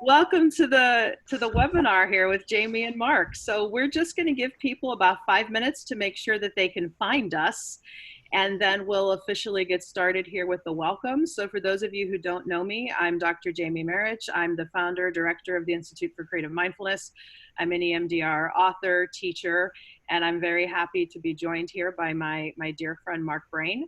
Welcome to the webinar here with Jamie and Mark. So we're just going to give people about 5 minutes to make sure that they can find us, and then we'll officially get started here with the welcome. So for those of you who don't know me, I'm Dr. Jamie Marich. I'm the founder, director of the Institute for Creative Mindfulness. I'm an EMDR author, teacher, and I'm very happy to be joined here by my dear friend, Mark Brayne.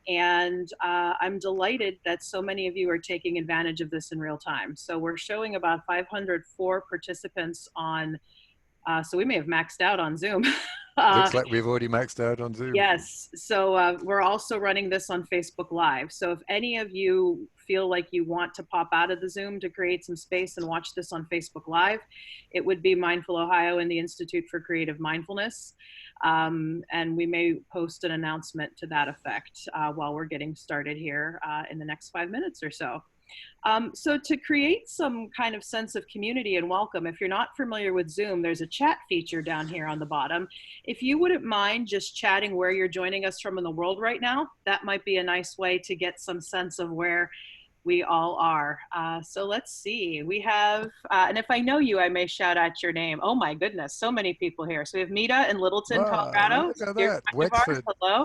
And I'm delighted that so many of you are taking advantage of this in real time. So we're showing about 504 participants on, so we may have maxed out on Zoom. Looks like we've already maxed out on Zoom. Yes, so we're also running this on Facebook Live. So if any of you feel like you want to pop out of the Zoom to create some space and watch this on Facebook Live, it would be Mindful Ohio and the Institute for Creative Mindfulness. And we may post an announcement to that effect while we're getting started here in the next 5 minutes or so. So to create some kind of sense of community and welcome, if you're not familiar with Zoom, there's a chat feature down here on the bottom. If you wouldn't mind just chatting where you're joining us from in the world right now, that might be a nice way to get some sense of where we all are. So let's see, we have, and if I know you, I may shout out your name. Oh my goodness, so many people here. So we have Mita in Littleton, Wow, Colorado. look at Dear that. friend of ours, Wexford. hello.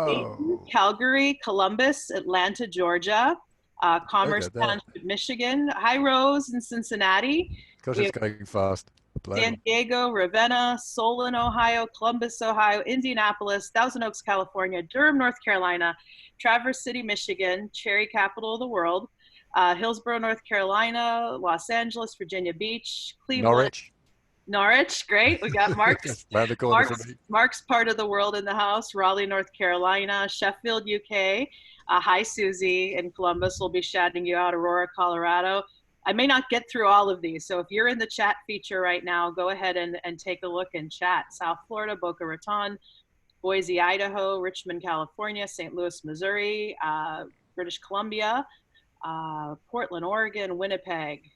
Dayton, Wow. Calgary, Columbus, Atlanta, Georgia, Look Commerce at that. Township, Michigan. Hi, Rose in Cincinnati. Gosh, We it's have going fast. San Blimey. Diego, Ravenna, Solon, Ohio, Columbus, Ohio, Indianapolis, Thousand Oaks, California, Durham, North Carolina, Traverse City, Michigan, cherry capital of the world, Hillsborough, North Carolina, Los Angeles, Virginia Beach, Cleveland, Norwich. Norwich, great. We got Just round the corner from me. Mark's part of the world in the house. Raleigh, North Carolina, Sheffield, UK. Hi, Susie in Columbus. We'll be shouting you out. Aurora, Colorado. I may not get through all of these, so if you're in the chat feature right now, go ahead and take a look and chat. South Florida, Boca Raton, Boise, Idaho, Richmond, California, St. Louis, Missouri, British Columbia, Portland, Oregon, Winnipeg,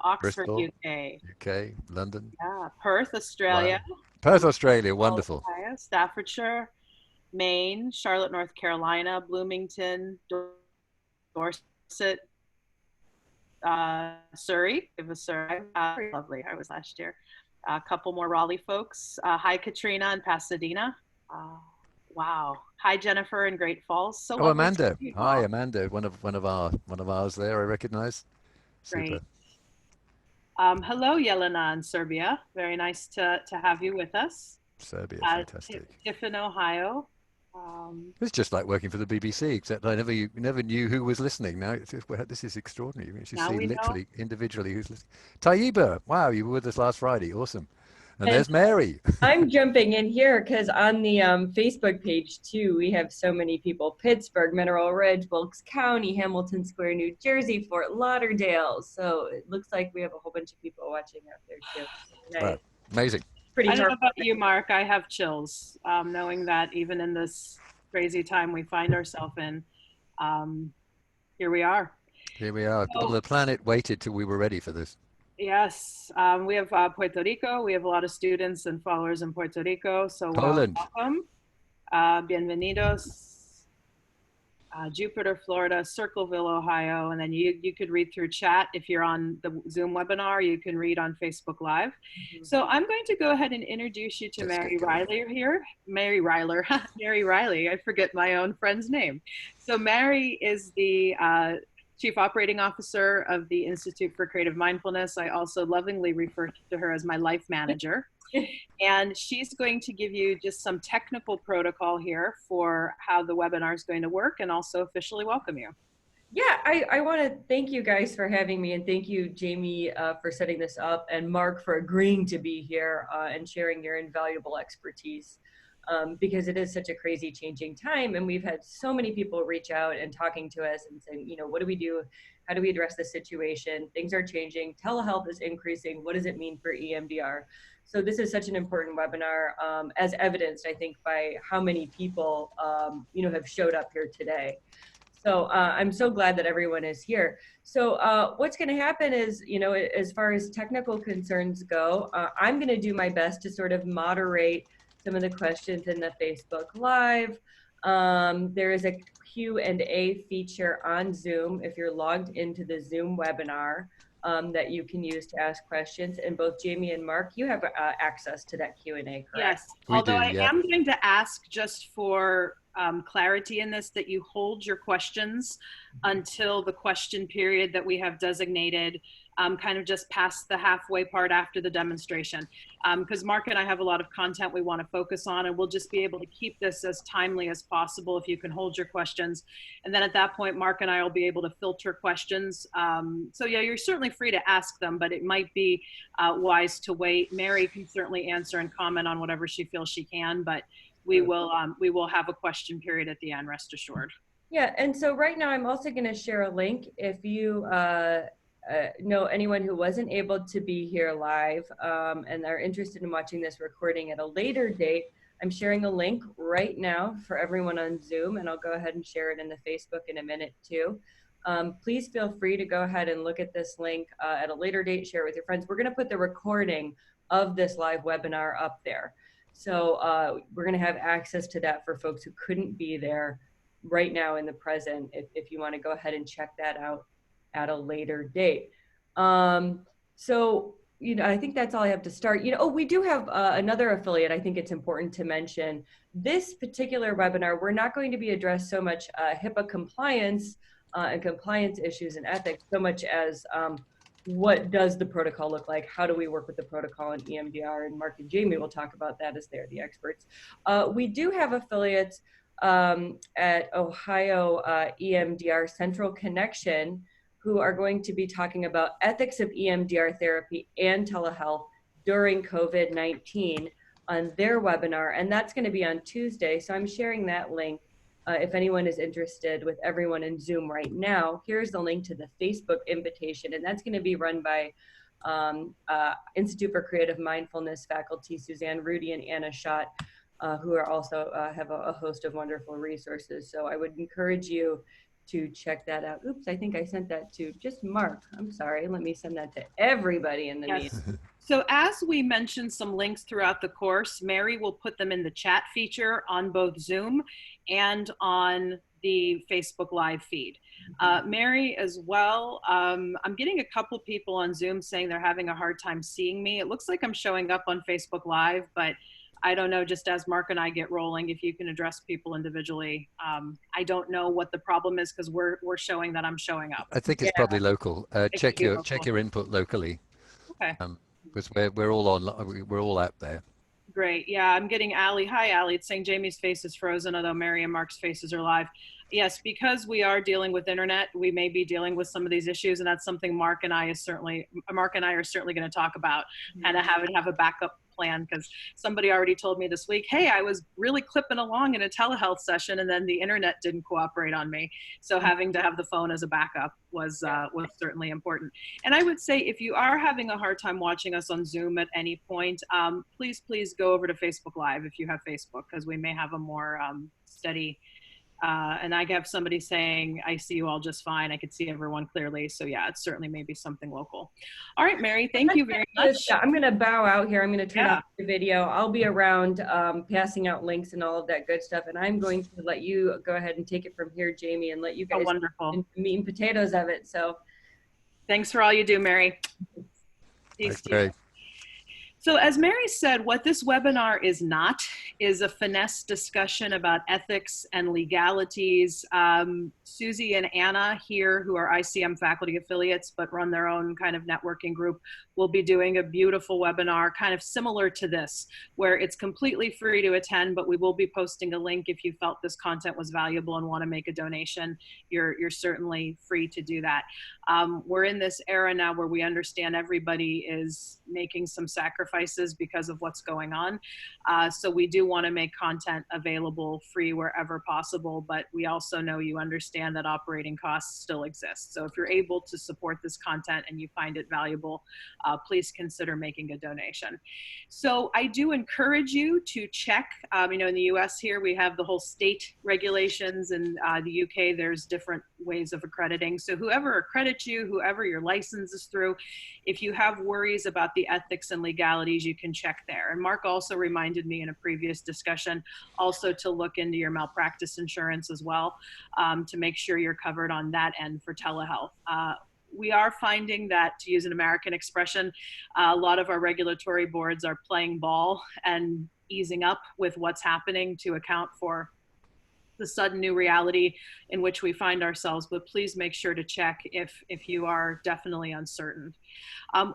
Oxford, Bristol, UK. UK, London. Perth, Australia, Wow. Perth, Australia. Wonderful. Ohio, Staffordshire, Maine, Charlotte, North Carolina, Bloomington, Dorset, Surrey. It was Surrey. Lovely. I was last year. A couple more Raleigh folks. Hi, Katrina in Pasadena. Wow. Hi, Jennifer in Great Falls. So Oh, lovely to Amanda. see you Hi, all. Amanda. One of ours there, I recognize. Super. Great. Hello, Jelena in Serbia. Very nice to have you with us. Serbia, fantastic. Tiffin, Ohio. Um, It's just like working for the BBC, except I never knew who was listening. Now this is extraordinary. You actually now see we know. literally individually who's listening. Taiba, wow, you were with us last Friday. Awesome. And And there's Mary. I'm jumping in here because on the Facebook page too, we have so many people: Pittsburgh, Mineral Ridge, Wilkes County, Hamilton Square, New Jersey, Fort Lauderdale. So it looks like we have a whole bunch of people watching out there too. Wow, Nice. amazing. Pretty I don't know about heartwarming. you, Mark. I have chills knowing that even in this crazy time we find ourselves in, um, here we are. Here we are. Well, So, the planet waited till we were ready for this. yes, we have Puerto Rico. We have a lot of students and followers in Puerto Rico. So, Poland. welcome. Bienvenidos. Jupiter, Florida, Circleville, Ohio, and then you could read through chat. If you're on the Zoom webinar, you can read on Facebook Live. So I'm going to go ahead and introduce you to Just Mary get going. Riley here. Mary Ryler, Mary Riley, I forget my own friend's name. So Mary is the Chief Operating Officer of the Institute for Creative Mindfulness. I also lovingly refer to her as my life manager. And she's going to give you just some technical protocol here for how the webinar is going to work and also officially welcome you. Yeah, I want to thank you guys for having me, and thank you, Jamie, for setting this up, and Mark for agreeing to be here and sharing your invaluable expertise. Because it is such a crazy changing time, and we've had so many people reach out and talking to us and saying, you know, what do we do? How do we address this situation? Things are changing. Telehealth is increasing. What does it mean for EMDR? So this is such an important webinar, as evidenced, I think, by how many people, you know, have showed up here today. So I'm so glad that everyone is here. So what's going to happen is, you know, as far as technical concerns go, I'm going to do my best to sort of moderate some of the questions in the Facebook Live. There is a Q&A feature on Zoom if you're logged into the Zoom webinar. that you can use to ask questions. And both Jamie and Mark, you have access to that Q&A, correct? Yes, We although do, I yeah. am going to ask, just for clarity in this, that you hold your questions until the question period that we have designated, kind of just past the halfway part after the demonstration. Because Mark and I have a lot of content we want to focus on, and we'll just be able to keep this as timely as possible if you can hold your questions. And then at that point, Mark and I will be able to filter questions. So yeah, you're certainly free to ask them, but it might be wise to wait. Mary can certainly answer and comment on whatever she feels she can, but we will have a question period at the end, rest assured. Yeah, and so right now I'm also going to share a link if you know anyone who wasn't able to be here live and are interested in watching this recording at a later date. I'm sharing a link right now for everyone on Zoom, and I'll go ahead and share it in the Facebook in a minute too. Please feel free to go ahead and look at this link at a later date, share it with your friends. We're going to put the recording of this live webinar up there. So we're going to have access to that for folks who couldn't be there right now in the present, if you want to go ahead and check that out at a later date. So, you know, I think that's all I have to start. You know, we do have another affiliate I think it's important to mention. This particular webinar, we're not going to be addressed so much HIPAA compliance and compliance issues and ethics, so much as what does the protocol look like? How do we work with the protocol in EMDR? And Mark and Jamie will talk about that as they're the experts. We do have affiliates at Ohio EMDR Central Connection, who are going to be talking about ethics of EMDR therapy and telehealth during COVID-19 on their webinar, and that's going to be on Tuesday. So I'm sharing that link if anyone is interested with everyone in Zoom right now. Here's the link to the Facebook invitation, and that's going to be run by Institute for Creative Mindfulness faculty Suzanne Rudy and Anna Schott, who are also have a host of wonderful resources. So I would encourage you to check that out. Oops, I think I sent that to just Mark. I'm sorry, let me send that to everybody in the meeting. So as we mentioned some links throughout the course, Mary will put them in the chat feature on both Zoom and on the Facebook Live feed. Mary as well, I'm getting a couple people on Zoom saying they're having a hard time seeing me. It looks like I'm showing up on Facebook Live, but I don't know, just as Mark and I get rolling, if you can address people individually. I don't know what the problem is, because we're showing that I'm showing up. I think it's probably local. Check your input locally. Okay. Because we're all on, we're all out there. Great. Yeah, I'm getting Allie. Hi, Allie. It's saying Jamie's face is frozen, although Mary and Mark's faces are live. Yes, because we are dealing with internet, we may be dealing with some of these issues, and that's something Mark and I are certainly going to talk about, and have a backup plan, because somebody already told me this week, hey, I was really clipping along in a telehealth session, and then the internet didn't cooperate on me. So having to have the phone as a backup was certainly important. And I would say, if you are having a hard time watching us on Zoom at any point, please go over to Facebook Live if you have Facebook, because we may have a more steady. And I have somebody saying, I see you all just fine. I could see everyone clearly. So yeah, it certainly may be something local. All right, Mary, thank you very much. I'm going to bow out here. I'm going to turn off the video. I'll be around passing out links and all of that good stuff. And I'm going to let you go ahead and take it from here, Jamie, and let you guys meat and potatoes of it. So thanks for all you do, Mary. Thanks, Mary. So as Mary said, what this webinar is not is a finesse discussion about ethics and legalities. Susie and Anna here, who are ICM faculty affiliates but run their own kind of networking group, will be doing a beautiful webinar kind of similar to this, where it's completely free to attend, but we will be posting a link. If you felt this content was valuable and want to make a donation, you're certainly free to do that. We're in this era now where we understand everybody is making some sacrifices because of what's going on. So we do want to make content available free wherever possible, but we also know you understand that operating costs still exist. So if you're able to support this content and you find it valuable, please consider making a donation. So I do encourage you to check, you know, in the US here, we have the whole state regulations. In the UK, there's different ways of accrediting. So whoever accredits you, whoever your license is through, if you have worries about the ethics and legalities, you can check there. And Mark also reminded me in a previous discussion also to look into your malpractice insurance as well, to make sure you're covered on that end for telehealth. we are finding that, to use an American expression, a lot of our regulatory boards are playing ball and easing up with what's happening to account for the sudden new reality in which we find ourselves. But please make sure to check if you are definitely uncertain.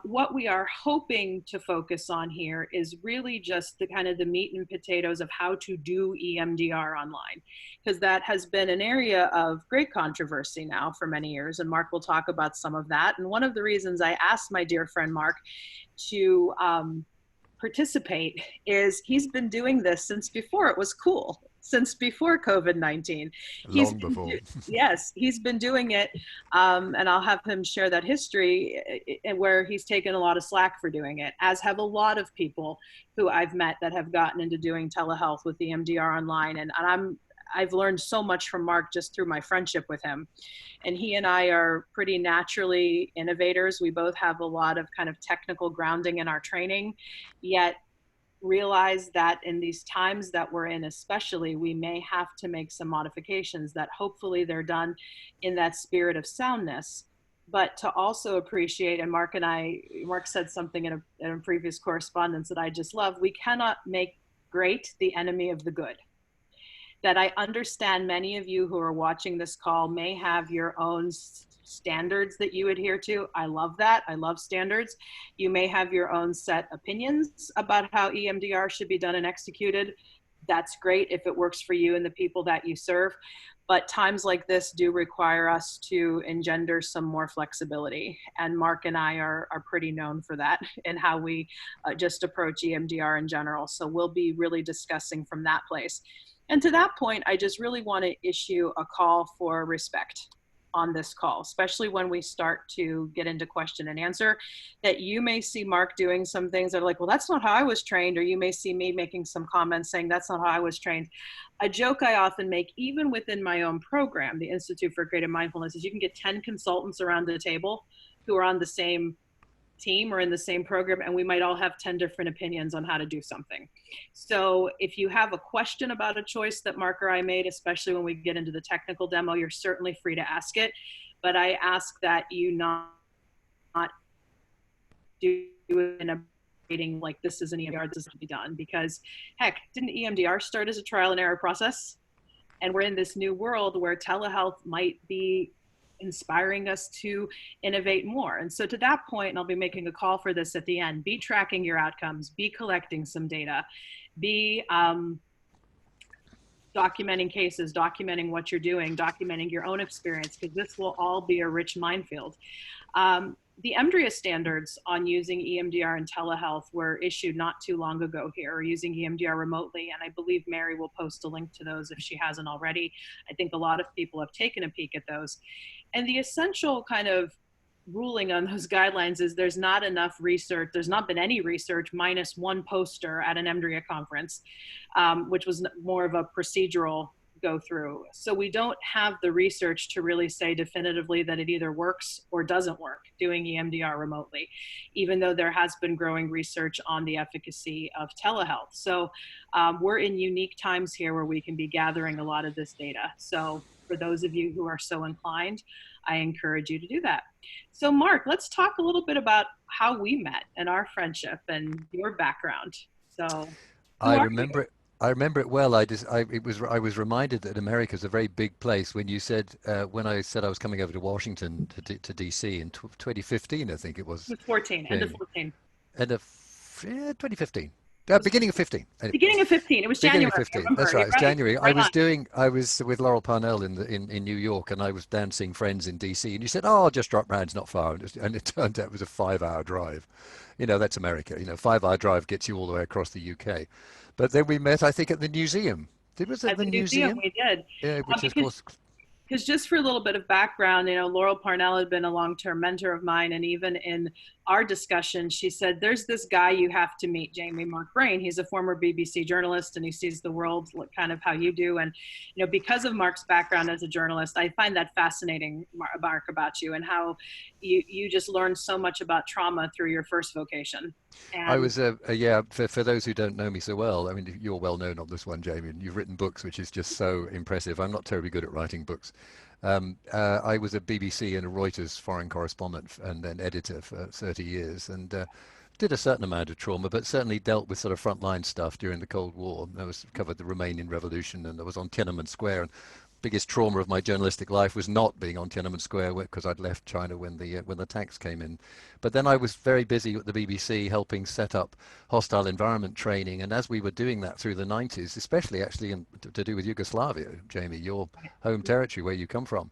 What we are hoping to focus on here is really just the kind of the meat and potatoes of how to do EMDR online, because that has been an area of great controversy now for many years, and Mark will talk about some of that. And one of the reasons I asked my dear friend Mark to participate is he's been doing this since before it was cool, since before COVID-19. Long before. Yes, he's been doing it, and I'll have him share that history where he's taken a lot of slack for doing it, as have a lot of people who I've met that have gotten into doing telehealth with the EMDR online. And I've learned so much from Mark just through my friendship with him. And he and I are pretty naturally innovators. We both have a lot of kind of technical grounding in our training, yet realize that in these times that we're in, especially, we may have to make some modifications that hopefully they're done in that spirit of soundness, but to also appreciate, and Mark said something in a previous correspondence that I just love, we cannot make great the enemy of the good. That I understand many of you who are watching this call may have your own standards that you adhere to. I love that. I love standards. You may have your own set opinions about how EMDR should be done and executed. That's great if it works for you and the people that you serve. But times like this do require us to engender some more flexibility. And Mark and I are pretty known for that and how we just approach EMDR in general. So we'll be really discussing from that place. And to that point, I just really want to issue a call for respect on this call, especially when we start to get into question and answer, that you may see Mark doing some things that are like, well, that's not how I was trained. Or you may see me making some comments saying that's not how I was trained. A joke I often make, even within my own program, the Institute for Creative Mindfulness, is you can get 10 consultants around the table who are on the same team or in the same program, and we might all have 10 different opinions on how to do something. So if you have a question about a choice that Mark or I made, especially when we get into the technical demo, you're certainly free to ask it. But I ask that you not do it in a rating like this is an EMDR, this is to be done. Because heck, didn't EMDR start as a trial and error process? And we're in this new world where telehealth might be inspiring us to innovate more. And so to that point, and I'll be making a call for this at the end, be tracking your outcomes, be collecting some data, be documenting cases, documenting what you're doing, documenting your own experience, because this will all be a rich minefield. The EMDRIA standards on using EMDR and telehealth were issued not too long ago here, or using EMDR remotely, and I believe Mary will post a link to those if she hasn't already. I think a lot of people have taken a peek at those. And the essential kind of ruling on those guidelines is there's not enough research, there's not been any research minus one poster at an EMDRIA conference, which was more of a procedural go through. So we don't have the research to really say definitively that it either works or doesn't work doing EMDR remotely, even though there has been growing research on the efficacy of telehealth. So we're in unique times here where we can be gathering a lot of this data. So for those of you who are so inclined, I encourage you to do that. So Mark, let's talk a little bit about how we met and our friendship and your background. So I remember it. I remember it well. I was reminded that America is a very big place when you said, when I said I was coming over to Washington to DC in 2015, I think it was. It was 14, end of 14. End of 2015. Beginning of 15. Anyway. Beginning of 15. It was January. Beginning of 15. That's right. It was January. I was with Laurel Parnell in New York, and I was down seeing friends in DC. And you said, "Oh, I'll just drop round. It's not far." And it turned out it was a 5-hour drive. You know, that's America. You know, 5-hour drive gets you all the way across the UK. But then we met, I think, at the museum. Was it at the museum? We did. Yeah, which of course. Because just for a little bit of background, you know, Laurel Parnell had been a long-term mentor of mine, and even in our discussion, she said, there's this guy you have to meet, Jamie, Mark Brayne. He's a former BBC journalist, and he sees the world kind of how you do. And, you know, because of Mark's background as a journalist, I find that fascinating, Mark, about you and how you just learned so much about trauma through your first vocation. And I was, yeah, for those who don't know me so well, I mean, you're well known on this one, Jamie, and you've written books, which is just so impressive. I'm not terribly good at writing books. I was a BBC and a Reuters foreign correspondent and then editor for 30 years, and did a certain amount of trauma, but certainly dealt with sort of frontline stuff during the Cold War. I was covered the Romanian Revolution, and I was on Tiananmen Square. And biggest trauma of my journalistic life was not being on Tiananmen Square because I'd left China when the tanks came in. But then I was very busy at the BBC helping set up hostile environment training, and as we were doing that through the 90s, especially actually to do with Yugoslavia, Jamie, your home territory where you come from,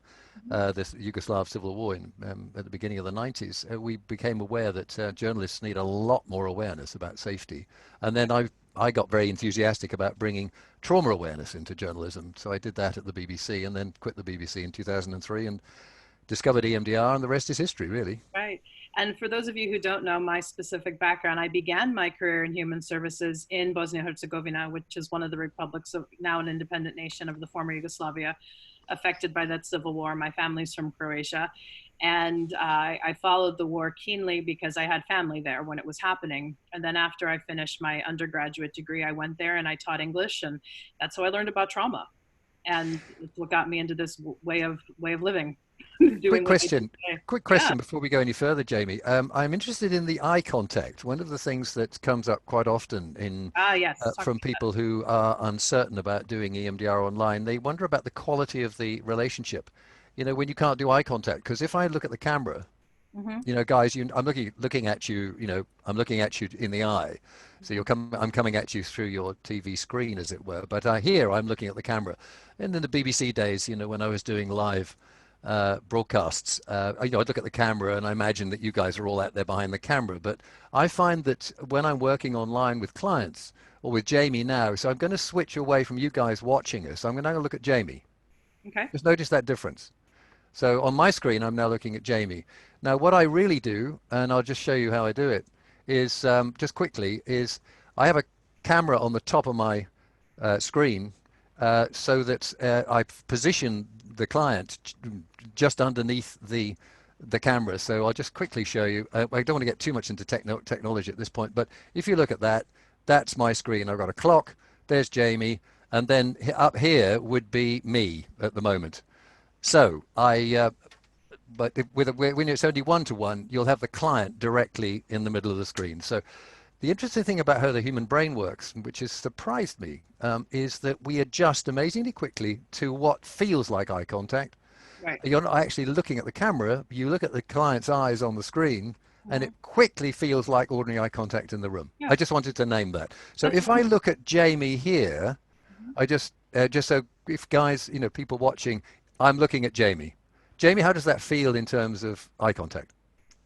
this Yugoslav civil war at the beginning of the 90s, we became aware that journalists need a lot more awareness about safety. And then I got very enthusiastic about bringing trauma awareness into journalism. So I did that at the BBC and then quit the BBC in 2003 and discovered EMDR, and the rest is history, really. Right. And for those of you who don't know my specific background, I began my career in human services in Bosnia-Herzegovina, which is one of the republics of now an independent nation of the former Yugoslavia, affected by that civil war. My family's from Croatia. And I followed the war keenly because I had family there when it was happening. And then after I finished my undergraduate degree, I went there and I taught English, and that's how I learned about trauma. And it's what got me into this way of living. Quick question before we go any further, Jamie. I'm interested in the eye contact. One of the things that comes up quite often from people who are uncertain about doing EMDR online, they wonder about the quality of the relationship. You know, when you can't do eye contact, because if I look at the camera, you know, guys, I'm looking at you. You know, I'm looking at you in the eye. So I'm coming at you through your TV screen, as it were. But here I'm looking at the camera. And in the BBC days, you know, when I was doing live broadcasts, you know, I'd look at the camera and I imagine that you guys are all out there behind the camera. But I find that when I'm working online with clients or with Jamie now, so I'm going to switch away from you guys watching us. I'm going to look at Jamie. Okay. Just notice that difference. So on my screen, I'm now looking at Jamie. Now, what I really do, and I'll just show you how I do it, is just quickly, is I have a camera on the top of my screen so that I position the client just underneath the camera. So I'll just quickly show you. I don't want to get too much into technology at this point, but if you look at that, that's my screen. I've got a clock. There's Jamie. And then up here would be me at the moment. So but when it's only one-to-one, you'll have the client directly in the middle of the screen. So the interesting thing about how the human brain works, which has surprised me, is that we adjust amazingly quickly to what feels like eye contact. Right. You're not actually looking at the camera. You look at the client's eyes on the screen, and it quickly feels like ordinary eye contact in the room. Yeah. I just wanted to name that. So if I look at Jamie here, I just so if guys, you know, people watching, I'm looking at Jamie. Jamie, how does that feel in terms of eye contact?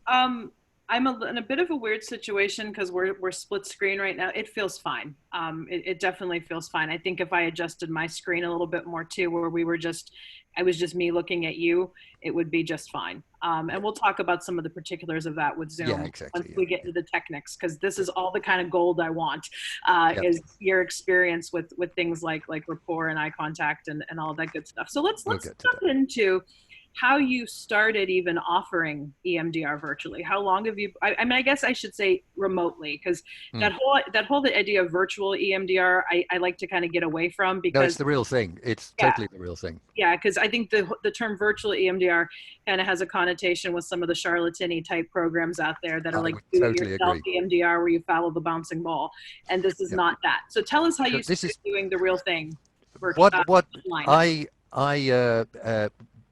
I'm in a bit of a weird situation because we're split screen right now. It feels fine. It definitely feels fine. I think if I adjusted my screen a little bit more too, where I was just me looking at you, it would be just fine. And we'll talk about some of the particulars of that with Zoom once we get into the techniques, because this is all the kind of gold I want, is your experience with things like rapport and eye contact and all that good stuff. So let's jump into how you started even offering EMDR virtually. How long have you, I mean, I guess I should say remotely, because that whole idea of virtual EMDR, I like to kind of get away from, because no, it's the real thing. It's totally the real thing. Yeah, because I think the term virtual EMDR kind of has a connotation with some of the charlatan-y type programs out there that are like do-it-yourself EMDR where you follow the bouncing ball. And this is not that. So tell us how you started doing the real thing. I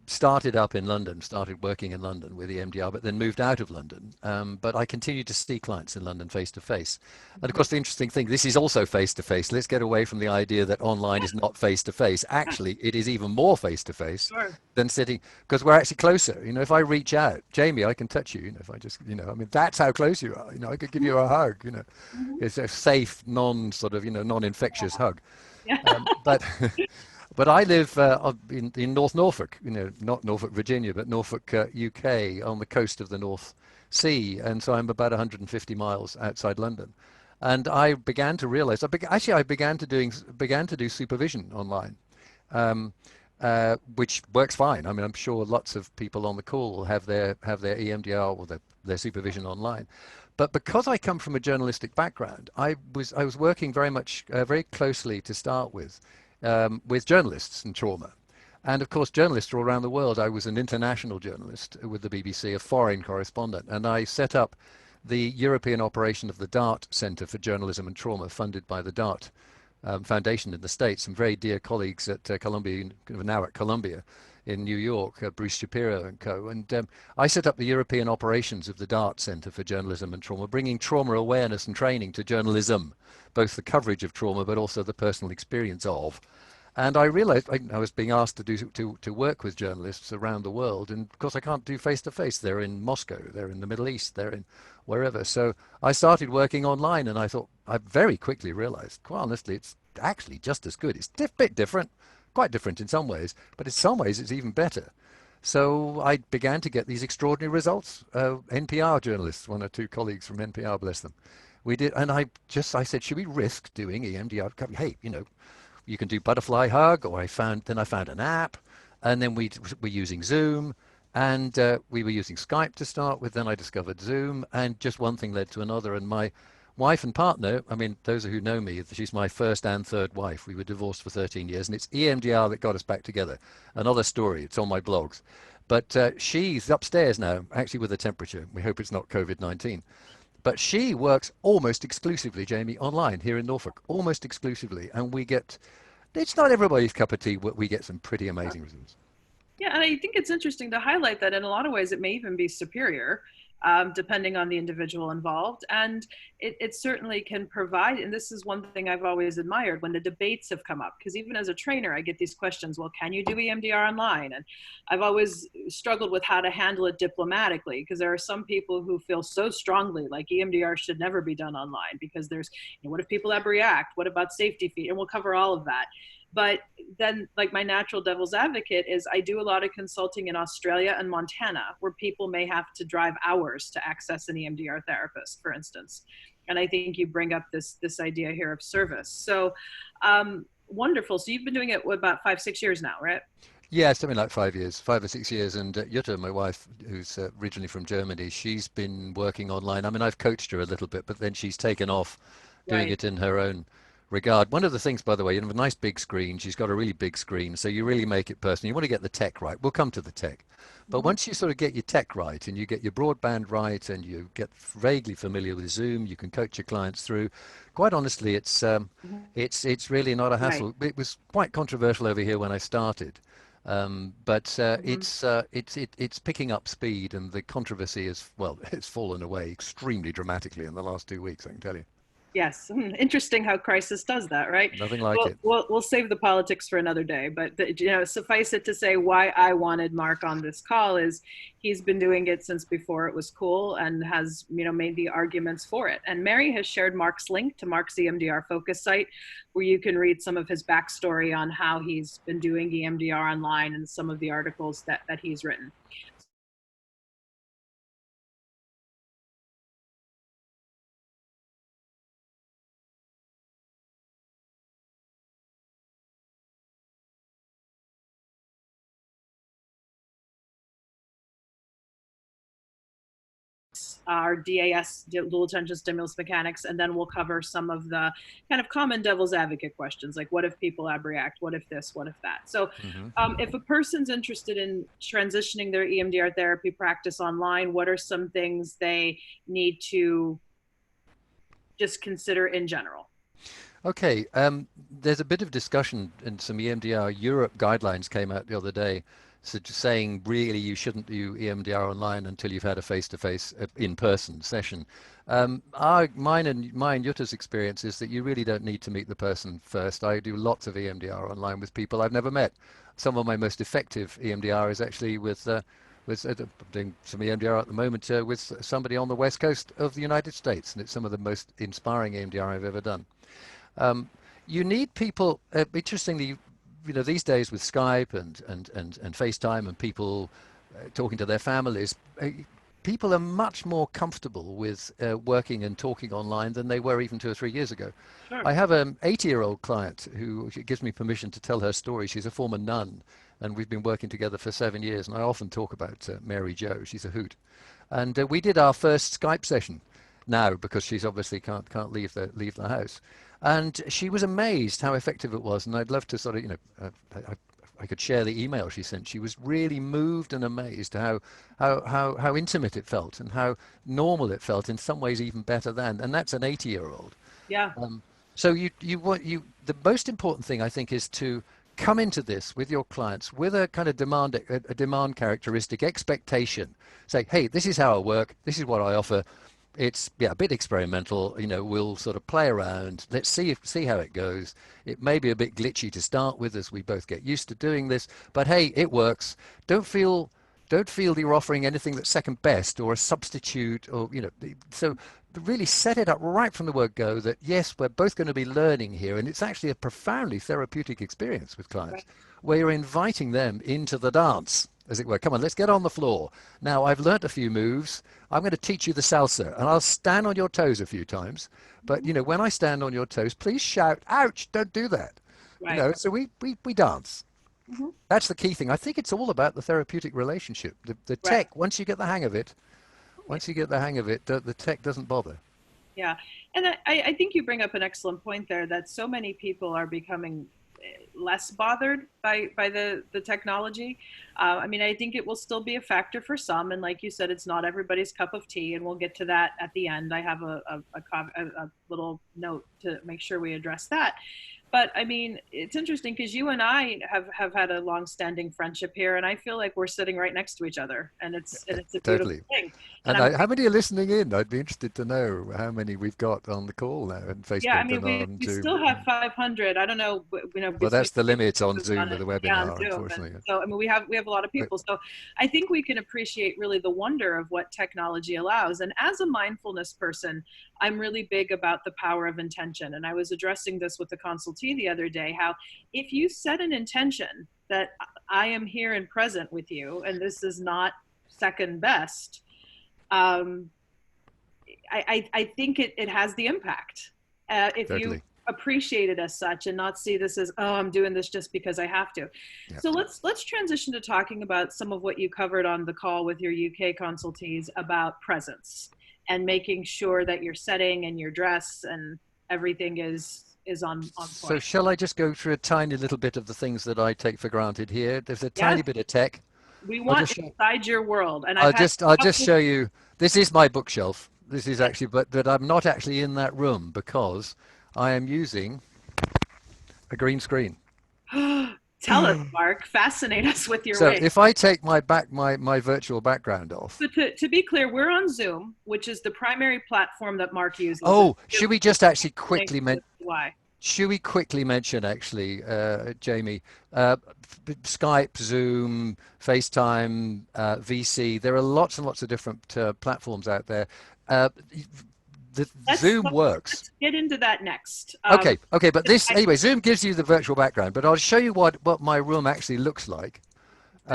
started up in London, started working in London with EMDR, but then moved out of London. But I continued to see clients in London face to face. And of course, the interesting thing, this is also face to face. Let's get away from the idea that online is not face to face. Actually, it is even more face to face than sitting, because we're actually closer. You know, if I reach out, Jamie, I can touch you. You know, if I just, you know, I mean, that's how close you are. You know, I could give you a hug. You know, it's a safe, non-infectious hug. But I live in North Norfolk, you know, not Norfolk, Virginia, but Norfolk, UK, on the coast of the North Sea. And so I'm about 150 miles outside London. And I began to realize, I began to do supervision online, which works fine. I mean, I'm sure lots of people on the call will have their EMDR or their supervision online. But because I come from a journalistic background, I was working very closely to start with journalists and trauma. And of course, journalists all around the world. I was an international journalist with the BBC, a foreign correspondent, and I set up the European operation of the DART Centre for Journalism and Trauma, funded by the DART Foundation in the States. Some very dear colleagues at Columbia, now at Columbia in New York, Bruce Shapiro and co. And I set up the European operations of the DART Centre for Journalism and Trauma, bringing trauma awareness and training to journalism, both the coverage of trauma but also the personal experience of. And I realized I was being asked to work with journalists around the world, and of course I can't do face to face. They're in Moscow, they're in the Middle East, they're in wherever. So I started working online, and I thought, I very quickly realized, quite honestly, it's actually just as good. It's a bit different, quite different in some ways, but in some ways it's even better. So I began to get these extraordinary results. NPR journalists, one or two colleagues from NPR, bless them, we did, and I said, should we risk doing EMDR? Hey, you can do butterfly hug, or I found an app, and then we're using Zoom, and we were using Skype to start with. Then I discovered Zoom, and just one thing led to another. And my wife and partner, I mean, those who know me, she's my first and third wife. We were divorced for 13 years, and it's EMDR that got us back together. Another story. It's on my blogs. But she's upstairs now, actually with a temperature. We hope it's not COVID-19. But she works almost exclusively, Jamie, online here in Norfolk, almost exclusively. And it's not everybody's cup of tea, but we get some pretty amazing results. Yeah, and I think it's interesting to highlight that in a lot of ways it may even be superior, depending on the individual involved. And it certainly can provide, and this is one thing I've always admired when the debates have come up, because even as a trainer, I get these questions, well, can you do EMDR online? And I've always struggled with how to handle it diplomatically, because there are some people who feel so strongly like EMDR should never be done online, because there's, what if people abreact? What about safety feet? And we'll cover all of that. But then, like, my natural devil's advocate is I do a lot of consulting in Australia and Montana, where people may have to drive hours to access an EMDR therapist, for instance. And I think you bring up this idea here of service. So wonderful. So you've been doing it about 5-6 years now, right? Yeah, something like 5 years, 5 or 6 years. And Jutta, my wife, who's originally from Germany, she's been working online. I mean, I've coached her a little bit, but then she's taken off doing it in her own regard. One of the things, by the way, you have a nice big screen. She's got a really big screen, so you really make it personal. You want to get the tech right. We'll come to the tech. But once you sort of get your tech right, and you get your broadband right, and you get vaguely familiar with Zoom, you can coach your clients through. Quite honestly, it's really not a hassle. Right. It was quite controversial over here when I started. But it's picking up speed, and the controversy it's fallen away extremely dramatically in the last 2 weeks, I can tell you. Yes. Interesting how crisis does that, right? Nothing like it. We'll save the politics for another day, but suffice it to say, why I wanted Mark on this call is he's been doing it since before it was cool, and has made the arguments for it. And Mary has shared Mark's link to Mark's EMDR focus site, where you can read some of his backstory on how he's been doing EMDR online and some of the articles that he's written. Our DAS, dual attention stimulus mechanics, and then we'll cover some of the kind of common devil's advocate questions, like what if people abreact, what if this, what if that. So if a person's interested in transitioning their EMDR therapy practice online, what are some things they need to just consider in general? Okay, there's a bit of discussion, and some EMDR Europe guidelines came out the other day, so just saying really you shouldn't do EMDR online until you've had a face-to-face, in-person session. Mine and Jutta's experience is that you really don't need to meet the person first. I do lots of EMDR online with people I've never met. Some of my most effective EMDR is actually with I'm doing some EMDR at the moment with somebody on the west coast of the United States, and it's some of the most inspiring EMDR I've ever done. You need people, interestingly, these days with Skype and FaceTime and people talking to their families, people are much more comfortable with working and talking online than they were even 2 or 3 years ago. Sure. I have an 80-year-old client who gives me permission to tell her story. She's a former nun, and we've been working together for 7 years, and I often talk about Mary Jo. She's a hoot. And we did our first Skype session now, because she's obviously can't leave the house. And she was amazed how effective it was. And I'd love to sort of, I could share the email she sent. She was really moved and amazed how intimate it felt and how normal it felt, in some ways even better than. And that's an 80-year-old. Yeah. So the most important thing, I think, is to come into this with your clients with a kind of demand characteristic expectation. Say, hey, this is how I work. This is what I offer. It's a bit experimental. We'll sort of play around. Let's see how it goes. It may be a bit glitchy to start with as we both get used to doing this, but hey, it works. Don't feel that you're offering anything that's second best or a substitute, or so really set it up right from the word go that yes, we're both going to be learning here, and it's actually a profoundly therapeutic experience with clients where you're inviting them into the dance, as it were. Come on, let's get on the floor. Now, I've learnt a few moves. I'm going to teach you the salsa, and I'll stand on your toes a few times. But, when I stand on your toes, please shout, ouch, don't do that. Right. So we dance. Mm-hmm. That's the key thing. I think it's all about the therapeutic relationship. The tech, once you get the hang of it, the tech doesn't bother. Yeah. And I think you bring up an excellent point there, that so many people are becoming less bothered by the technology. I think it will still be a factor for some. And like you said, it's not everybody's cup of tea. And we'll get to that at the end. I have a little note to make sure we address that. But it's interesting because you and I have had a long-standing friendship here, and I feel like we're sitting right next to each other, and it's a beautiful totally. thing. And how many are listening in? I'd be interested to know how many we've got on the call now on Facebook. Yeah, and we still have 500. I don't know. Well, that's the limit on Zoom with the webinar, yeah, unfortunately. And so we have a lot of people. So I think we can appreciate really the wonder of what technology allows. And as a mindfulness person, I'm really big about the power of intention. And I was addressing this with the consultee the other day, how if you set an intention that I am here and present with you, and this is not second best, I think it has the impact. If Totally. you appreciate it as such and not see this as, oh, I'm doing this just because I have to. Yeah. So let's transition to talking about some of what you covered on the call with your UK consultees about presence and making sure that your setting and your dress and everything is on point. So shall I just go through a tiny little bit of the things that I take for granted here? There's a tiny bit of tech. We want inside your world. And I'll just show you. This is my bookshelf. This is actually, but I'm not actually in that room because I am using a green screen. Tell us, Mark. Fascinate us with your So ways. if I take my virtual background off. But to be clear, we're on Zoom, which is the primary platform that Mark uses. Oh, should we just actually quickly mention? Why? Should we quickly mention, actually, Jamie, Skype, Zoom, FaceTime, VC, there are lots and lots of different platforms out there. Zoom works. Let's get into that next. Okay, but anyway, Zoom gives you the virtual background, but I'll show you what my room actually looks like.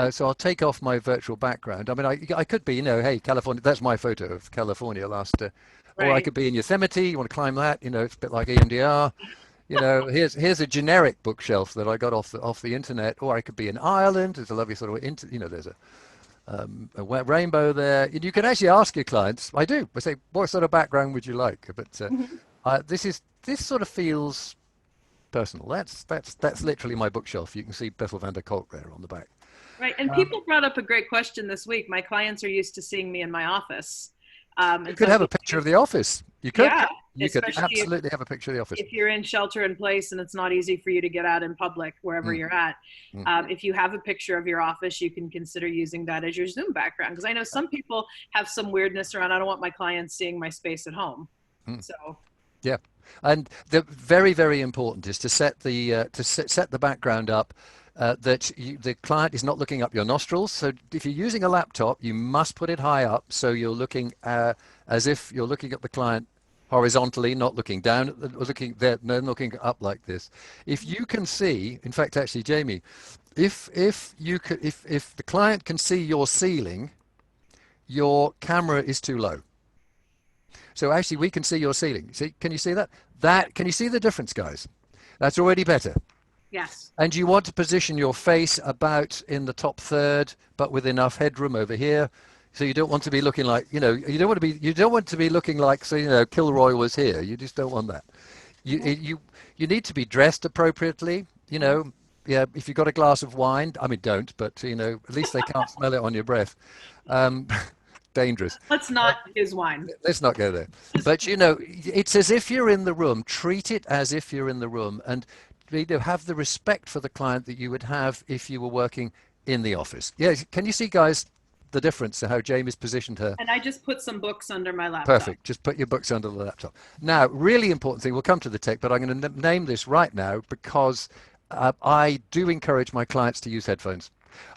So I'll take off my virtual background. I could be, hey, California, that's my photo of California last, or I could be in Yosemite, you want to climb that, it's a bit like EMDR. Here's a generic bookshelf that I got off the internet, or I could be in Ireland. There's a lovely sort of, there's a rainbow there. You can actually ask your clients. I do. I say, what sort of background would you like? But this sort of feels personal. That's literally my bookshelf. You can see Bethel van der Kolk there on the back. Right, and people brought up a great question this week. My clients are used to seeing me in my office. You could have a picture of the office. You could. Yeah, you could absolutely have a picture of the office. If you're in shelter in place and it's not easy for you to get out in public, wherever you're at, if you have a picture of your office, you can consider using that as your Zoom background. Because I know some people have some weirdness around, I don't want my clients seeing my space at home. So. Yeah, and the very, very important is to set the background up. That the client is not looking up your nostrils. So if you're using a laptop, you must put it high up so you're looking as if you're looking at the client horizontally, not looking down, looking up like this. If you can see, in fact, actually, Jamie, if the client can see your ceiling, your camera is too low. So actually, we can see your ceiling. See, can you see that? Can you see the difference, guys? That's already better. Yes. And you want to position your face about in the top third, but with enough headroom over here. So you don't want to be looking like, you don't want to be looking like, so, Kilroy was here. You just don't want that. You need to be dressed appropriately, Yeah, if you've got a glass of wine, I mean, don't, but you know, at least they can't smell it on your breath. Um, dangerous. Let's not use wine. Let's not go there. But you know, it's as if you're in the room. Treat it as if you're in the room, and you know, have the respect for the client that you would have if you were working in the office. Yeah, can you see, guys, the difference in how Jamie's positioned her? And I just put some books under my laptop. Perfect. Just put your books under the laptop. Now, really important thing, we'll come to the tech, but I'm going to name this right now because I do encourage my clients to use headphones.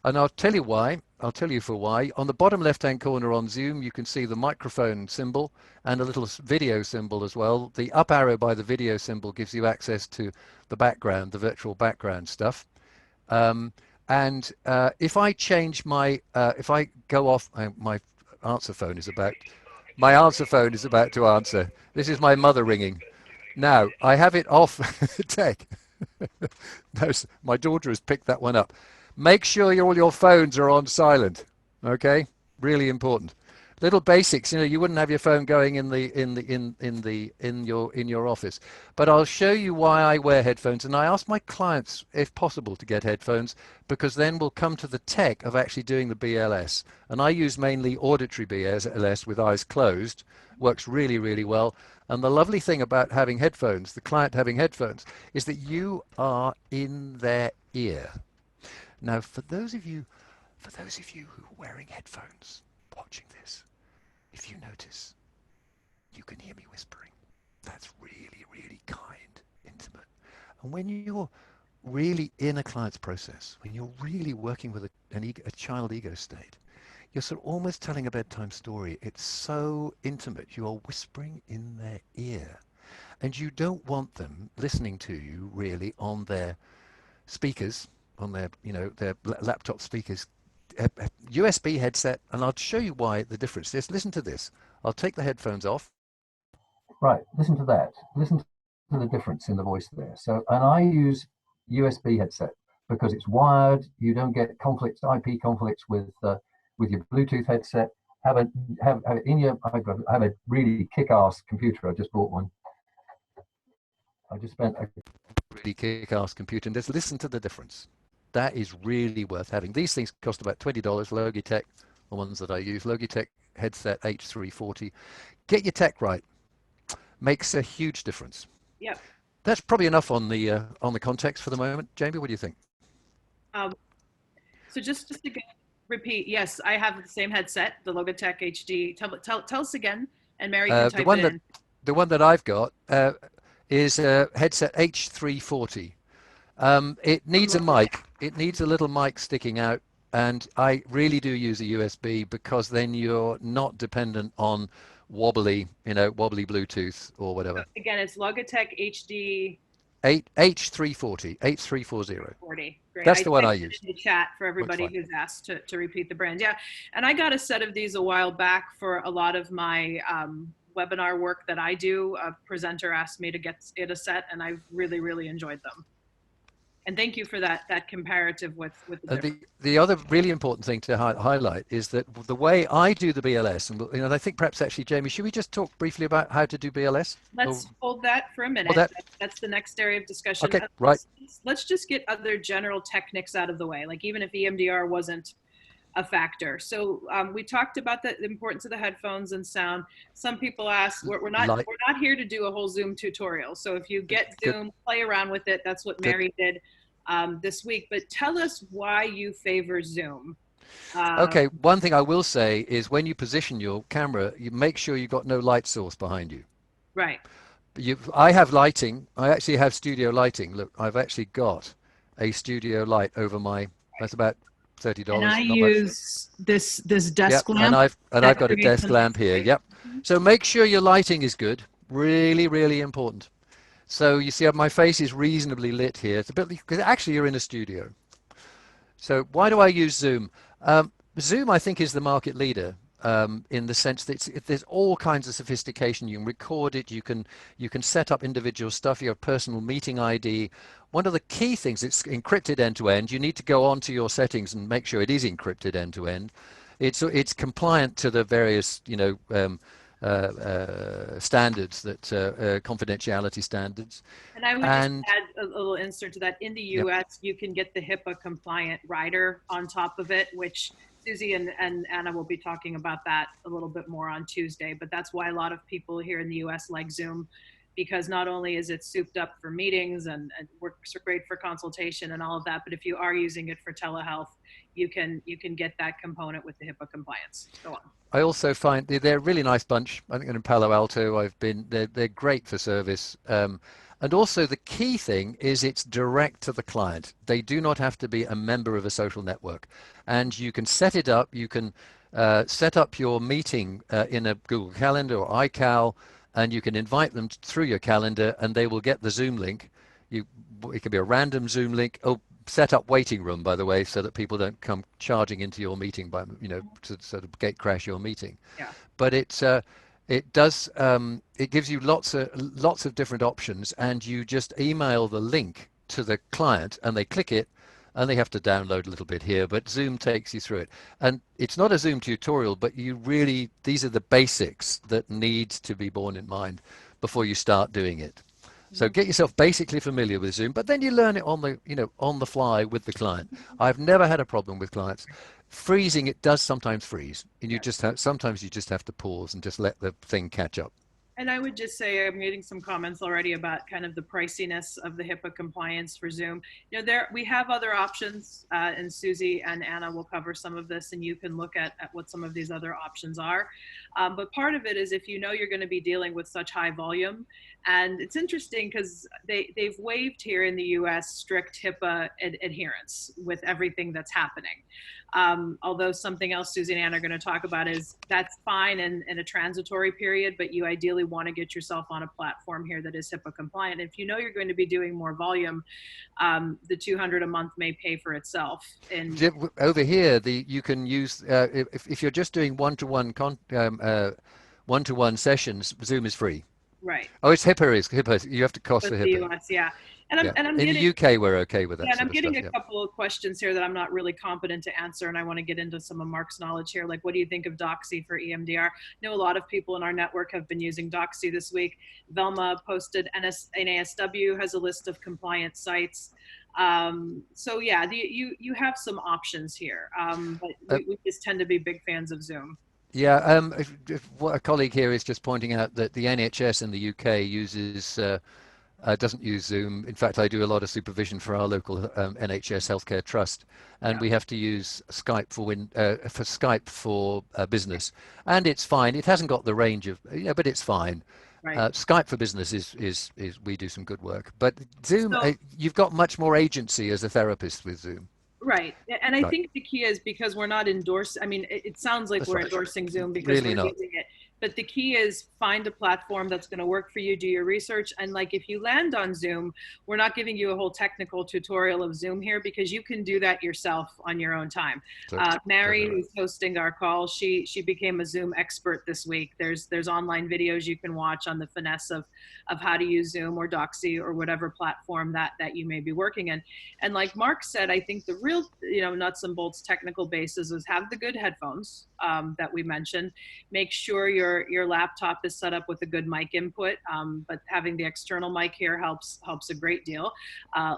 And I'll tell you why. I'll tell you for why. On the bottom left-hand corner on Zoom, you can see the microphone symbol and a little video symbol as well. The up arrow by the video symbol gives you access to the background, the virtual background stuff. If I change my, if I go off, my answer phone is about to answer. This is my mother ringing. Now, I have it off tech. No, my daughter has picked that one up. Make sure all your phones are on silent. Okay? Really important. Little basics, you know, you wouldn't have your phone going in your office. But I'll show you why I wear headphones, and I ask my clients if possible to get headphones, because then we'll come to the tech of actually doing the BLS. And I use mainly auditory BLS with eyes closed. Works really, really well. And the lovely thing about having headphones, the client having headphones, is that you are in their ear. Now, for those of you who are wearing headphones, watching this, if you notice, you can hear me whispering. That's really, really kind, intimate. And when you're really in a client's process, when you're really working with a child ego state, you're sort of almost telling a bedtime story. It's so intimate. You are whispering in their ear. And you don't want them listening to you really on their speakers, on their, you know, their laptop speakers, a USB headset, and I'll show you why the difference is. Listen to this. I'll take the headphones off. Right, listen to that. Listen to the difference in the voice there. So, and I use USB headset because it's wired. You don't get conflicts, IP conflicts with your Bluetooth headset. Have it in your. I have a really kick-ass computer. I just bought one. I just spent a really kick-ass computer, and just listen to the difference. That is really worth having. These things cost about $20. Logitech, the ones that I use. Logitech headset H340. Get your tech right. Makes a huge difference. Yep. That's probably enough on the context for the moment. Jamie, what do you think? So just to repeat, yes, I have the same headset, the Logitech HD. Tell us again, and Mary can type it in. The one that I've got is a headset H340. It needs a mic. It needs a little mic sticking out, and I really do use a USB because then you're not dependent on wobbly Bluetooth or whatever. So again, it's Logitech HD H340. Great. That's the one I use. In the chat for everybody who's asked to repeat the brand. Yeah, and I got a set of these a while back for a lot of my webinar work that I do. A presenter asked me to get it a set, and I've really, really enjoyed them. And thank you for that comparative with the other really important thing to highlight is that the way I do the BLS, and you know, I think perhaps actually, Jamie, should we just talk briefly about how to do BLS? Let's hold that for a minute. That's the next area of discussion. Okay, right. Let's just get other general techniques out of the way, like even if EMDR wasn't a factor. So we talked about the importance of the headphones and sound. Some people ask, we're not here to do a whole Zoom tutorial. So if you get Zoom, play around with it. That's what Mary did this week. But tell us why you favor Zoom. Okay, one thing I will say is when you position your camera, you make sure you've got no light source behind you. Right. I have lighting. I actually have studio lighting. Look, I've actually got a studio light over my, that's about $30. And I use this desk lamp. And I've got a desk lamp here. Yep. So make sure your lighting is good. Really, really important. So you see my face is reasonably lit here. It's a bit because actually you're in a studio. So why do I use Zoom? Zoom, I think, is the market leader in the sense that there's all kinds of sophistication. You can record it. You can set up individual stuff. You have personal meeting ID. One of the key things, it's encrypted end to end. You need to go onto your settings and make sure it is encrypted end to end. It's compliant to the various standards, that confidentiality standards. And I would just add a little insert to that. In the US, you can get the HIPAA compliant rider on top of it, which Susie and Anna will be talking about that a little bit more on Tuesday. But that's why a lot of people here in the US like Zoom, because not only is it souped up for meetings and works great for consultation and all of that, but if you are using it for telehealth, you can get that component with the HIPAA compliance. Go on. I also find they're a really nice bunch. I think in Palo Alto, they're great for service. And also the key thing is it's direct to the client. They do not have to be a member of a social network. And you can set it up. You can set up your meeting in a Google Calendar or iCal, and you can invite them through your calendar and they will get the Zoom link. It could be a random Zoom link. Oh, set up waiting room, by the way, so that people don't come charging into your meeting by, to sort of gate crash your meeting. Yeah. But it gives you lots of different options, and you just email the link to the client and they click it and they have to download a little bit here, but Zoom takes you through it. And it's not a Zoom tutorial, but these are the basics that need to be borne in mind before you start doing it. So get yourself basically familiar with Zoom, but then you learn it on the fly with the client. I've never had a problem with clients. Freezing, it does sometimes freeze, and sometimes you just have to pause and just let the thing catch up. And I would just say, I'm getting some comments already about kind of the priciness of the HIPAA compliance for Zoom. We have other options, and Susie and Anna will cover some of this, and you can look at what some of these other options are. But part of it is if you're going to be dealing with such high volume, and it's interesting because they've waived here in the US strict HIPAA adherence with everything that's happening. Although something else Susie and Anna are going to talk about is that's fine in a transitory period, but you ideally want to get yourself on a platform here that is HIPAA compliant. If you know you're going to be doing more volume, the $200 a month may pay for itself. Over here, you can use if you're just doing one-to-one sessions, Zoom is free. Right. Oh, it's HIPAA. You have to cost for HIPAA. The US, yeah. And I'm in the UK, we're okay with that. And I'm getting a couple of questions here that I'm not really competent to answer, and I want to get into some of Mark's knowledge here. Like, what do you think of Doxy for EMDR? I know a lot of people in our network have been using Doxy this week. Velma posted NASW has a list of compliant sites. So yeah, you have some options here, but we just tend to be big fans of Zoom. Yeah, what a colleague here is just pointing out that the NHS in the UK doesn't use Zoom. In fact, I do a lot of supervision for our local NHS healthcare trust, and we have to use Skype for business, and it's fine. It hasn't got the range of, but it's fine. Right. Skype for business is we do some good work, but Zoom, you've got much more agency as a therapist with Zoom. Right. And I think the key is because we're not endorsing, I mean, it sounds like we're endorsing Zoom because we're using it. But the key is find a platform that's going to work for you, do your research. And like, if you land on Zoom, we're not giving you a whole technical tutorial of Zoom here because you can do that yourself on your own time. Marich, who's hosting our call, she became a Zoom expert this week. There's online videos you can watch on the finesse of how to use Zoom or Doxy or whatever platform that you may be working in. And like Mark said, I think the real, nuts and bolts technical basis is have the good headphones that we mentioned. Make sure your laptop is set up with a good mic input, but having the external mic here helps a great deal.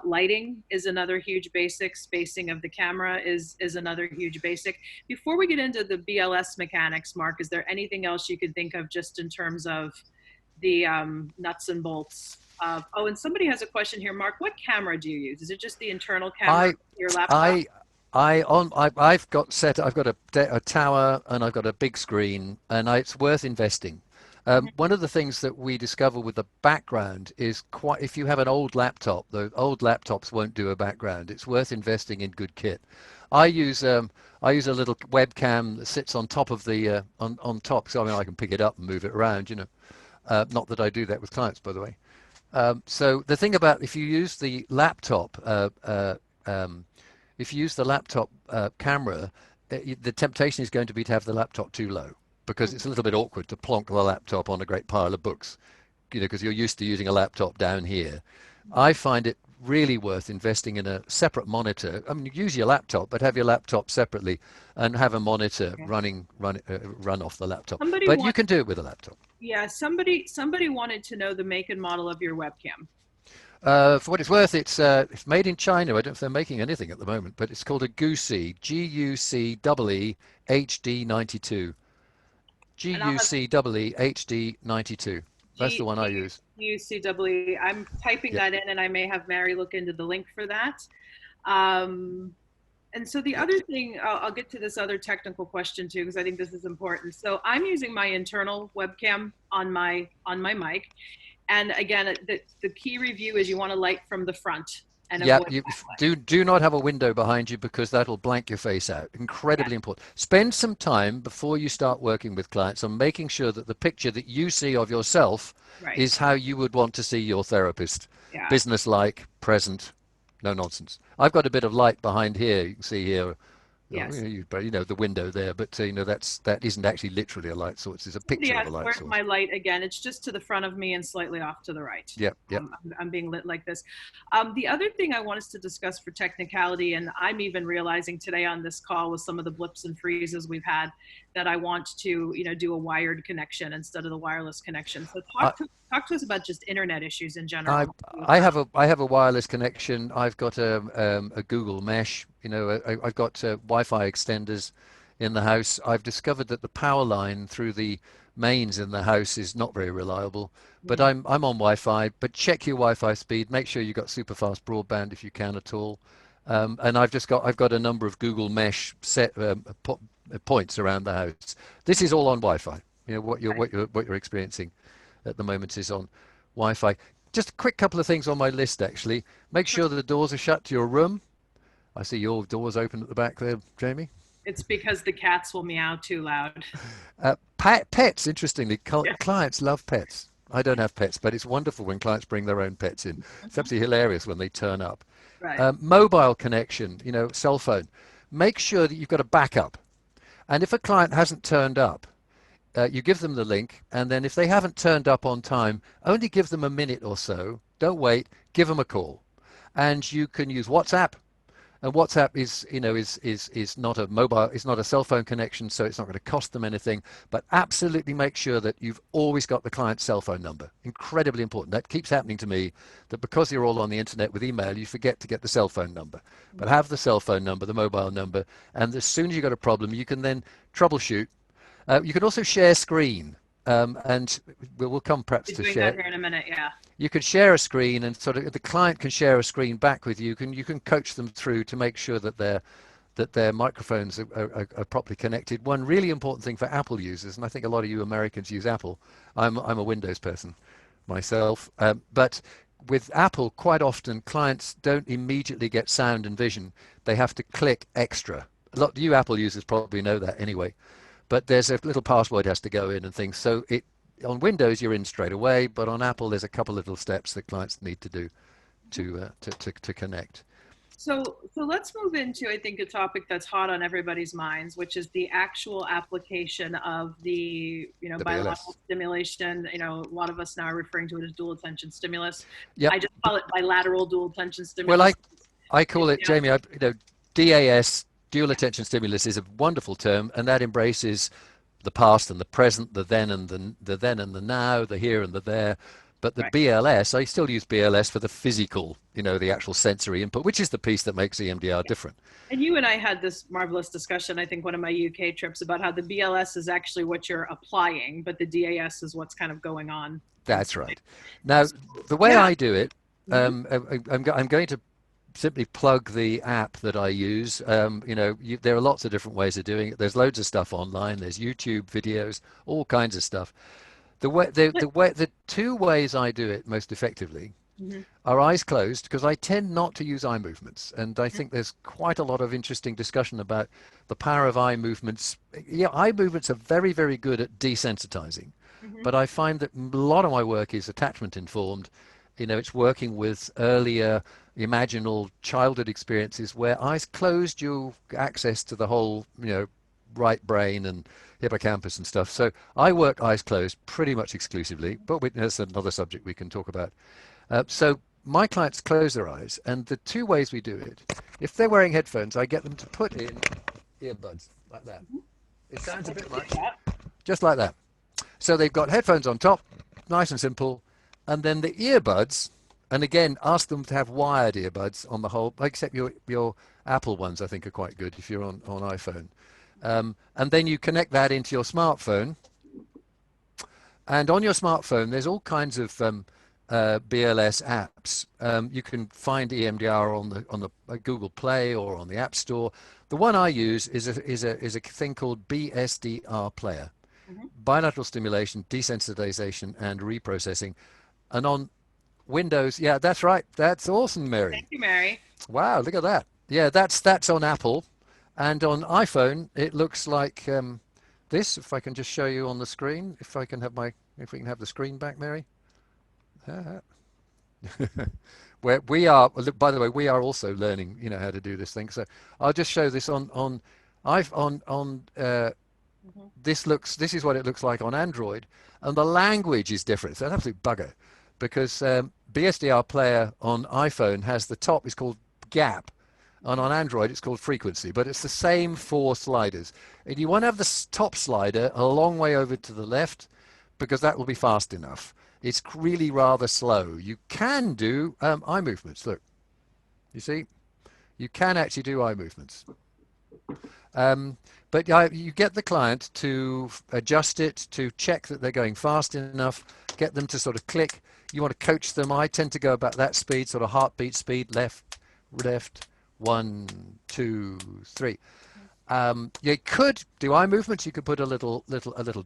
Lighting is another huge basic. Spacing of the camera is another huge basic. Before we get into the BLS mechanics, Mark, is there anything else you could think of just in terms of the nuts and bolts? And somebody has a question here, Mark. What camera do you use? Is it just the internal camera of your laptop? I've got a tower and I've got a big screen, and it's worth investing. One of the things that we discover with the background is if you have an old laptop, the old laptops won't do a background. It's worth investing in good kit. I use a little webcam that sits on top of the on top, so I can pick it up and move it around. Not that I do that with clients, by the way. So the thing about if you use the laptop. If you use the laptop camera, the temptation is going to be to have the laptop too low because it's a little bit awkward to plonk the laptop on a great pile of books, because you're used to using a laptop down here. I find it really worth investing in a separate monitor. I mean, use your laptop, but have your laptop separately and have a monitor run off the laptop. You can do it with a laptop. Yeah, somebody wanted to know the make and model of your webcam. For what it's worth, it's made in China. I don't know if they're making anything at the moment, but it's called a Gucci, Gucee HD92. And I'll have Gucee HD92. That's the one I use. GUCEE. I'm typing Yeah. that in, and I may have Mary look into the link for that. And so the other thing, I'll get to this other technical question too, because I think this is important. So I'm using my internal webcam on my mic. And again, the key review is you want to light from the front and Yeah, avoid you do not have a window behind you because that'll blank your face out. Incredibly important. Spend some time before you start working with clients on making sure that the picture that you see of yourself Right. is how you would want to see your therapist. Yeah. Business-like, present, no nonsense. I've got a bit of light behind here. You can see here, Yes. the window there, but that isn't actually literally a light source. It's a picture Yeah, of a light where's source. my light again? It's just to the front of me and slightly off to the right. Yep, yep. I'm being lit like this. The other thing I want us to discuss for technicality, and I'm even realizing today on this call with some of the blips and freezes we've had, that I want to, do a wired connection instead of the wireless connection. So talk to us about just internet issues in general. I have a wireless connection. I've got a Google Mesh. I've got Wi-Fi extenders in the house. I've discovered that the power line through the mains in the house is not very reliable, but I'm on Wi-Fi. But check your Wi-Fi speed. Make sure you've got super fast broadband if you can at all. And I've got a number of Google Mesh set points around the house. This is all on Wi-Fi. What you're experiencing at the moment is on Wi-Fi. Just a quick couple of things on my list, actually. Make sure that the doors are shut to your room. I see your doors open at the back there, Jamie. It's because the cats will meow too loud. Pets, interestingly, clients love pets. I don't have pets, but it's wonderful when clients bring their own pets in. It's absolutely hilarious when they turn up. Right. Mobile connection, cell phone. Make sure that you've got a backup. And if a client hasn't turned up, you give them the link, and then if they haven't turned up on time, only give them a minute or so. Don't wait. Give them a call, and you can use WhatsApp. And WhatsApp is not a mobile, it's not a cell phone connection, so it's not going to cost them anything. But absolutely make sure that you've always got the client's cell phone number. Incredibly important. That keeps happening to me. That because you're all on the internet with email, you forget to get the cell phone number. But have the cell phone number, the mobile number, and as soon as you've got a problem, you can then troubleshoot. You can also share screen, and we'll come perhaps to share. That here in a minute, yeah. You could share a screen, and sort of the client can share a screen back with you. You can coach them through to make sure that their microphones are properly connected. One really important thing for Apple users, and I think a lot of you Americans use Apple. I'm a Windows person myself, but with Apple, quite often clients don't immediately get sound and vision. They have to click extra. A lot of you Apple users probably know that anyway. But there's a little password has to go in and things. So on Windows you're in straight away, but on Apple there's a couple of little steps that clients need to do to connect. So let's move into, I think, a topic that's hot on everybody's minds, which is the actual application of the bilateral stimulation. A lot of us now are referring to it as dual attention stimulus. Yep. I just call it bilateral dual attention stimulus. Well, I call it, Jamie, DAS. Dual attention stimulus is a wonderful term, and that embraces the past and the present, the then and the then and the now, the here and the there. But the BLS, I still use BLS for the physical, the actual sensory input, which is the piece that makes EMDR different. And you and I had this marvelous discussion, I think, one of my UK trips, about how the BLS is actually what you're applying, but the DAS is what's kind of going on. That's right. Now, the way I do it, I'm going to simply plug the app that I use. There are lots of different ways of doing it. There's loads of stuff online. There's YouTube videos, all kinds of stuff. The two ways I do it most effectively are eyes closed, because I tend not to use eye movements, and I think there's quite a lot of interesting discussion about the power of eye movements. Yeah, eye movements are very, very good at desensitizing, but I find that a lot of my work is attachment informed. It's working with earlier imaginal childhood experiences where eyes closed, you access to the whole, right brain and hippocampus and stuff. So I work eyes closed pretty much exclusively, but that's another subject we can talk about. So my clients close their eyes, and the two ways we do it, if they're wearing headphones, I get them to put in earbuds like that. It sounds a bit much, just like that. So they've got headphones on top, nice and simple. And then the earbuds And again, ask them to have wired earbuds on the whole, except your Apple ones, I think, are quite good if you're on iPhone. And then you connect that into your smartphone. And on your smartphone, there's all kinds of BLS apps. You can find EMDR on the Google Play or on the App Store. The one I use is a thing called BSDR Player, bilateral stimulation, desensitization, and reprocessing. And on Windows, yeah, that's right. That's awesome, Mary. Thank you, Mary. Wow, look at that. Yeah, that's on Apple, and on iPhone it looks like this. If I can just show you on the screen, if we can have the screen back, Mary. Where we are, by the way, we are also learning, how to do this thing. So I'll just show this on this is what it looks like on Android, and the language is different. It's an absolute bugger, because BSDR Player on iPhone has the top is called Gap, and on Android it's called Frequency, but it's the same 4 sliders. And you want to have the top slider a long way over to the left, because that will be fast enough. It's really rather slow. You can do eye movements. Look, you see, you can actually do eye movements. But you get the client to adjust it, to check that they're going fast enough, get them to sort of click. You want to coach them. I tend to go about that speed, sort of heartbeat speed, left, 1, 2, 3. You could do eye movements. You could put a little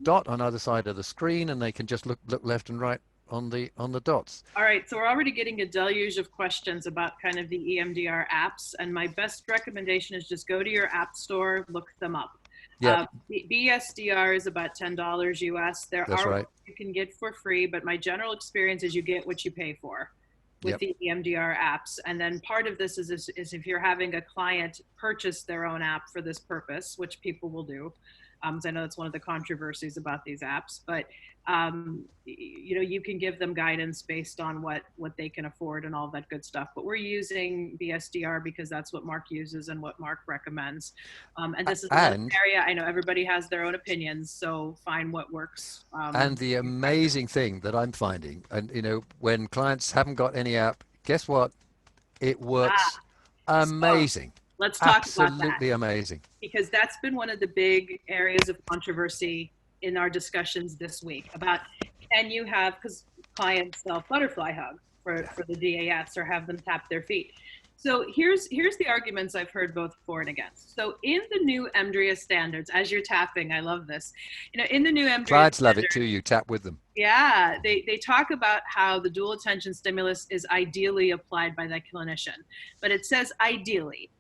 dot on either side of the screen, and they can just look left and right on the dots. All right, so we're already getting a deluge of questions about kind of the EMDR apps, and my best recommendation is just go to your app store, look them up. Yeah. BSDR is about $10 US. There are right. You can get for free, but my general experience is you get what you pay for with the EMDR apps. And then part of this is if you're having a client purchase their own app for this purpose, which people will do. So I know that's one of the controversies about these apps, but you can give them guidance based on what they can afford and all that good stuff. But we're using BSDR because that's what Mark uses and what Mark recommends. And this is another area. I know everybody has their own opinions, so find what works. And the amazing thing that I'm finding, and when clients haven't got any app, guess what? It works amazing. Let's talk about that. Absolutely amazing. Because that's been one of the big areas of controversy in our discussions this week about, can you have, because clients self-butterfly hug for the DAS or have them tap their feet. So here's the arguments I've heard both for and against. So in the new EMDRIA standards, as you're tapping, I love this. In the new EMDRIA clients love it too. You tap with them. Yeah, they talk about how the dual attention stimulus is ideally applied by the clinician, but it says ideally.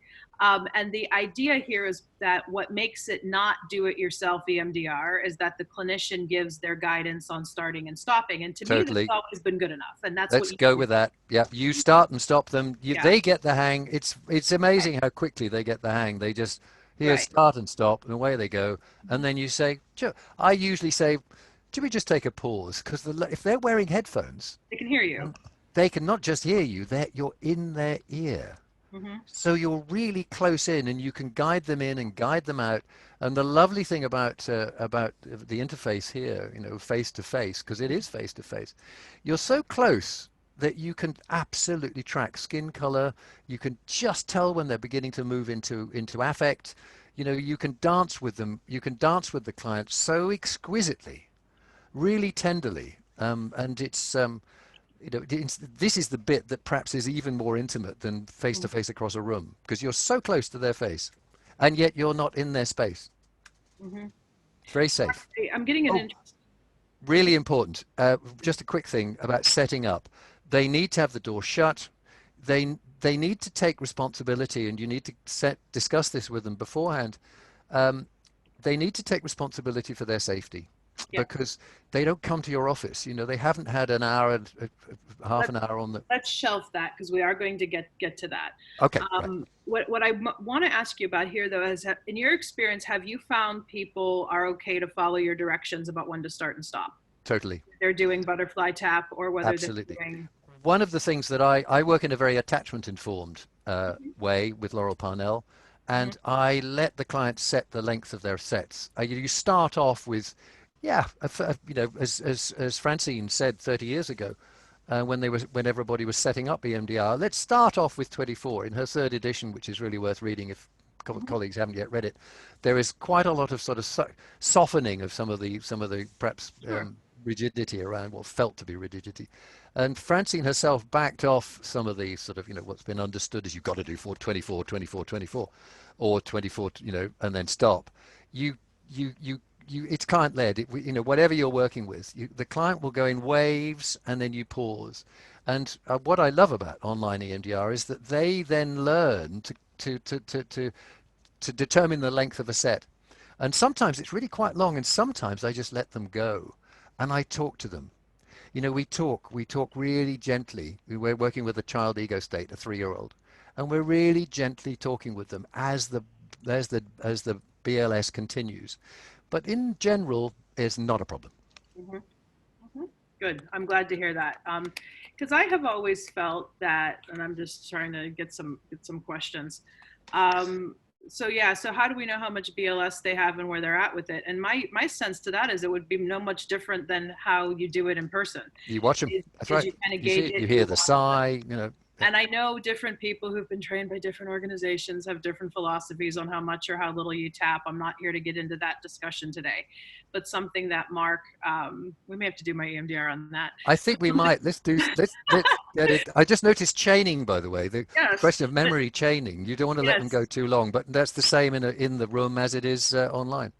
And the idea here is that what makes it not do-it-yourself EMDR is that the clinician gives their guidance on starting and stopping. And to me, that's always been good enough. And that's Let's go with that. Yeah, you start and stop them. They get the hang. It's amazing how quickly they get the hang. They just start and stop, and away they go. And then you say, I usually say, should we just take a pause? Because if they're wearing headphones, they can hear you. They can not just hear you, you're in their ear. So you're really close in, and you can guide them in and guide them out. And the lovely thing about the interface here, face to face, because it is face to face, you're so close that you can absolutely track skin color. You can just tell when they're beginning to move into affect. You can dance with them. You can dance with the client so exquisitely, really tenderly, and it's. This is the bit that perhaps is even more intimate than face-to-face across a room, because you're so close to their face, and yet you're not in their space. It's very safe. I'm getting an interest. Really important. Just a quick thing about setting up. They need to have the door shut. They need to take responsibility, and you need to discuss this with them beforehand. They need to take responsibility for their safety. Because they don't come to your office. They haven't had an hour, half an hour on the. Let's shelf that, because we are going to get to that. Okay. What I want to ask you about here, though, is in your experience, have you found people are okay to follow your directions about when to start and stop? Totally. They're doing butterfly tap, or whether Absolutely. they're doing. One of the things that I work in a very attachment-informed way with Laurel Parnell, and I let the client set the length of their sets. You start off with. Yeah, as Francine said 30 years ago, when everybody was setting up EMDR. Let's start off with 24 in her third edition, which is really worth reading if colleagues haven't yet read it. There is quite a lot of sort of softening of some of the perhaps rigidity around what felt to be rigidity. And Francine herself backed off some of the sort of, what's been understood as you've got to do 24, 24, 24, or 24, and then stop. It's client led. Whatever you're working with, the client will go in waves and then you pause. And what I love about online EMDR is that they then learn to determine the length of a set. And sometimes it's really quite long, and sometimes I just let them go and I talk to them. We talk really gently. We're working with a child ego state, a 3-year-old, and we're really gently talking with them as the BLS continues. But in general, it's not a problem. Mm-hmm. Mm-hmm. Good. I'm glad to hear that. Because I have always felt that, and I'm just trying to get some questions. So how do we know how much BLS they have and where they're at with it? And my sense to that is it would be no much different than how you do it in person. You watch them. That's right. You hear the sigh, And I know different people who've been trained by different organizations have different philosophies on how much or how little you tap. I'm not here to get into that discussion today, but something that Mark, we may have to do my EMDR on that. I think we might. Let's get it. I just noticed chaining, by the way, the question of memory chaining. You don't want to let them go too long, but that's the same in the room as it is online.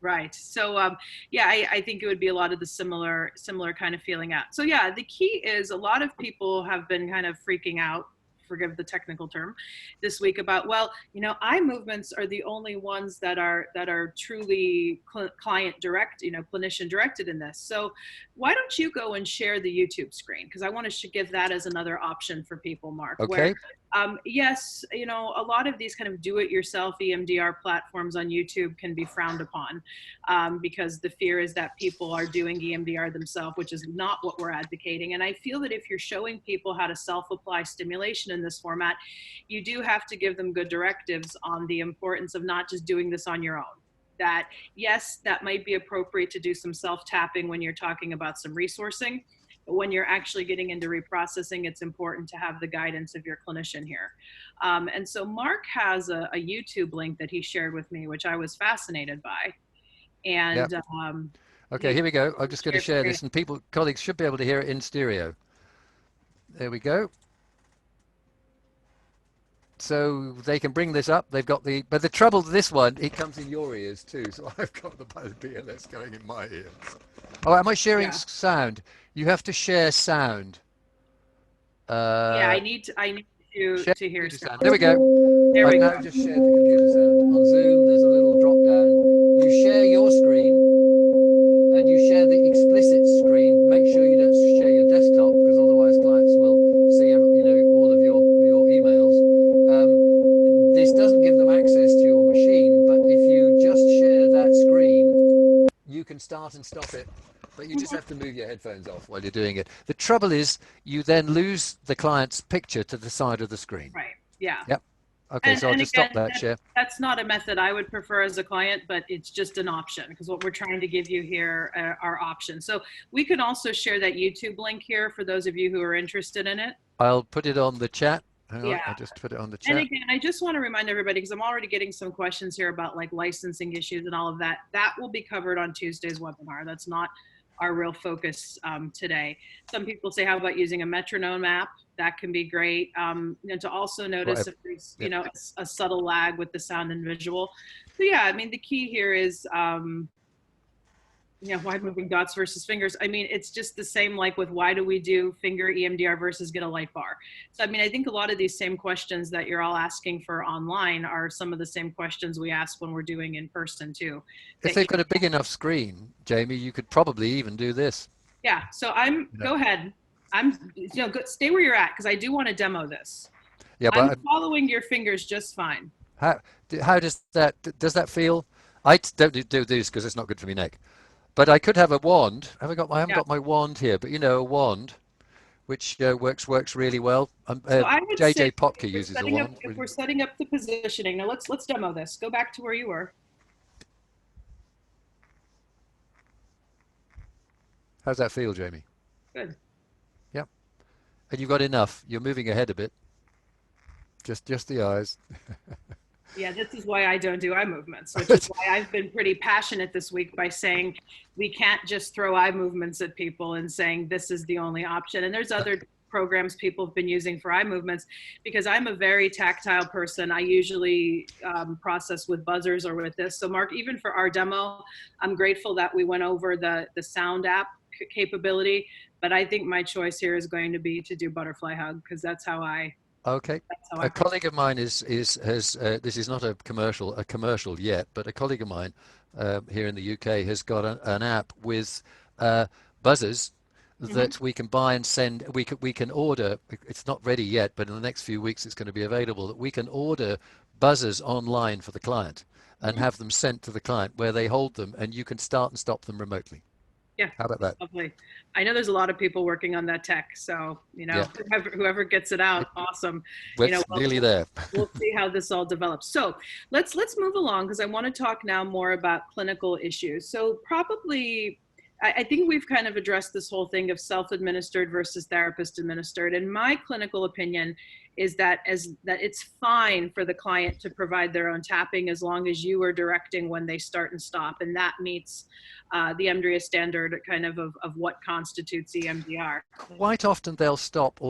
Right. So, I think it would be a lot of the similar kind of feeling out. So the key is a lot of people have been kind of freaking out, forgive the technical term, this week about, eye movements are the only ones that are truly client direct, clinician directed in this. So why don't you go and share the YouTube screen? Because I want to give that as another option for people, Mark. Okay. Yes, a lot of these kind of do-it-yourself EMDR platforms on YouTube can be frowned upon because the fear is that people are doing EMDR themselves, which is not what we're advocating. And I feel that if you're showing people how to self-apply stimulation in this format, you do have to give them good directives on the importance of not just doing this on your own. That, yes, that might be appropriate to do some self-tapping when you're talking about some resourcing. But when you're actually getting into reprocessing, it's important to have the guidance of your clinician here. And so Mark has a YouTube link that he shared with me, which I was fascinated by. And okay, here we go. I'm just going to share this, and colleagues should be able to hear it in stereo. There we go. So they can bring this up. They've got but the trouble with this one, it comes in your ears too. So I've got the BLS going in my ears. Oh, am I sharing sound? You have to share sound. I need to hear sound. There we go. I've now just shared the computer sound. On Zoom, there's a little drop down. You share your screen and you share the explicit screen. Make sure you don't share your desktop because otherwise clients will see all of your emails. This doesn't give them access to your machine, but if you just share that screen, you can start and stop it. But you just have to move your headphones off while you're doing it. The trouble is you then lose the client's picture to the side of the screen. Right. Yeah. Yep. Okay, so I'll just stop that share. That's not a method I would prefer as a client, but it's just an option because what we're trying to give you here are options. So we can also share that YouTube link here for those of you who are interested in it. I'll put it on the chat. Hang on, I just put it on the chat. And again, I just want to remind everybody, because I'm already getting some questions here about like licensing issues and all of that. That will be covered on Tuesday's webinar. That's not our real focus today. Some people say, how about using a metronome app? That can be great. To also notice if there's, a subtle lag with the sound and visual. So the key here is, wide moving dots versus fingers. It's just the same, like with why do we do finger EMDR versus get a light bar? So, I think a lot of these same questions that you're all asking for online are some of the same questions we ask when we're doing in person too. If they've got a big enough screen, Jamie, you could probably even do this. Yeah, so go ahead. Stay where you're at because I do want to demo this. Yeah, but I'm following your fingers just fine. How does that feel? I don't do this because it's not good for my neck. But I could have a wand. I haven't got my wand here, but a wand, which works really well. JJ Popke uses a wand. If we're setting up the positioning, now let's demo this. Go back to where you were. How's that feel, Jamie? Good. Yep. And you've got enough. You're moving ahead a bit. Just the eyes. Yeah, this is why I don't do eye movements, which is why I've been pretty passionate this week by saying we can't just throw eye movements at people and saying this is the only option. And there's other programs people have been using for eye movements, because I'm a very tactile person. I usually process with buzzers or with this. So Mark, even for our demo, I'm grateful that we went over the sound app capability, but I think my choice here is going to be to do butterfly hug, because that's how I. Okay. A colleague of mine has this is not a commercial yet, but a colleague of mine here in the UK has got an app with buzzers that we can buy and send. We can order. It's not ready yet, but in the next few weeks it's going to be available. That we can order buzzers online for the client and have them sent to the client, where they hold them and you can start and stop them remotely. Yeah. How about that? Lovely. I know there's a lot of people working on that tech. So, whoever gets it out, awesome. We're nearly there. We'll see how this all develops. So let's move along, because I want to talk now more about clinical issues. So probably, I think we've kind of addressed this whole thing of self-administered versus therapist-administered. And my clinical opinion is that it's fine for the client to provide their own tapping, as long as you are directing when they start and stop, and that meets the EMDRIA standard kind of what constitutes EMDR. Quite often they'll stop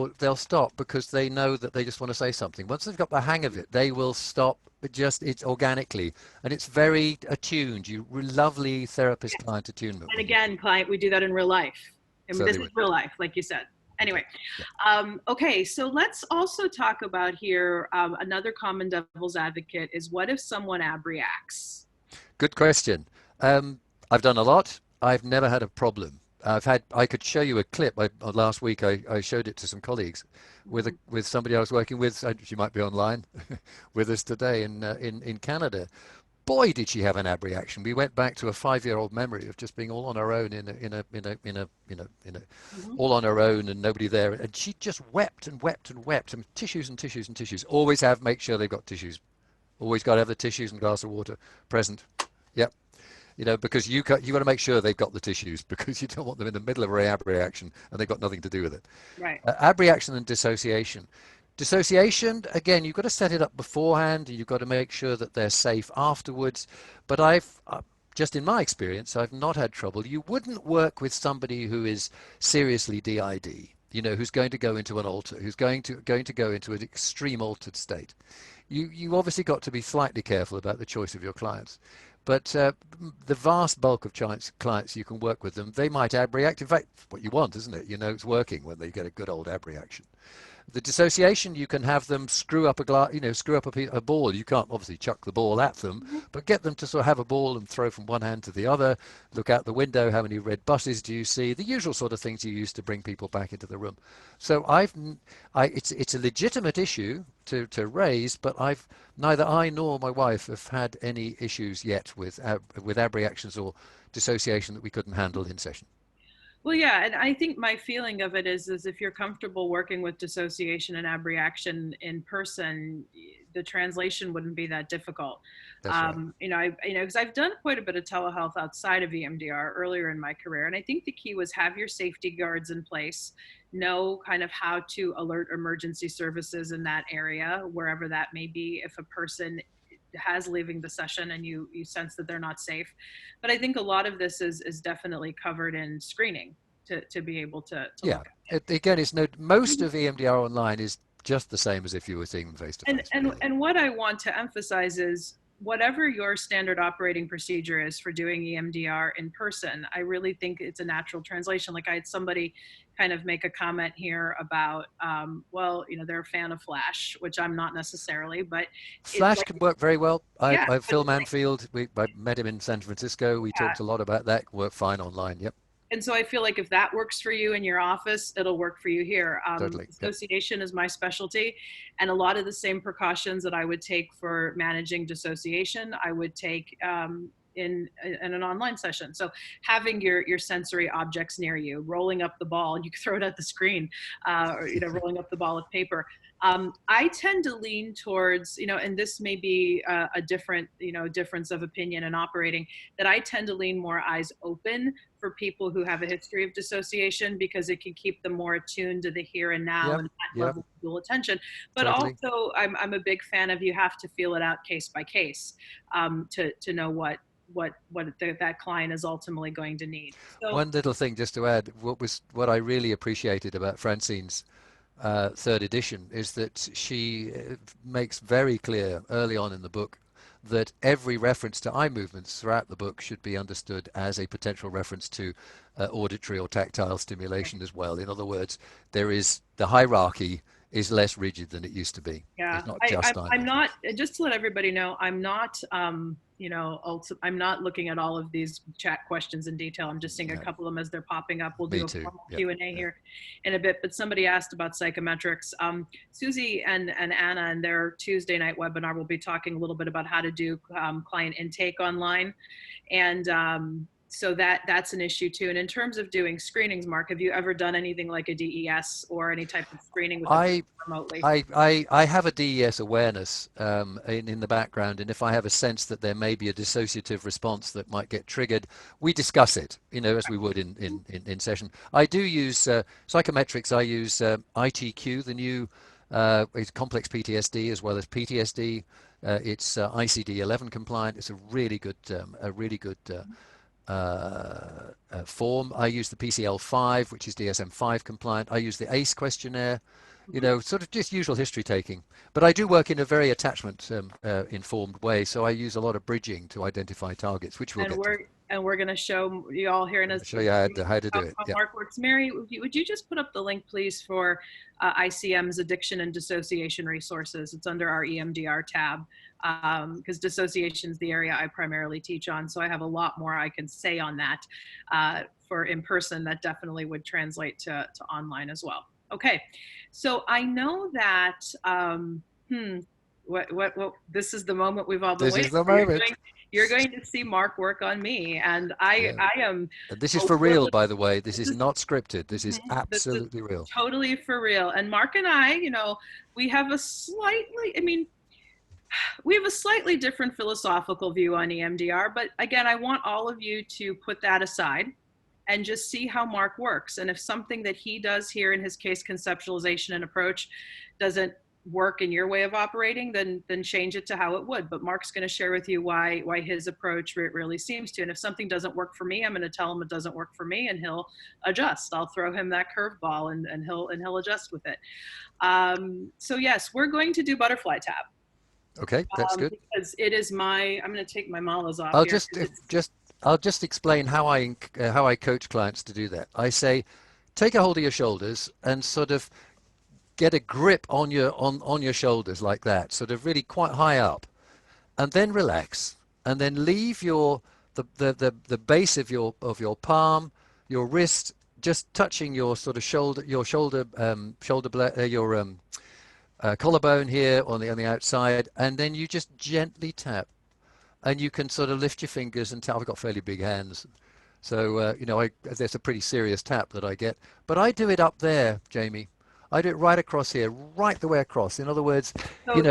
because they know that they just want to say something. Once they've got the hang of it, they will stop. It's organically, and it's very attuned. Lovely therapist client attunement. And again, client, we do that in real life. And this is real life, like you said. Anyway, okay, so let's also talk about here, another common devil's advocate is, what if someone abreacts? Good question. I've done a lot. I've never had a problem. I could show you a clip. Last week I showed it to some colleagues with somebody I was working with. She might be online with us today in Canada. Boy, did she have an abreaction. We went back to a 5-year-old memory of just being all on her own all on her own and nobody there, and she just wept and wept and wept, and tissues and tissues and tissues. Always make sure they've got tissues. Always got to have the tissues and glass of water present. Yep. Because you got to make sure they've got the tissues, because you don't want them in the middle of a abreaction and they've got nothing to do with it. Right. Abreaction and dissociation. Dissociation, again, you've got to set it up beforehand. You've got to make sure that they're safe afterwards. But I've, just in my experience, I've not had trouble. You wouldn't work with somebody who is seriously DID, who's going to go into an alter, who's going to go into an extreme altered state. You obviously got to be slightly careful about the choice of your clients. But the vast bulk of clients, you can work with them. They might abreact. In fact, what you want, isn't it? It's working when they get a good old abreaction. The dissociation, you can have them screw up a ball. You can't obviously chuck the ball at them, but get them to sort of have a ball and throw from one hand to the other. Look out the window. How many red buses do you see? The usual sort of things you use to bring people back into the room. So it's a legitimate issue to raise, but neither I nor my wife have had any issues yet with abreactions or dissociation that we couldn't handle in session. Well, yeah, and I think my feeling of it is if you're comfortable working with dissociation and abreaction in person, the translation wouldn't be that difficult. That's right. Because I've done quite a bit of telehealth outside of EMDR earlier in my career, and I think the key was have your safety guards in place, know kind of how to alert emergency services in that area, wherever that may be, if a person has leaving the session and you sense that they're not safe. But I think a lot of this is definitely covered in screening to be able to yeah. Again, most of EMDR online is just the same as if you were seeing them face to face. And what I want to emphasize is, whatever your standard operating procedure is for doing EMDR in person, I really think it's a natural translation. Like I had somebody kind of make a comment here about, they're a fan of Flash, which I'm not necessarily, but Flash can work very well. Phil Manfield, I met him in San Francisco. We talked a lot about that. Work fine online. Yep. And so I feel like if that works for you in your office, it'll work for you here. Totally. Dissociation is my specialty, and a lot of the same precautions that I would take for managing dissociation, I would take in an online session. So having your sensory objects near you, rolling up the ball, and you can throw it at the screen, or rolling up the ball with paper. I tend to lean towards, and this may be a different, difference of opinion and operating, that I tend to lean more eyes open for people who have a history of dissociation, because it can keep them more attuned to the here and now, Yep. and that Yep. level of dual attention. But Totally. also, I'm a big fan of, you have to feel it out case by case, to know what that client is ultimately going to need. So One little thing just to add, what I really appreciated about Francine's third edition is that she makes very clear early on in the book that every reference to eye movements throughout the book should be understood as a potential reference to auditory or tactile stimulation as well. In other words, the hierarchy is less rigid than it used to be. yeah, It's not just eye I'm not, movements. just to let everybody know, I'm not, I'm not looking at all of these chat questions in detail. I'm just seeing a No, couple of them as they're popping up. We'll me do a too. formal Yep. Q&A Yep. here in a bit, but somebody asked about psychometrics. Susie and Anna in their Tuesday night webinar will be talking a little bit about how to do client intake online. And so that's an issue too. And in terms of doing screenings, Mark, have you ever done anything like a DES or any type of screening with the person remotely? I have a DES awareness in the background, and if I have a sense that there may be a dissociative response that might get triggered, we discuss it, as we would in session. I do use psychometrics. I use ITQ, the new it's complex PTSD as well as PTSD. It's ICD-11 compliant. It's a really good form. I use the PCL5, which is DSM-5 compliant. I use the ACE questionnaire, sort of just usual history taking. But I do work in a very attachment informed way, so I use a lot of bridging to identify targets, which we'll get to. And we're going to show you all here in a I'll show you how to do it. Yeah. Mark works. Mary, would you just put up the link, please, for ICM's addiction and dissociation resources? It's under our EMDR tab, because dissociation is the area I primarily teach on. So I have a lot more I can say on that for in person. That definitely would translate to online as well. Okay, so I know that. What this is the moment we've all been waiting for. This is the moment. You're going to see Mark work on me, and I am. And this is for real, by the way. This is not scripted. This is absolutely real. Totally for real. And Mark and I, we have a slightly different philosophical view on EMDR. But again, I want all of you to put that aside and just see how Mark works. And if something that he does here in his case conceptualization and approach doesn't work in your way of operating, then change it to how it would. But Mark's going to share with you why his approach really seems to. And if something doesn't work for me, I'm going to tell him it doesn't work for me, and he'll adjust. I'll throw him that curveball, and he'll adjust with it. So yes, we're going to do butterfly tap. Okay, that's good. Because it is I'm going to take my malas off. I'll just explain how I coach clients to do that. I say, take a hold of your shoulders and sort of get a grip on your shoulders like that, sort of really quite high up, and then relax, and then leave the base of your palm, your wrist, just touching your sort of collarbone here on the outside, and then you just gently tap, and you can sort of lift your fingers and tap. I've got fairly big hands, so there's a pretty serious tap that I get, but I do it up there, Jamie. I do it right across here, right the way across. In other words, so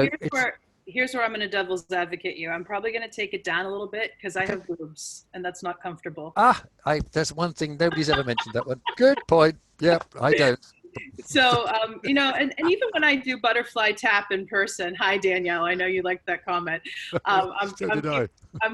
here's where I'm going to devil's advocate you. I'm probably going to take it down a little bit because I have boobs, and that's not comfortable. That's one thing nobody's ever mentioned. That one. Good point. Yep, I don't. So, and even when I do butterfly tap in person, hi Danielle, I know you liked that comment. I'm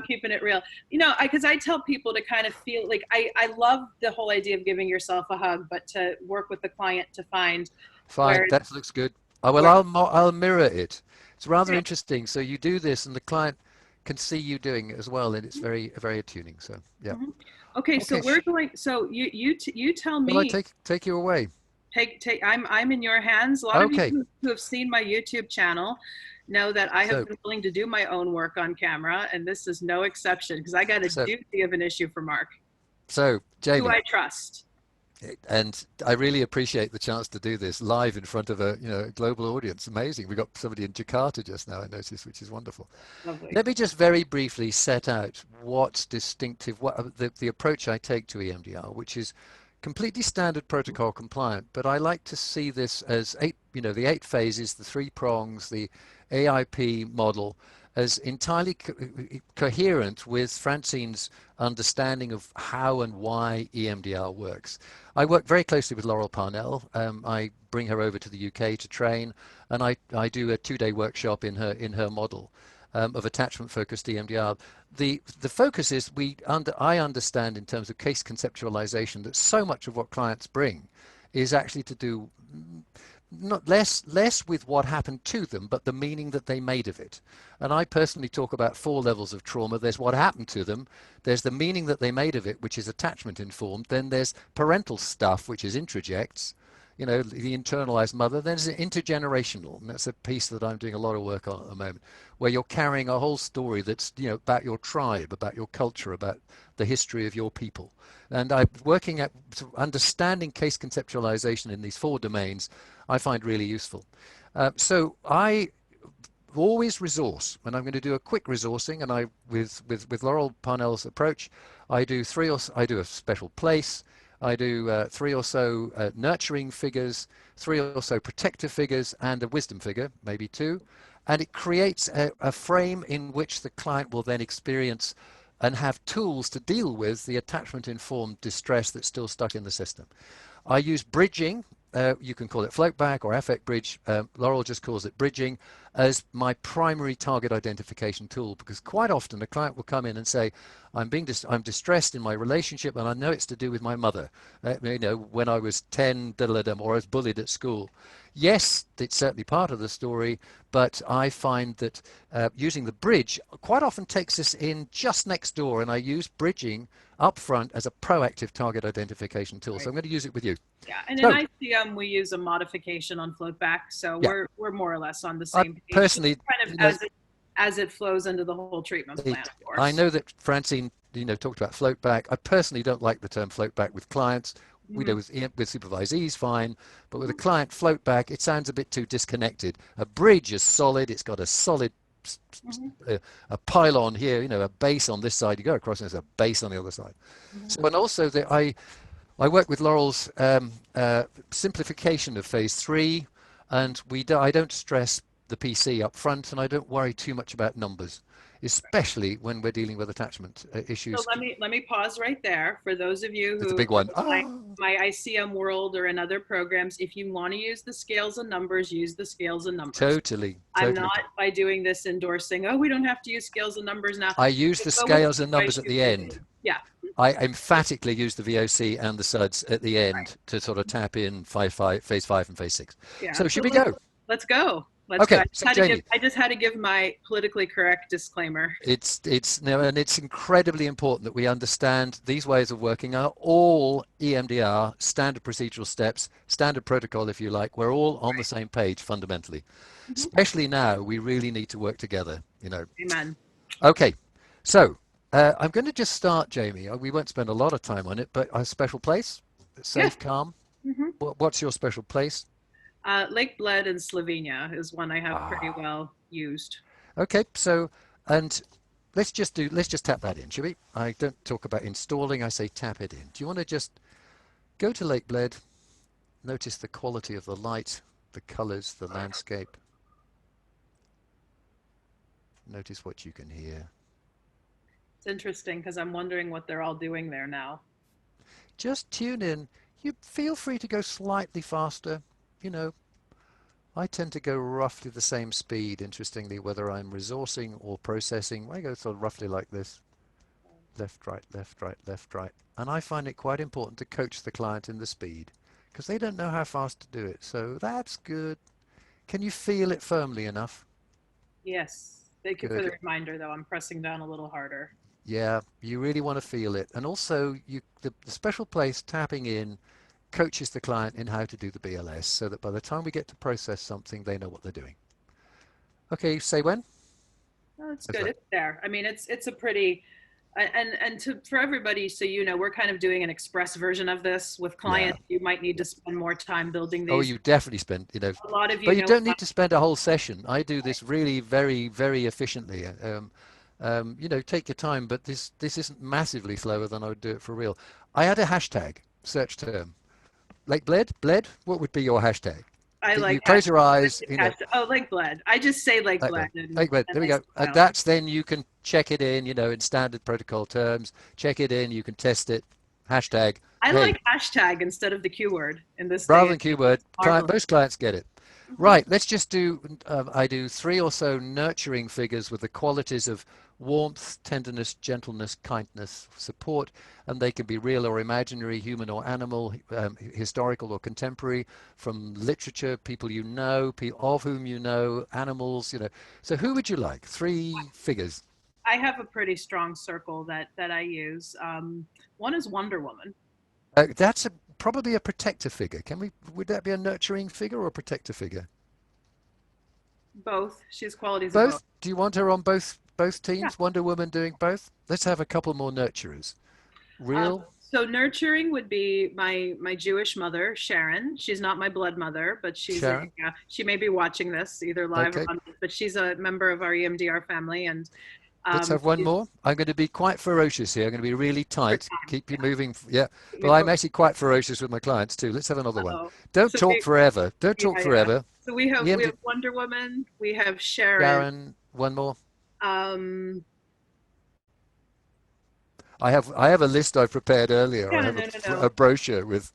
keeping it real, because I tell people to kind of feel like I love the whole idea of giving yourself a hug, but to work with the client to find. Fine, that looks good. I'll mirror it. It's rather interesting. So you do this, and the client can see you doing it as well, and it's very, very attuning. So yeah. Mm-hmm. Okay, so we're going. So you tell me. Well, I take you away. I'm in your hands. A lot of you who have seen my YouTube channel know that I have been willing to do my own work on camera, and this is no exception because I got a doozy of an issue for Mark. So, Jamie, who I trust. And I really appreciate the chance to do this live in front of a global audience. Amazing. We got somebody in Jakarta just now, I noticed, which is wonderful. Lovely. Let me just very briefly set out what's distinctive, what the approach I take to EMDR, which is completely standard protocol compliant. But I like to see this as the 8 phases, the 3 prongs, the AIP model, as entirely coherent with Francine's understanding of how and why EMDR works. I work very closely with Laurel Parnell. I bring her over to the UK to train, and I do a 2-day workshop in her model of attachment-focused EMDR. The focus is I understand in terms of case conceptualization that so much of what clients bring is actually to do not less with what happened to them, but the meaning that they made of it. And I personally talk about 4 levels of trauma. There's what happened to them, there's the meaning that they made of it, which is attachment informed, then there's parental stuff, which is introjects, the internalized mother. Then there's intergenerational, and that's a piece that I'm doing a lot of work on at the moment, where you're carrying a whole story that's about your tribe, about your culture, about the history of your people. And I'm working at understanding case conceptualization in these 4 domains. I find really useful. So I always resource, and I'm going to do a quick resourcing. And with Laurel Parnell's approach, I do a special place. I do 3 or so nurturing figures, 3 or so protective figures, and a wisdom figure, maybe 2. And it creates a frame in which the client will then experience and have tools to deal with the attachment-informed distress that's still stuck in the system. I use bridging. You can call it float back or affect bridge. Laurel just calls it bridging as my primary target identification tool, because quite often a client will come in and say, I'm distressed in my relationship, and I know it's to do with my mother. When I was 10, or I was bullied at school. Yes, it's certainly part of the story, but I find that using the bridge quite often takes us in just next door, and I use bridging up front as a proactive target identification tool. So I'm going to use it with you. Yeah, and in ICM we use a modification on float back, so yeah. we're more or less on the same page. Personally, kind of as it flows into the whole treatment plan, of course. I know that Francine, talked about float back. I personally don't like the term float back with clients. We know with supervisees, fine, but with a client float back, it sounds a bit too disconnected. A bridge is solid. It's got a solid a pylon here, a base on this side. You go across and there's a base on the other side. So, and also I work with Laurel's simplification of phase 3, and I don't stress the PC up front, and I don't worry too much about numbers, especially when we're dealing with attachment issues. So let me pause right there for those of you who it's a big one. My ICM world or in other programs. If you want to use the scales and numbers, use the scales and numbers. Totally. I'm not by doing this endorsing, we don't have to use scales and numbers now. I use the scales and numbers at the end. Yeah. I emphatically use the VOC and the SUDS at the end to sort of tap in phase 5 and phase 6. Yeah. So should we go? Let's go. Okay. I just had to give my politically correct disclaimer. It's incredibly important that we understand these ways of working are all EMDR, standard procedural steps, standard protocol, if you like. We're all on the same page fundamentally. Especially now, we really need to work together. Amen. Okay. So I'm going to just start, Jamie. We won't spend a lot of time on it, but a special place, safe, calm. What's your special place? Lake Bled in Slovenia is one I have pretty well used. Okay, so, and let's just tap that in, shall we? I don't talk about installing, I say tap it in. Do you want to just go to Lake Bled, notice the quality of the light, the colors, the landscape. Notice what you can hear. It's interesting because I'm wondering what they're all doing there now. Just tune in. You feel free to go slightly faster. I tend to go roughly the same speed, interestingly, whether I'm resourcing or processing. I go sort of roughly like this. Left, right, left, right, left, right. And I find it quite important to coach the client in the speed because they don't know how fast to do it. So that's good. Can you feel it firmly enough? Yes. Thank you for the reminder, though. I'm pressing down a little harder. Yeah, you really want to feel it. And also, the special place tapping in coaches the client in how to do the BLS so that by the time we get to process something, they know what they're doing. Okay, say when? Oh, it's good. It's there. I mean, it's a pretty For everybody, so you know, we're kind of doing an express version of this with Yeah. clients. You might need to spend more time building Oh, these. you definitely spend, you know, A lot of you but you know don't need about, to spend a whole session. I do this really very, very efficiently. You know, take your time, but this isn't massively slower than I would do it for real. I had a hashtag search term. Lake bled, bled. What would be your hashtag? I You like close your eyes, you know, oh, like blood. I just say like like blood bled, like bled. and There we I go. And smile. that's then you can check it in, you know, in standard protocol terms. Check it in. You can test it. Hashtag. I Hey, like hashtag instead of the Q word in this day rather and than age. It's keyword, marvelous. most clients get it. Right, let's just do, I do 3 or so nurturing figures with the qualities of warmth, tenderness, gentleness, kindness, support, and they can be real or imaginary, human or animal, historical or contemporary, from literature, people you know, of whom you know, animals, you know. So who would you like? 3 figures. I have a pretty strong circle that I use. One is Wonder Woman. That's probably a protector figure. Would that be a nurturing figure or a protector figure? Both. She has qualities of both. Both? Do you want her on both Yeah. teams? Wonder Woman doing both? Let's have a couple more nurturers. Real? So nurturing would be my Jewish mother, Sharon. She's not my blood mother, but Sharon? she may be watching this either live or Okay. on, but she's a member of our EMDR family, and Let's have one she's more. I'm going to be quite ferocious here. I'm going to be really for tight. time. Keep you moving. Yeah. Keep me Well, I'm focused. actually quite ferocious with my clients too. Let's have another one. Oh, Don't so talk forever. Don't talk yeah. forever. So The we MD, have Wonder Woman, we have Sharon. Sharon, one more. Um, I have a list I prepared earlier. I yeah, have no, no, a no. brochure with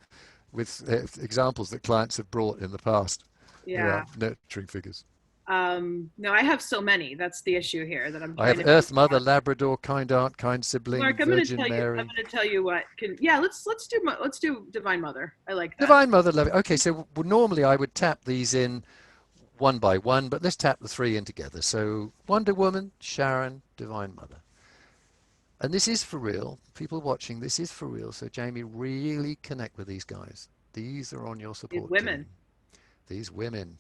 examples that clients have brought in the past Yeah. around nurturing figures. No, I have so many. That's the issue here that I'm I trying have to Earth figure Mother, out. Labrador, kind aunt, kind sibling, Mark, I'm going to Virgin tell you. I'm Mary, going to tell you what can. Yeah, let's do Divine Mother. I like that. Divine Mother. Okay, so normally I would tap these in one by one, but let's tap the 3 in together. So Wonder Woman, Sharon, Divine Mother. And this is for real. People watching, this is for real. So Jamie, really connect with these guys. These are on your These support team. women. These women.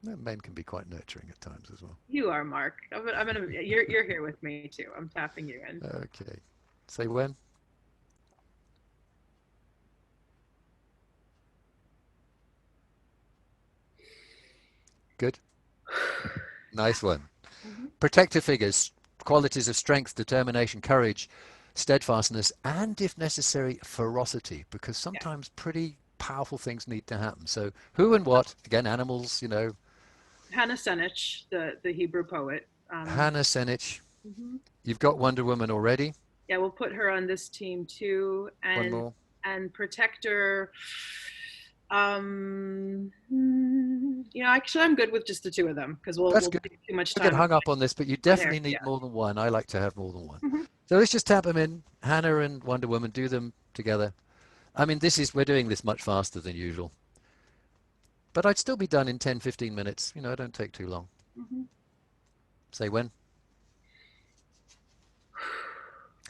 Men can be quite nurturing at times as well. You are Mark. I'm gonna. You're here with me too. I'm tapping you in. Okay. Say when. Good. Nice one. Mhm. Protective figures, qualities of strength, determination, courage, steadfastness, and if necessary, ferocity, because Yeah. sometimes pretty powerful things need to happen. So who and what? Again, animals, you know. Hannah Senich, the Hebrew poet. Hannah Senich. Mhm. You've got Wonder Woman already. Yeah, we'll put her on this team too, One more. and Protector. You know, actually, I'm good with just the 2 of them because That's we'll good. take too much I get time on hung up on this, but you my hair. definitely need Yeah. more than one. I like to have more than one. Mhm. So let's just tap them in. Hannah and Wonder Woman, do them together. I mean, we're doing this much faster than usual. But I'd still be done in 10, 15 minutes. You know, I don't take too long. Mhm. Say when.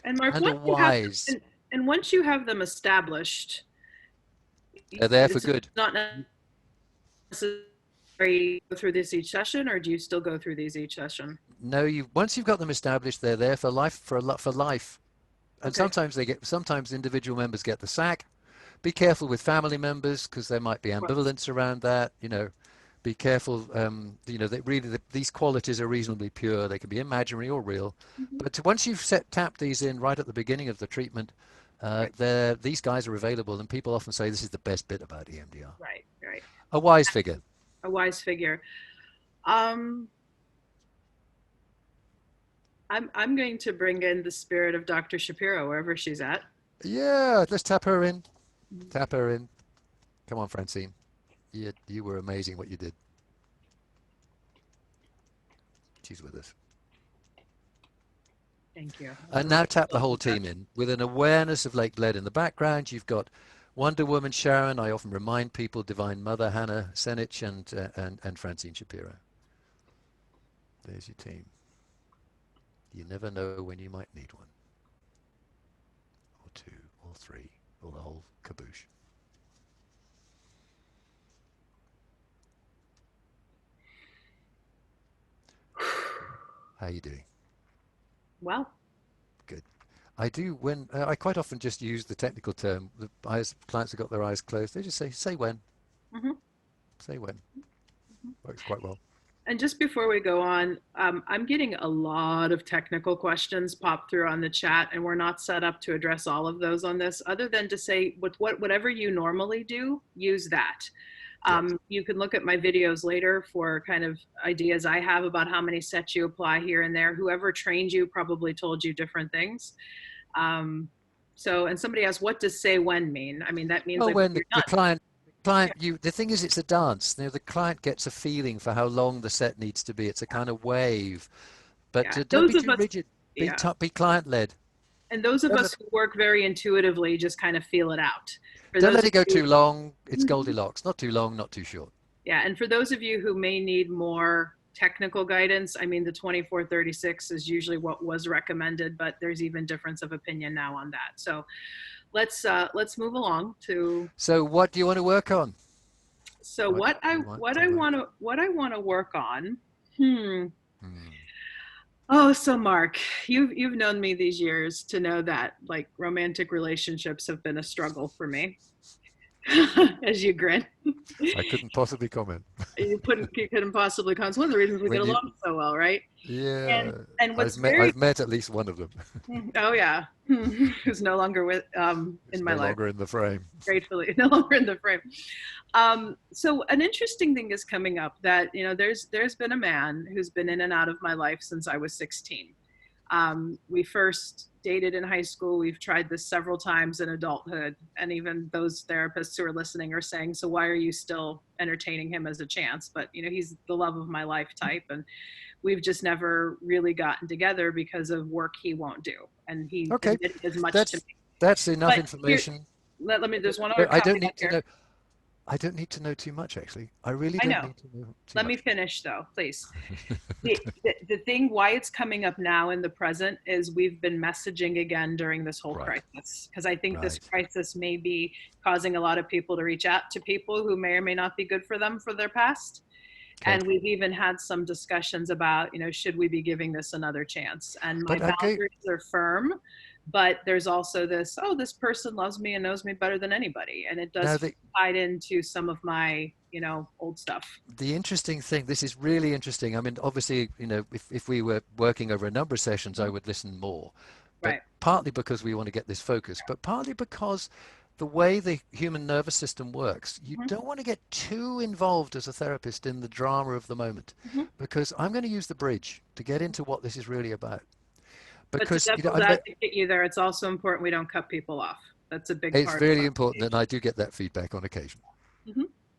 And Mark, And a once you have wise. and once you have them established, They're there for it's good. not necessary to go through this each session, or do you still go through these each session? No, once you've got them established, they're there for life, for life. And Okay. sometimes individual members get the sack. Be careful with family members because there might be ambivalence around that. You know, be careful. You know, these qualities are reasonably pure. They can be imaginary or real. Mhm. But once you've tapped these in right at the beginning of the treatment, Right. these guys are available, and people often say this is the best bit about EMDR. Right. Right. A wise figure. A wise figure. Um, I'm going to bring in the spirit of Dr. Shapiro wherever she's at. Yeah, let's tap her in. Tap her in. Come on, Francine. You were amazing what you did. She's with us. Thank you. And now tap the whole team in. With an awareness of Lake Bled in the background, you've got Wonder Woman Sharon. I often remind people, Divine Mother Hannah Senich and Francine Shapiro. There's your team. You never know when you might need one. Or 2, or 3, or the whole caboose. How are you doing? Well, Good. I do when I quite often just use the technical term. The eyes, clients have got their eyes closed. They just say when, Mm-hmm. say when. Works quite well. And just before we go on, I'm getting a lot of technical questions pop through on the chat, and we're not set up to address all of those on this, other than to say, whatever you normally do, use that. You can look at my videos later for kind of ideas I have about how many sets you apply here and there. Whoever trained you probably told you different things. And somebody asked, what does say when mean? I mean, that means Well, like when you're the done. client, the thing is, it's a dance. You know, the client gets a feeling for how long the set needs to be. It's a kind of wave, but Yeah, don't be those of too us, rigid. yeah. Be client led. And those of Don't us let, who work very intuitively just kind of feel it out. For don't those let of it go you, too long. It's Goldilocks. Not too long, not too short. yeah, and for those of you who may need more technical guidance, I mean, the 2436 is usually what was recommended, but there's even difference of opinion now on that. So let's move along to. So, what do you want to work on? So what I want to work on. Oh, so Mark, you've known me these years to know that like romantic relationships have been a struggle for me. As you grin. I couldn't possibly comment. You couldn't possibly comment. It's one of the reasons we get When you, along so well, right? yeah, And what's I've met at least one of them. oh yeah, who's no longer with It's in my no life. longer in the frame. Gratefully, no longer in the frame. So an interesting thing is coming up that, you know, there's been a man who's been in and out of my life since I was 16. We first dated in high school. We've tried this several times in adulthood. And even those therapists who are listening are saying, so why are you still entertaining him as a chance? But, you know, he's the love of my life type. And we've just never really gotten together because of work he won't do. And he admitted as much to me. That's enough But information. let me, there's one other I don't caveat need to here. know. I don't need to know too much, actually. I really I don't know. need to know too Let much. me finish though, please. The thing why it's coming up now in the present is we've been messaging again during this whole crisis, because I think this crisis may be causing a lot of people to reach out to people who may or may not be good for them for their past. And we've even had some discussions about, you know, should we be giving this another chance? And my boundaries are firm, but there's also this, oh, this person loves me and knows me better than anybody. And it does tie into some of my, you know, old stuff. The interesting thing, this is really interesting. I mean, obviously, you know, if we were working over a number of sessions, I would listen more. But partly because we want to get this focus, but partly because the way the human nervous system works, you don't want to get too involved as a therapist in the drama of the moment, because I'm going to use the bridge to get into what this is really about. Because but to devil's advocate you there, it's also important we don't cut people off. That's a big part. It's very important, and I do get that feedback on occasion.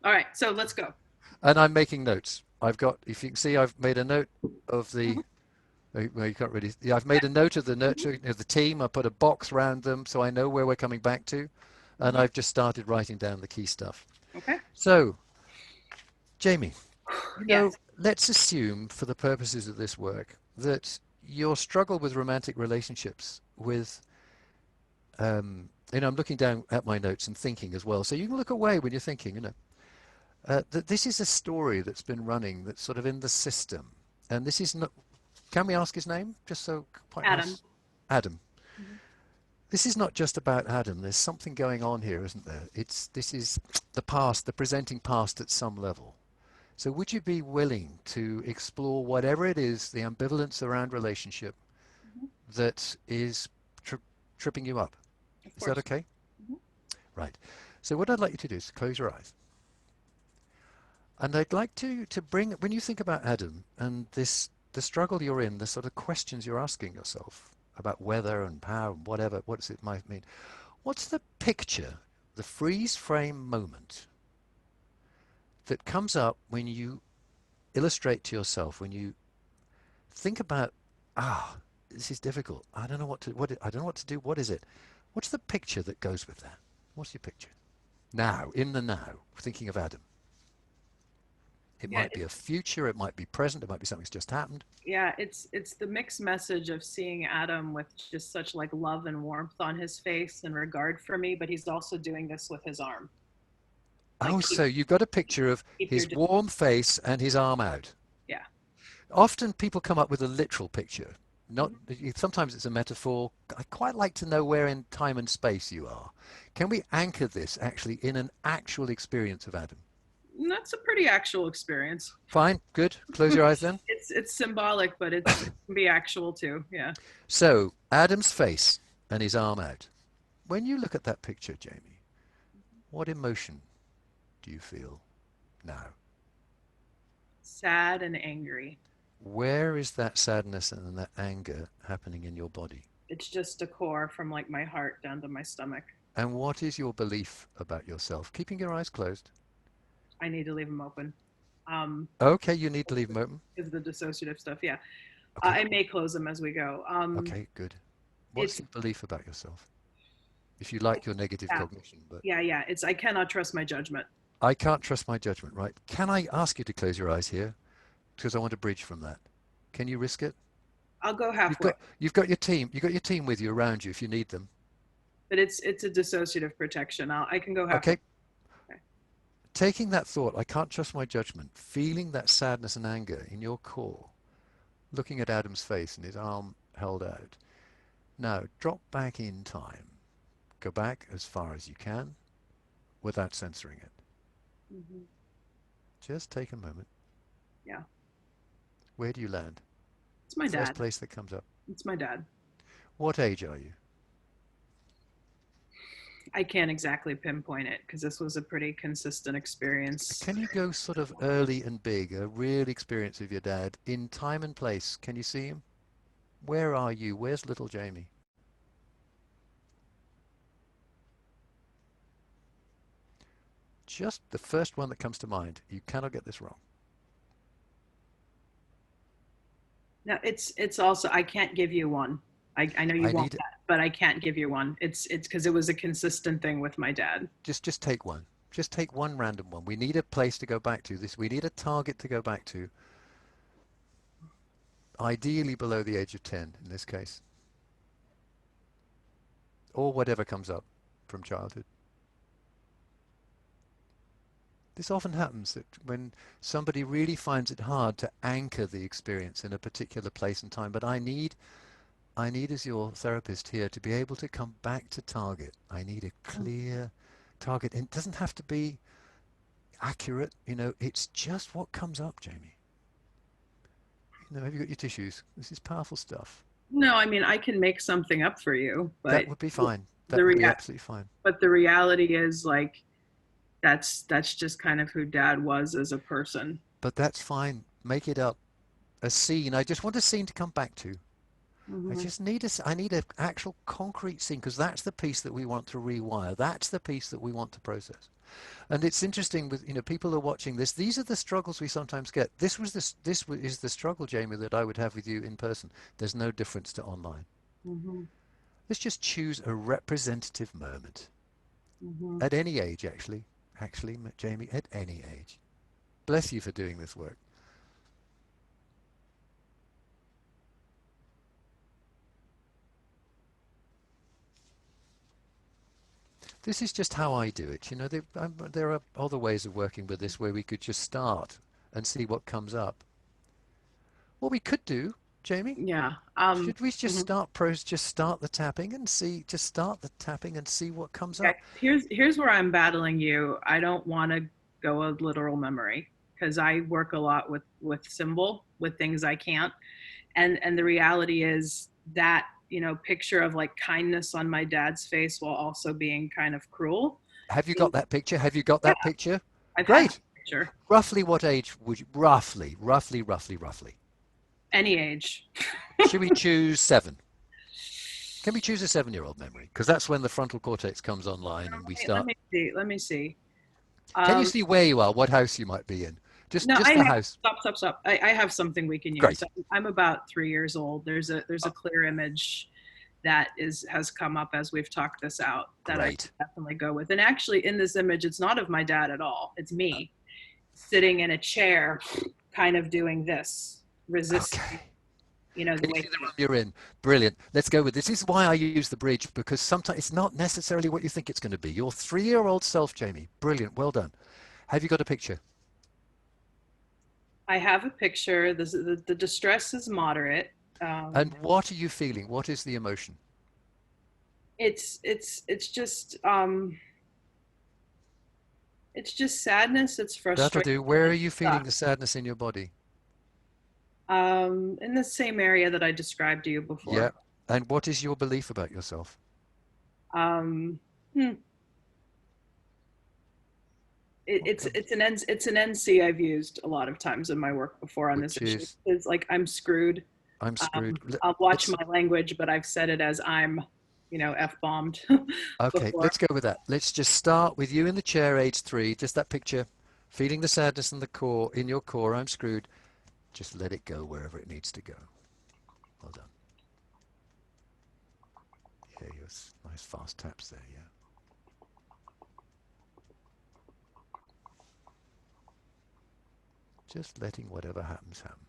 All right, so let's go. And I'm making notes. I've got, if you can see, I've made a note of the. Well, you can't really. Yeah, I've made a note of the nurturing of the team. I put a box around them so I know where we're coming back to, and I've just started writing down the key stuff. Okay. So, Jamie, you know, let's assume for the purposes of this work that your struggle with romantic relationships with, you know, I'm looking down at my notes and thinking as well. So you can look away when you're thinking, you know, that this is a story that's been running that's sort of in the system, and this is not. Can we ask his name? Just so quite Adam. Nice. Adam. This is not just about Adam. There's something going on here, isn't there? This is the past, the presenting past at some level. So would you be willing to explore whatever it is, the ambivalence around relationship that is tripping you up? Is that okay? Right. So what I'd like you to do is close your eyes. And I'd like to bring, when you think about Adam and the struggle you're in, the sort of questions you're asking yourself about whether and how and whatever, what does it might mean? What's the picture, the freeze frame moment that comes up when you illustrate to yourself, when you think about, this is difficult. I don't know what to do. What is it? What's the picture that goes with that? What's your picture? Now, in the now, thinking of Adam. It might be a future, it might be present, it might be something that's just happened. Yeah, it's the mixed message of seeing Adam with just such like love and warmth on his face and regard for me, but he's also doing this with his arm. Like so you've got a picture of his warm face and his arm out. Yeah. Often people come up with a literal picture. Not sometimes it's a metaphor. I quite like to know where in time and space you are. Can we anchor this actually in an actual experience of Adam? That's a pretty actual experience. Fine, good. Close your eyes then. It's symbolic, but it can be actual too. Yeah. So Adam's face and his arm out. When you look at that picture, Jamie, what emotion do you feel now? Sad and angry. Where is that sadness and that anger happening in your body? It's just a core from like my heart down to my stomach. And what is your belief about yourself? Keeping your eyes closed. I need to leave them open. Okay, you need to leave them open. Because the dissociative stuff, yeah. Okay. I may close them as we go. Okay, good. What's your belief about yourself? If you like your negative cognition. But yeah. It's I cannot trust my judgment. I can't trust my judgment, right? Can I ask you to close your eyes here? Because I want to bridge from that. Can you risk it? I'll go halfway. You've got your team. You've got your team with you around you if you need them. But it's a dissociative protection. I can go halfway. Okay. Taking that thought, I can't trust my judgment, feeling that sadness and anger in your core, looking at Adam's face and his arm held out. Now, drop back in time. Go back as far as you can without censoring it. Mm-hmm. Just take a moment. Yeah. Where do you land? It's my dad. First place that comes up. It's my dad. What age are you? I can't exactly pinpoint it because this was a pretty consistent experience. Can you go sort of early and big, a real experience of your dad in time and place? Can you see him? Where are you? Where's little Jamie? Just the first one that comes to mind. You cannot get this wrong. No, it's also, I can't give you one. I know you want that, but I can't give you one. It's because it was a consistent thing with my dad. Just take one. Just take one random one. We need a place to go back to. We need a target to go back to. Ideally below the age of 10 in this case. Or whatever comes up from childhood. This often happens that when somebody really finds it hard to anchor the experience in a particular place and time, but I need as your therapist here to be able to come back to target. I need a clear target. And it doesn't have to be accurate, it's just what comes up, Jamie. Have you got your tissues? This is powerful stuff. No, I mean, I can make something up for you, but that would be fine. That would be absolutely fine. But the reality is like, that's just kind of who Dad was as a person. But that's fine. Make it up. A scene. I just want a scene to come back to. Mm-hmm. I need an actual concrete scene because that's the piece that we want to rewire. That's the piece that we want to process. And it's interesting with people are watching this. These are the struggles we sometimes get. This is the struggle, Jamie, that I would have with you in person. There's no difference to online. Mm-hmm. Let's just choose a representative moment at any age, actually, Jamie, at any age. Bless you for doing this work. This is just how I do it. There are other ways of working with this where we could just start and see what comes up. What we could do, Jamie? Yeah. Should we just start the tapping and see? Just start the tapping and see what comes up. Here's where I'm battling you. I don't want to go a literal memory because I work a lot with symbol, with things I can't, and the reality is that picture of like kindness on my dad's face while also being kind of cruel. Have you got that picture? Have you got that picture? Great. Picture. Roughly what age would you, roughly? Any age. Should we choose 7? Can we choose a 7-year-old memory? Because that's when the frontal cortex comes online and we start. Let me see. Can you see where you are? What house you might be in? Just the house. Stop. I have something we can use. Great. I'm about 3 years old. There's a clear image that has come up as we've talked this out that Great. I definitely go with. And actually in this image, it's not of my dad at all. It's me sitting in a chair, kind of doing this, resisting. Okay. The Can way you see the room you're in? Brilliant. Let's go with this. This is why I use the bridge, because sometimes it's not necessarily what you think it's going to be. Your 3-year-old self, Jamie. Brilliant. Well done. Have you got a picture? I have a picture. The distress is moderate. And what are you feeling? What is the emotion? It's just sadness. It's That'll frustration. do. Where are It's you feeling stuck. the sadness in your body? In the same area that I described to you Yeah. before. And what is your belief about yourself? Um, hmm. What comes? It's an NC I've used a lot of times in my work before on this Which issue. is, It's like I'm screwed. I'm screwed. I'll watch Let's, my language, but I've said it as I'm, F-bombed okay, before. let's go with that. Let's just start with you in the chair, age 3, just that picture, feeling the sadness in the core, in your core. I'm screwed. Just let it go wherever it needs to go. Well done. Yeah, nice fast taps there, yeah. Just letting whatever happens happen.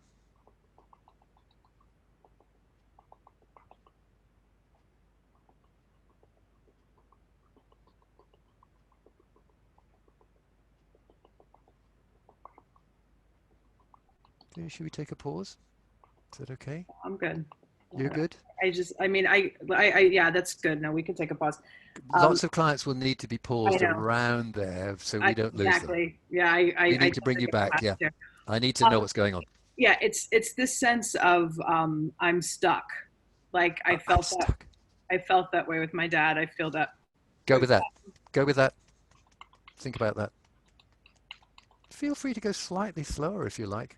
Should we take a pause? Is that okay? I'm good. You're good? Yeah, that's good. No, we can take a pause. Lots of clients will need to be I paused know. around there so we don't lose them. Exactly. Yeah, We I need to bring totally you get back, that yeah. too. I need to know what's going on. Yeah, it's this sense of I'm stuck. Like I'm stuck. I felt that way with my dad. I feel that Go way with that. Go with that. Think about that. Feel free to go slightly slower if you like.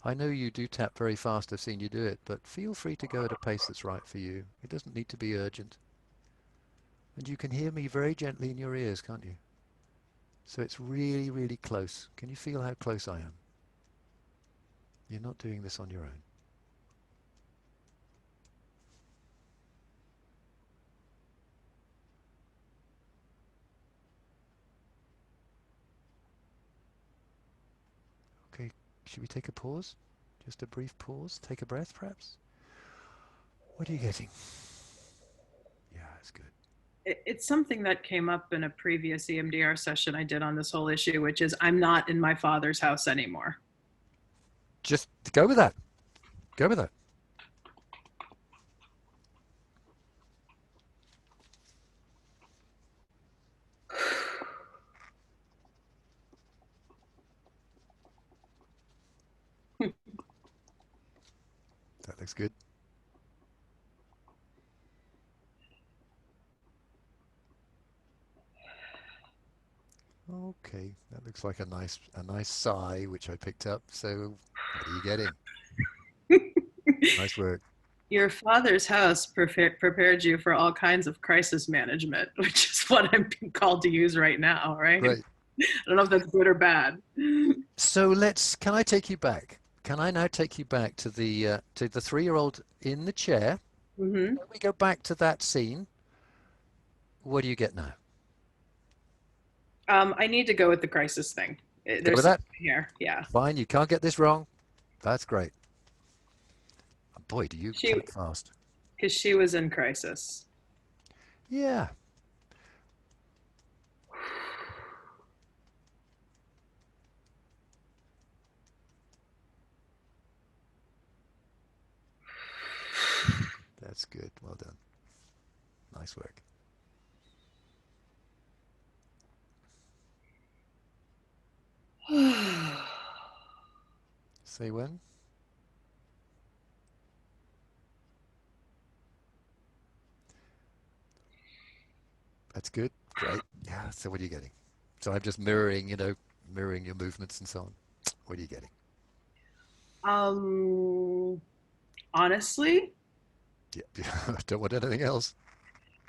I know you do tap very fast. I've seen you do it, but feel free to go at a pace that's right for you. It doesn't need to be urgent. And you can hear me very gently in your ears, can't you? So it's really, really close. Can you feel how close I am? You're not doing this on your own. Okay, should we take a pause? Just a brief pause. Take a breath, perhaps. What are you getting? Yeah, it's good. it's something that came up in a previous EMDR session I did on this whole issue, which is I'm not in my father's house anymore. Just go with that. Go with that. That looks good. Okay, that looks like a nice sigh, which I picked up. So, what are you getting? Nice work. Your father's house prepared you for all kinds of crisis management, which is what I'm being called to use right now, right? Great. I don't know if that's good or bad. So can I take you back? Can I now take you back to the 3-year-old in the chair? Mm-hmm. When we go back to that scene, what do you get now? I need to go with the crisis thing. Go There's with that? something here. Yeah. Fine, you can't get this wrong. That's great. Oh, boy, do you She, tap fast. because she was in crisis. Yeah. That's good. Well done. Nice work. Say when? That's good. Great. Yeah. So what are you getting? So I'm just mirroring your movements and so on. What are you getting? Honestly, Yeah. Don't want anything else.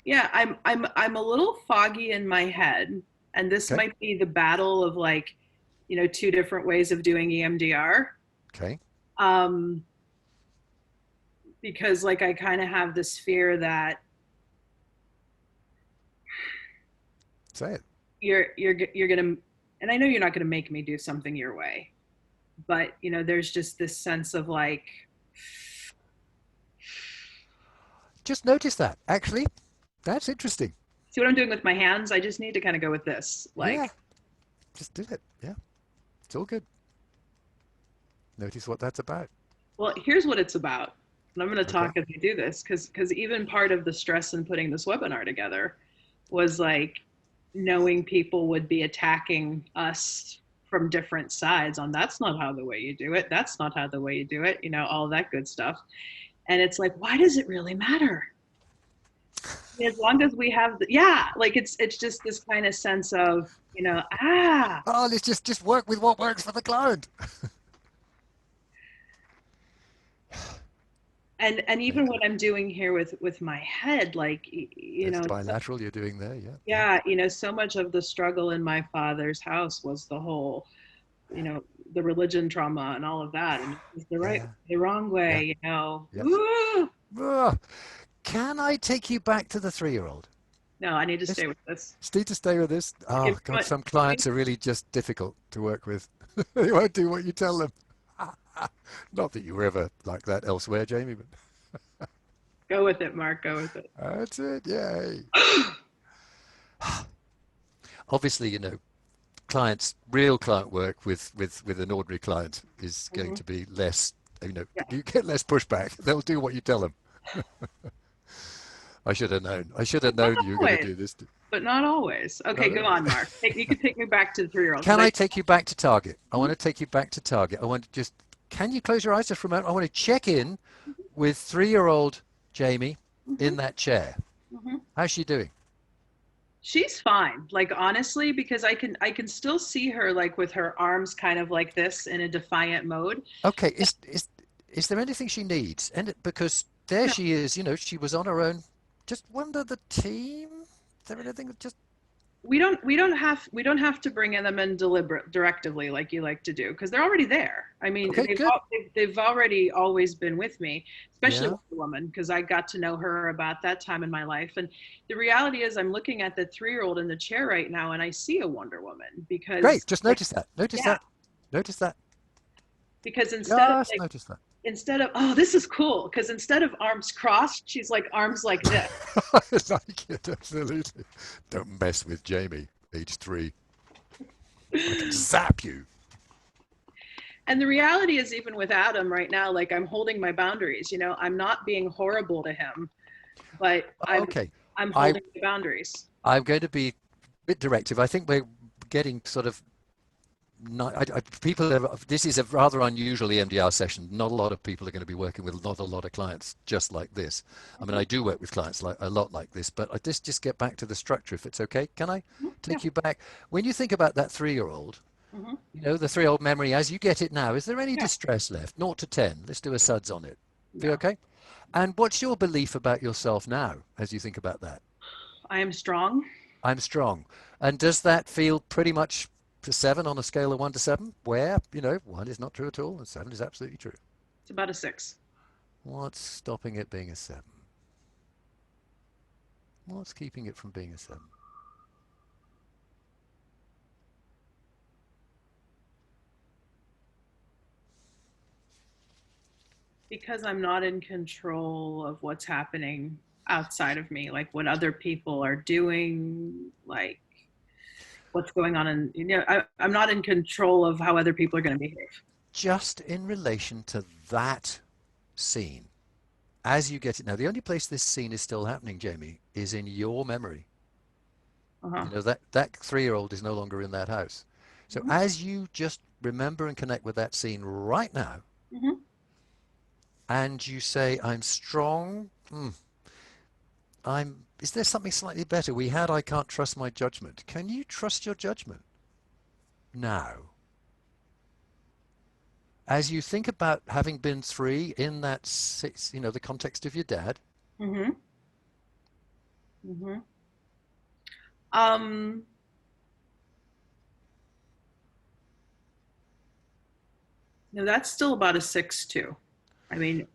yeah, I'm a little foggy in my head, and this Okay. might be the battle of like, two different ways of doing EMDR. Okay. Um, because like I kind of have this fear that Say it. you're gonna, and I know you're not gonna make me do something your way, but there's just this sense of like, Just notice that. Actually, that's interesting. see what I'm doing with my hands? I just need to kind of go with this, Yeah. like, Just do it. Yeah. It's all good. Notice what that's about. well, here's what it's about. And I'm going to talk as we do this, because even part of the stress in putting this webinar together was like knowing people would be attacking us from different sides on that's not how the way you do it. That's not how the way you do it. You know, all that good stuff. And it's like, why does it really matter? As long as we have, like it's just this kind of sense of, you know, oh, let's just work with what works for the client. And even what I'm doing here with my head, like, you That's know, bilateral you're doing there, yeah, you know, so much of the struggle in my father's house was the whole, you know, the religion trauma and all of that, and it's the right, the wrong way, you know. Can I take you back to the 3-year-old? No, I need to stay with this. Need to stay with this? Oh God, some clients are really just difficult to work with. They won't do what you tell them. Not that you were ever like that elsewhere, Jamie, but go with it, Mark. Go with it. That's it. Yay. Obviously, you know, real client work with an ordinary client is going to be less, you know, you get less pushback. They'll do what you tell them. I should have known. I should have known you were going to do this. But not always. Okay, go on, Mark. You can take me back to the 3-year-old. Can I take you back to Target? I want to take you back to Target. I want to just, can you close your eyes just for a moment? I want to check in with 3-year-old Jamie in that chair. How's she doing? She's fine. Like, honestly, because I can still see her like with her arms kind of like this in a defiant mode. Okay. Is there anything she needs? And because there she is, you know, she was on her own. Just wonder the team. Is there anything just? We don't have to bring them in directly like you like to do, because they're already there. I mean, they've already always been with me, especially Wonder Woman, because I got to know her about that time in my life. And the reality is, I'm looking at the 3-year-old in the chair right now, and I see a Wonder Woman because. Great, just notice that. Notice that. Because instead of, oh, this is cool, because instead of arms crossed, she's like arms like this. I like it, absolutely. Don't mess with Jamie, age 3. I can zap you. And the reality is, even with Adam right now, like, I'm holding my boundaries. You know, I'm not being horrible to him, but I'm holding the boundaries. I'm going to be a bit directive. I think we're getting sort of. This is a rather unusual EMDR session. Not a lot of people are going to be working with not a lot of clients just like this. I mean, I do work with clients a lot like this, but I just get back to the structure, if it's okay. Can I take you back? When you think about that 3-year-old, you know, the 3-year-old memory as you get it now, is there any distress left? 0 to 10. Let's do a suds on it. Be okay? And what's your belief about yourself now as you think about that? I am strong. I'm strong. And does that feel pretty much to 7 on a scale of 1 to 7, where, you know, 1 is not true at all and 7 is absolutely true? It's about a 6. What's stopping it being a 7? What's keeping it from being a 7? Because I'm not in control of what's happening outside of me, like what other people are doing, like what's going on, and you know, I'm not in control of how other people are going to behave. Just in relation to that scene, as you get it now, the only place this scene is still happening, Jamie, is in your memory. You know, that 3-year-old is no longer in that house. So as you just remember and connect with that scene right now, and you say, I'm strong, is there something slightly better? I can't trust my judgment. Can you trust your judgment now? As you think about having been 3 in that 6, you know, the context of your dad. No, that's still about a 6 too. I mean,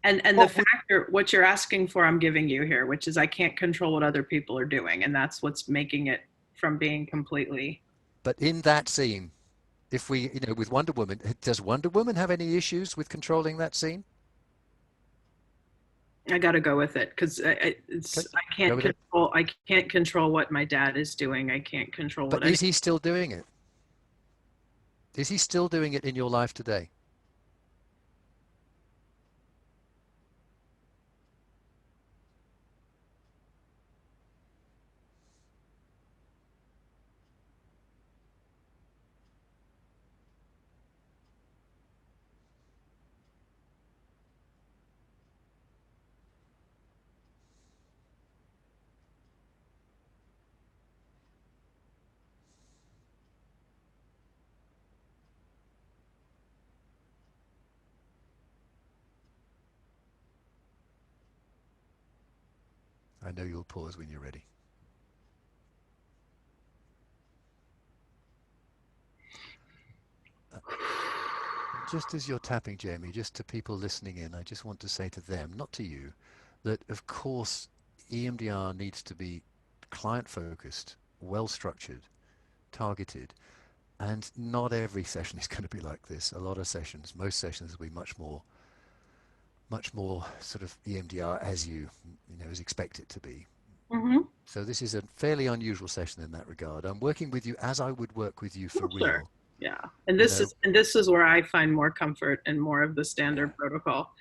and the factor, what you're asking for, I'm giving you here, which is I can't control what other people are doing, and that's what's making it from being completely. But in that scene, if we, you know, with Wonder Woman, does Wonder Woman have any issues with controlling that scene? I got to go with it, because I can't control what my dad is doing. I can't control. But is he still doing it? Is he still doing it in your life today? I know you'll pause when you're ready. Just as you're tapping, Jamie, just to people listening in, I just want to say to them, not to you, that of course EMDR needs to be client-focused, well-structured, targeted, and not every session is going to be like this. A lot of sessions, most sessions will be much more sort of EMDR as you know, as expect it to be. Mm-hmm. So this is a fairly unusual session in that regard. I'm working with you as I would work with you for Sure. real. Yeah, and this is where I find more comfort and more of the standard protocol,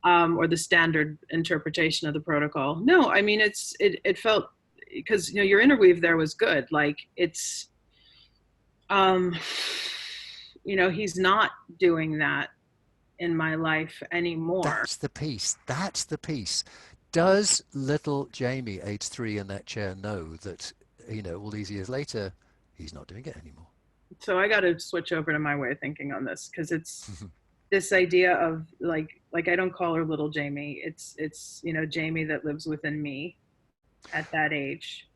or the standard interpretation of the protocol. No, I mean it felt, because your interweave there was good. Like it's, he's not doing that in my life anymore. That's the piece. That's the piece. Does little Jamie, age 3, in that chair, know that all these years later he's not doing it anymore? So I got to switch over to my way of thinking on this, because it's this idea of like I don't call her little Jamie. It's Jamie that lives within me at that age.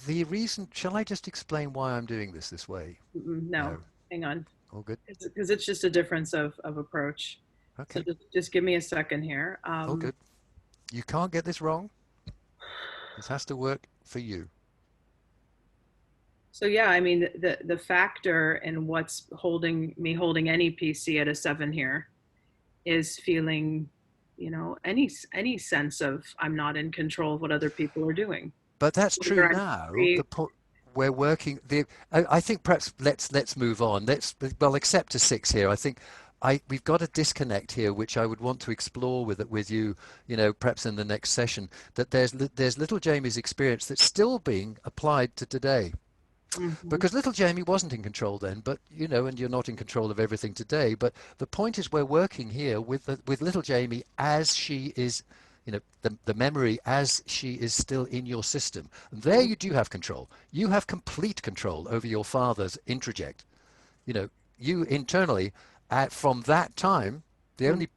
The reason, shall I just explain why I'm doing this way? No, hang on. All good. Because it's just a difference of approach. Okay. So just give me a second here. All good. You can't get this wrong. This has to work for you. So yeah, I mean, the factor in what's holding any PC at a 7 here is feeling, any sense of I'm not in control of what other people are doing. But that's true now. We're working. I think perhaps let's move on. Well, accept a 6 here. I think we've got a disconnect here, which I would want to explore with you, perhaps in the next session. That there's little Jamie's experience that's still being applied to today. Mm-hmm. Because little Jamie wasn't in control then, but and you're not in control of everything today. But the point is, we're working here with little Jamie as she is, the memory as she is still in your system. And there you do have control. You have complete control over your father's introject. You internally, from that time, the only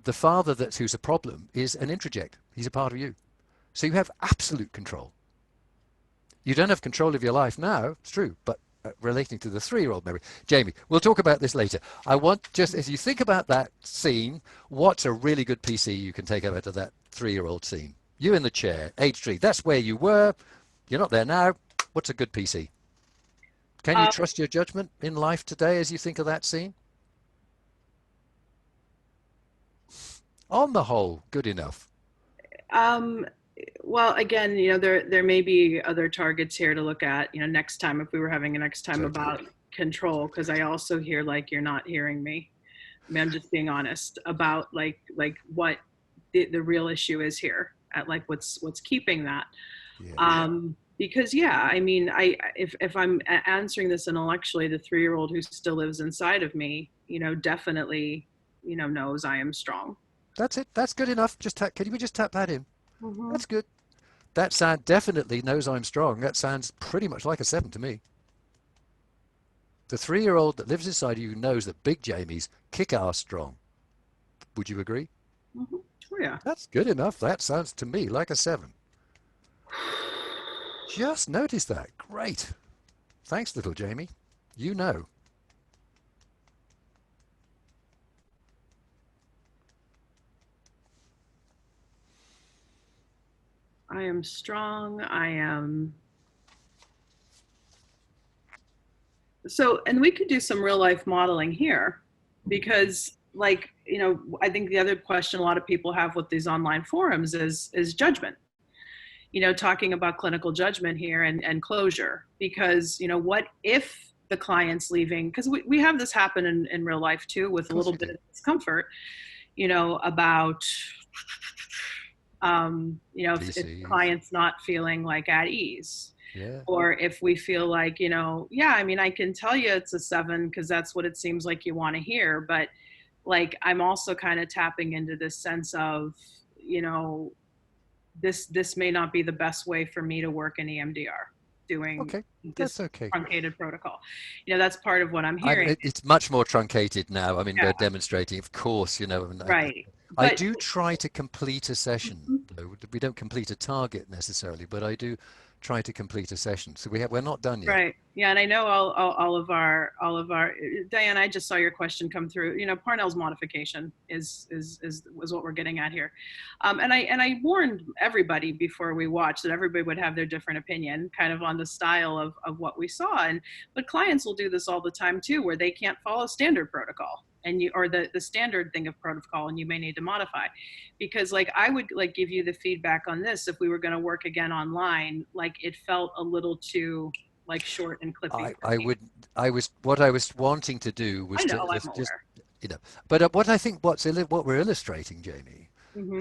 the father who's a problem is an introject. He's a part of you. So you have absolute control. You don't have control of your life now, it's true, but relating to the 3-year-old memory. Jamie, we'll talk about this later. I want, just as you think about that scene, what's a really good PC you can take out of that 3-year-old scene? You in the chair, age 3, that's where you were. You're not there now. What's a good PC? Can you trust your judgment in life today as you think of that scene? On the whole, good enough. Well, again, there may be other targets here to look at, next time, if we were having a next time about control, because I also hear like you're not hearing me. I mean, I'm just being honest about like what the real issue is here, at like what's keeping that. Because I mean, if I'm answering this intellectually, the 3-year-old who still lives inside of me, definitely, knows I am strong. That's it. That's good enough. Can you just tap that in? Mm-hmm. That's good. That sound definitely knows I'm strong. That sounds pretty much like a 7 to me. The 3-year-old that lives inside you knows that big Jamie's kick-ass strong. Would you agree? Mm-hmm. Oh, yeah. That's good enough. That sounds to me like a 7. Just notice that. Great. Thanks, little Jamie. You know. I am strong. I am. So, and we could do some real life modeling here, because I think the other question a lot of people have with these online forums is judgment, talking about clinical judgment here and closure, because, what if the client's leaving? Because we have this happen in real life too, with a little bit of discomfort, about, if the client's not feeling like at ease. Or if we feel like, I mean, I can tell you it's a 7 because that's what it seems like you want to hear. But like, I'm also kind of tapping into this sense of, this may not be the best way for me to work in EMDR doing this truncated protocol. That's part of what I'm hearing. It's much more truncated now. I mean, we're demonstrating, of course, Right. I But do try to complete a session, though. We don't complete a target necessarily, but I do try to complete a session. So we're not done yet. right. Yeah, and I know all of our Diane, I just saw your question come through. You know, Parnell's modification is what we're getting at here. And I warned everybody before we watched that everybody would have their different opinion kind of on the style of what we saw. But clients will do this all the time too, where they can't follow standard protocol or the standard thing of protocol, and you may need to modify. Because like I would like give you the feedback on this if we were going to work again online, like it felt a little too like short and clippy. What I was wanting to do was just you know, but what I think what we're illustrating, Jamie,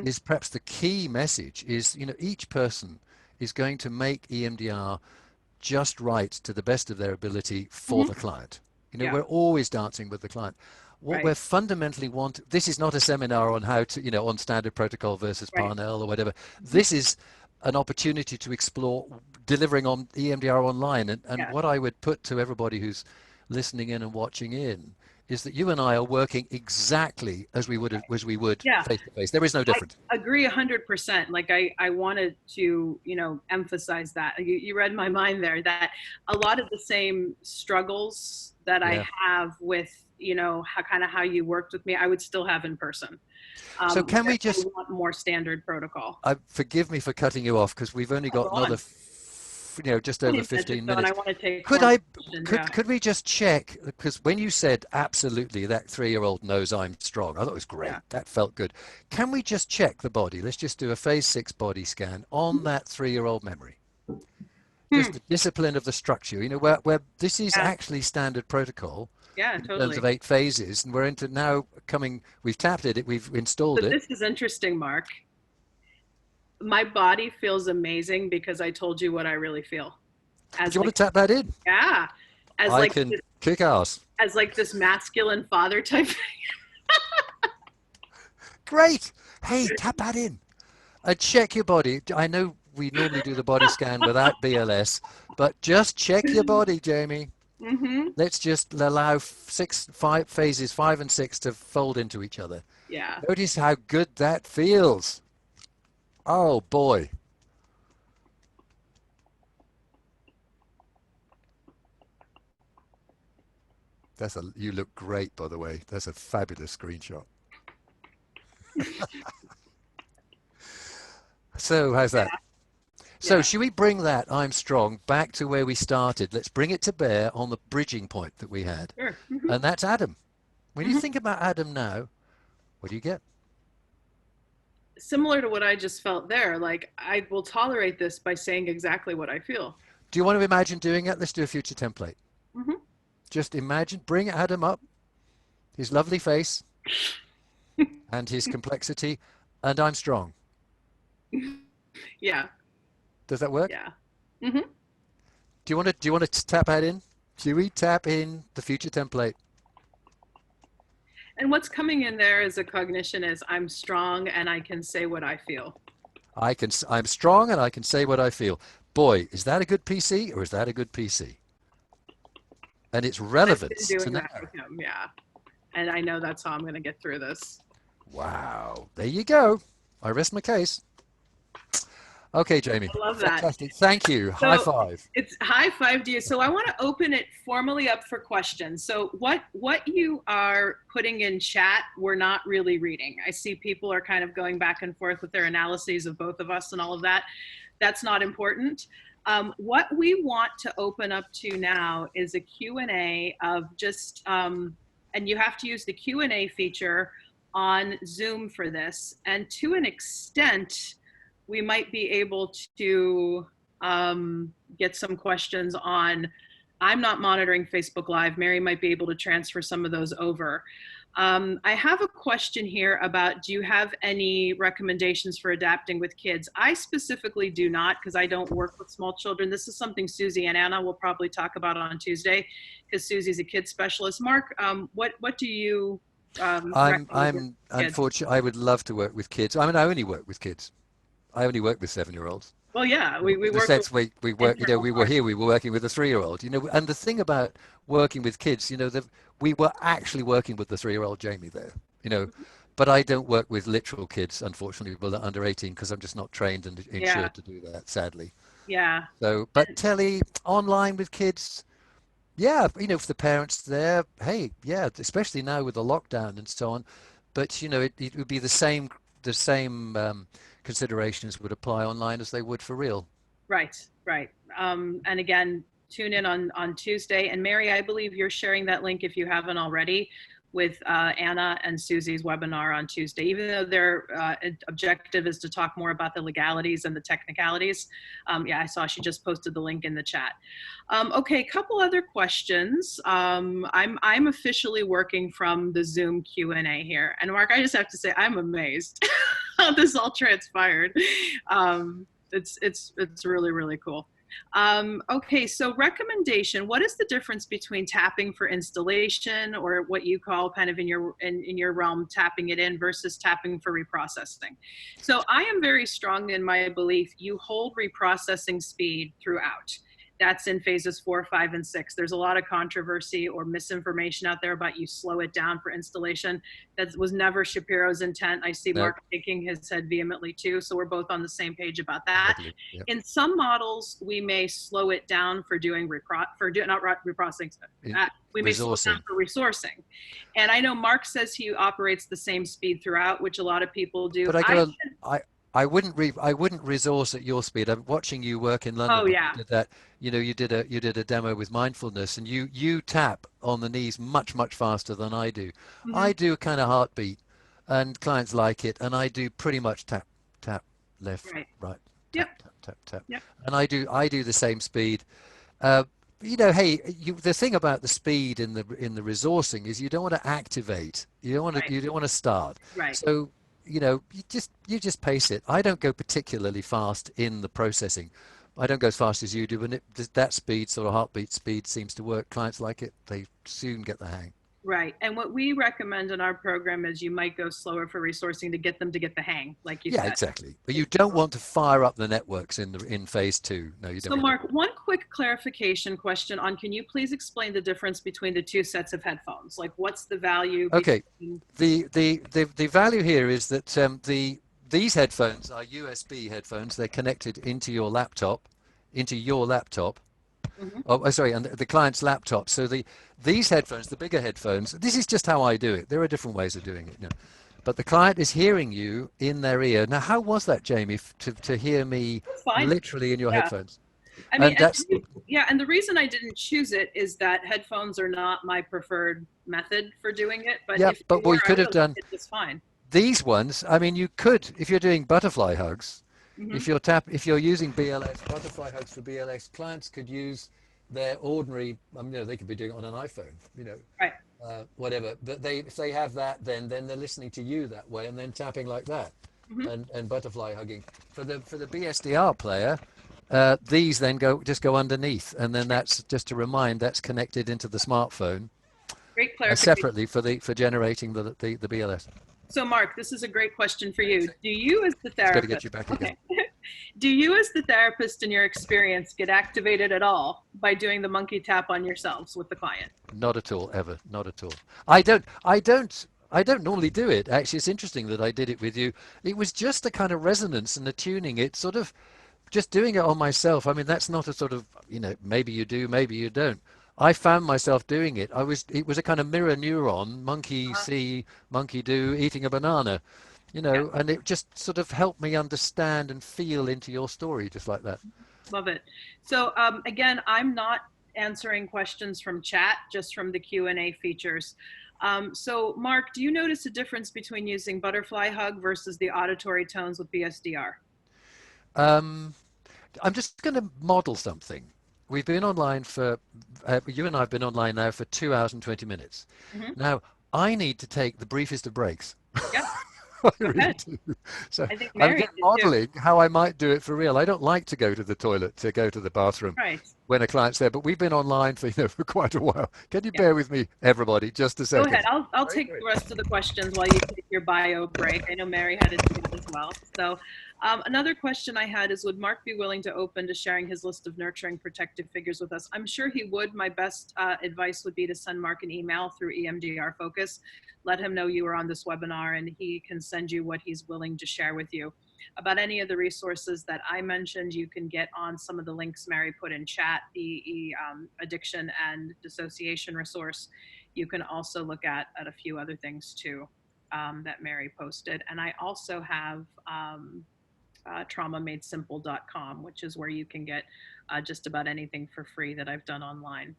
is perhaps the key message is, you know, each person is going to make EMDR just right to the best of their ability for the client. You know, we're always dancing with the client. What we're fundamentally this is not a seminar on how to, you know, on standard protocol versus Parnell or whatever. This is an opportunity to explore delivering on EMDR online. And what I would put to everybody who's listening in and watching in is that you and I are working exactly as we would face to face. There is no difference. I agree 100%. Like I wanted to, you know, emphasize that. You read my mind there, that a lot of the same struggles that I have with, you know, how you worked with me, I would still have in person. So can we just want more standard protocol? Forgive me for cutting you off, because we've only got another, you know, just over 15 minutes. I want to take could we just check, because when you said absolutely that 3-year-old knows I'm strong, I thought it was great. That felt good. Can we just check the body? Let's just do a phase 6 body scan on that 3-year-old memory. Just the discipline of the structure, you know, where this is actually standard protocol. Yeah, in totally. terms of 8 phases, and we're into now we've tapped it, we've installed it. This is interesting, Mark. My body feels amazing because I told you what I really feel. Do you want to tap that in? Yeah. As I can kick ass. As like this masculine father type thing. Great. Hey, tap that in. And check your body. I know we normally do the body scan without BLS, but just check your body, Jamie. Let's just allow phases 5 and 6 to fold into each other. Yeah. Notice how good that feels. Oh boy. You look great, by the way. That's a fabulous screenshot. So how's that? So should we bring that I'm strong back to where we started? Let's bring it to bear on the bridging point that we had. Sure. And that's Adam. When you think about Adam now, what do you get? Similar to what I just felt there. Like, I will tolerate this by saying exactly what I feel. Do you want to imagine doing it? Let's do a future template. Just imagine, bring Adam up, his lovely face and his complexity, and I'm strong. Yeah. Does that work? Yeah. Do you want to tap that in? Should we tap in the future template? And what's coming in there as a cognition is I'm strong and I can say what I feel. I'm strong and I can say what I feel. Boy, is that a good PC or is that a good PC? And it's relevant to now. Yeah. And I know that's how I'm going to get through this. Wow. There you go. I rest my case. Okay, Jamie. I love that. Fantastic. Thank you. So high five. It's high five to you. So I want to open it formally up for questions. So what you are putting in chat, we're not really reading. I see people are kind of going back and forth with their analyses of both of us and all of that. That's not important. What we want to open up to now is a Q&A of just, and you have to use the Q&A feature on Zoom for this. And to an extent, we might be able to get some questions on, I'm not monitoring Facebook Live. Mary might be able to transfer some of those over. I have a question here about, do you have any recommendations for adapting with kids? I specifically do not, because I don't work with small children. This is something Susie and Anna will probably talk about on Tuesday, because Susie's a kids specialist. Mark, what do you I'm unfortunate. I would love to work with kids. I mean, I only work with kids. I only work with 7-year-olds. Well, yeah, we work. We work. You know, we were here. We were working with a 3-year-old. You know, and the thing about working with kids, you know, we were actually working with the 3-year-old Jamie there. You know, but I don't work with literal kids, unfortunately, well, they're under 18 because I'm just not trained and insured to do that, sadly. Yeah. So, but tele online with kids, yeah, if the parents there, hey, yeah, especially now with the lockdown and so on. But it would be the same considerations would apply online as they would for real. Right, right. And again, tune in on Tuesday. And Mary, I believe you're sharing that link if you haven't already with Anna and Susie's webinar on Tuesday, even though their objective is to talk more about the legalities and the technicalities. Yeah, I saw she just posted the link in the chat. Okay, a couple other questions. I'm officially working from the Zoom Q&A here. And Mark, I just have to say, I'm amazed how this all transpired. It's really, really cool. Okay, so recommendation, what is the difference between tapping for installation, or what you call kind of in your realm tapping it in, versus tapping for reprocessing? So I am very strong in my belief you hold reprocessing speed throughout. That's in phases 4, 5, and 6. There's a lot of controversy or misinformation out there about you slow it down for installation. That was never Shapiro's intent. I see Mark shaking his head vehemently too, so we're both on the same page about that. Yep. In some models, we may slow it down for doing not reprocessing. We may slow it down for resourcing. And I know Mark says he operates the same speed throughout, which a lot of people do. But I wouldn't resource at your speed. I'm watching you work in London. Oh yeah. You did that. You did a demo with mindfulness, and you tap on the knees much faster than I do. Mm-hmm. I do a kind of heartbeat, and clients like it, and I do pretty much tap left, right, tap. Yep. And I do the same speed. Hey, the thing about the speed in the resourcing is you don't want to activate. You don't want to start. Right. So you just pace it. I don't go particularly fast in the processing. I don't go as fast as you do, and that speed, sort of heartbeat speed, seems to work. Clients like it. They soon get the hang. Right. And what we recommend in our program is you might go slower for resourcing to get them to get the hang, like you said. Yeah, exactly. But you don't want to fire up the networks in phase 2. No, you don't. So Mark, one quick clarification question on, can you please explain the difference between the two sets of headphones? Like, what's the value? Okay. The value here is that these headphones are USB headphones. They're connected into your laptop. Mm-hmm. Oh, sorry, and the client's laptop. So these headphones, the bigger headphones, this is just how I do it. There are different ways of doing it. But the client is hearing you in their ear. Now, how was that, Jamie, to hear me literally in your headphones? I mean, and the reason I didn't choose it is that headphones are not my preferred method for doing it. But yeah, but we could have done it's fine. These ones. I mean, you could, if you're doing butterfly hugs. Mm-hmm. If you're using BLS, butterfly hugs for BLS, clients could use their ordinary. They could be doing it on an iPhone. Right. Whatever. But if they have that, then they're listening to you that way, and then tapping like that, and butterfly hugging. For the BSDR player, these then go underneath, and then that's just to remind that's connected into the smartphone. Great clarification. Separately for generating the BLS. So Mark, this is a great question for you. Do you as the therapist, got to get you back again. Do you as the therapist in your experience get activated at all by doing the monkey tap on yourselves with the client? Not at all, ever. Not at all. I don't normally do it. Actually, it's interesting that I did it with you. It was just a kind of resonance and the tuning. It's sort of just doing it on myself. I mean, that's not a sort of, maybe you do, maybe you don't. I found myself doing it. It was a kind of mirror neuron, monkey see, monkey do, eating a banana, and it just sort of helped me understand and feel into your story just like that. Love it. So again, I'm not answering questions from chat, just from the Q&A features. So Mark, do you notice a difference between using butterfly hug versus the auditory tones with BSDR? I'm just going to model something. We've been online you and I have been online now for 2 hours and 20 minutes. Mm-hmm. Now, I need to take the briefest of breaks. Yep. I really do. So I'm modeling how I might do it for real. I don't like to go to the toilet, to go to the bathroom when a client's there, but we've been online for quite a while. Can you bear with me, everybody, just a second? Go ahead. I'll take the rest of the questions while you take your bio break. I know Mary had to do it as well. So Another question I had is, would Mark be willing to open to sharing his list of nurturing protective figures with us? I'm sure he would. My best advice would be to send Mark an email through EMDR Focus. Let him know you were on this webinar and he can send you what he's willing to share with you. About any of the resources that I mentioned, you can get on some of the links Mary put in chat, the addiction and dissociation resource. You can also look at a few other things too that Mary posted. And I also have traumamadesimple.com, which is where you can get just about anything for free that I've done online.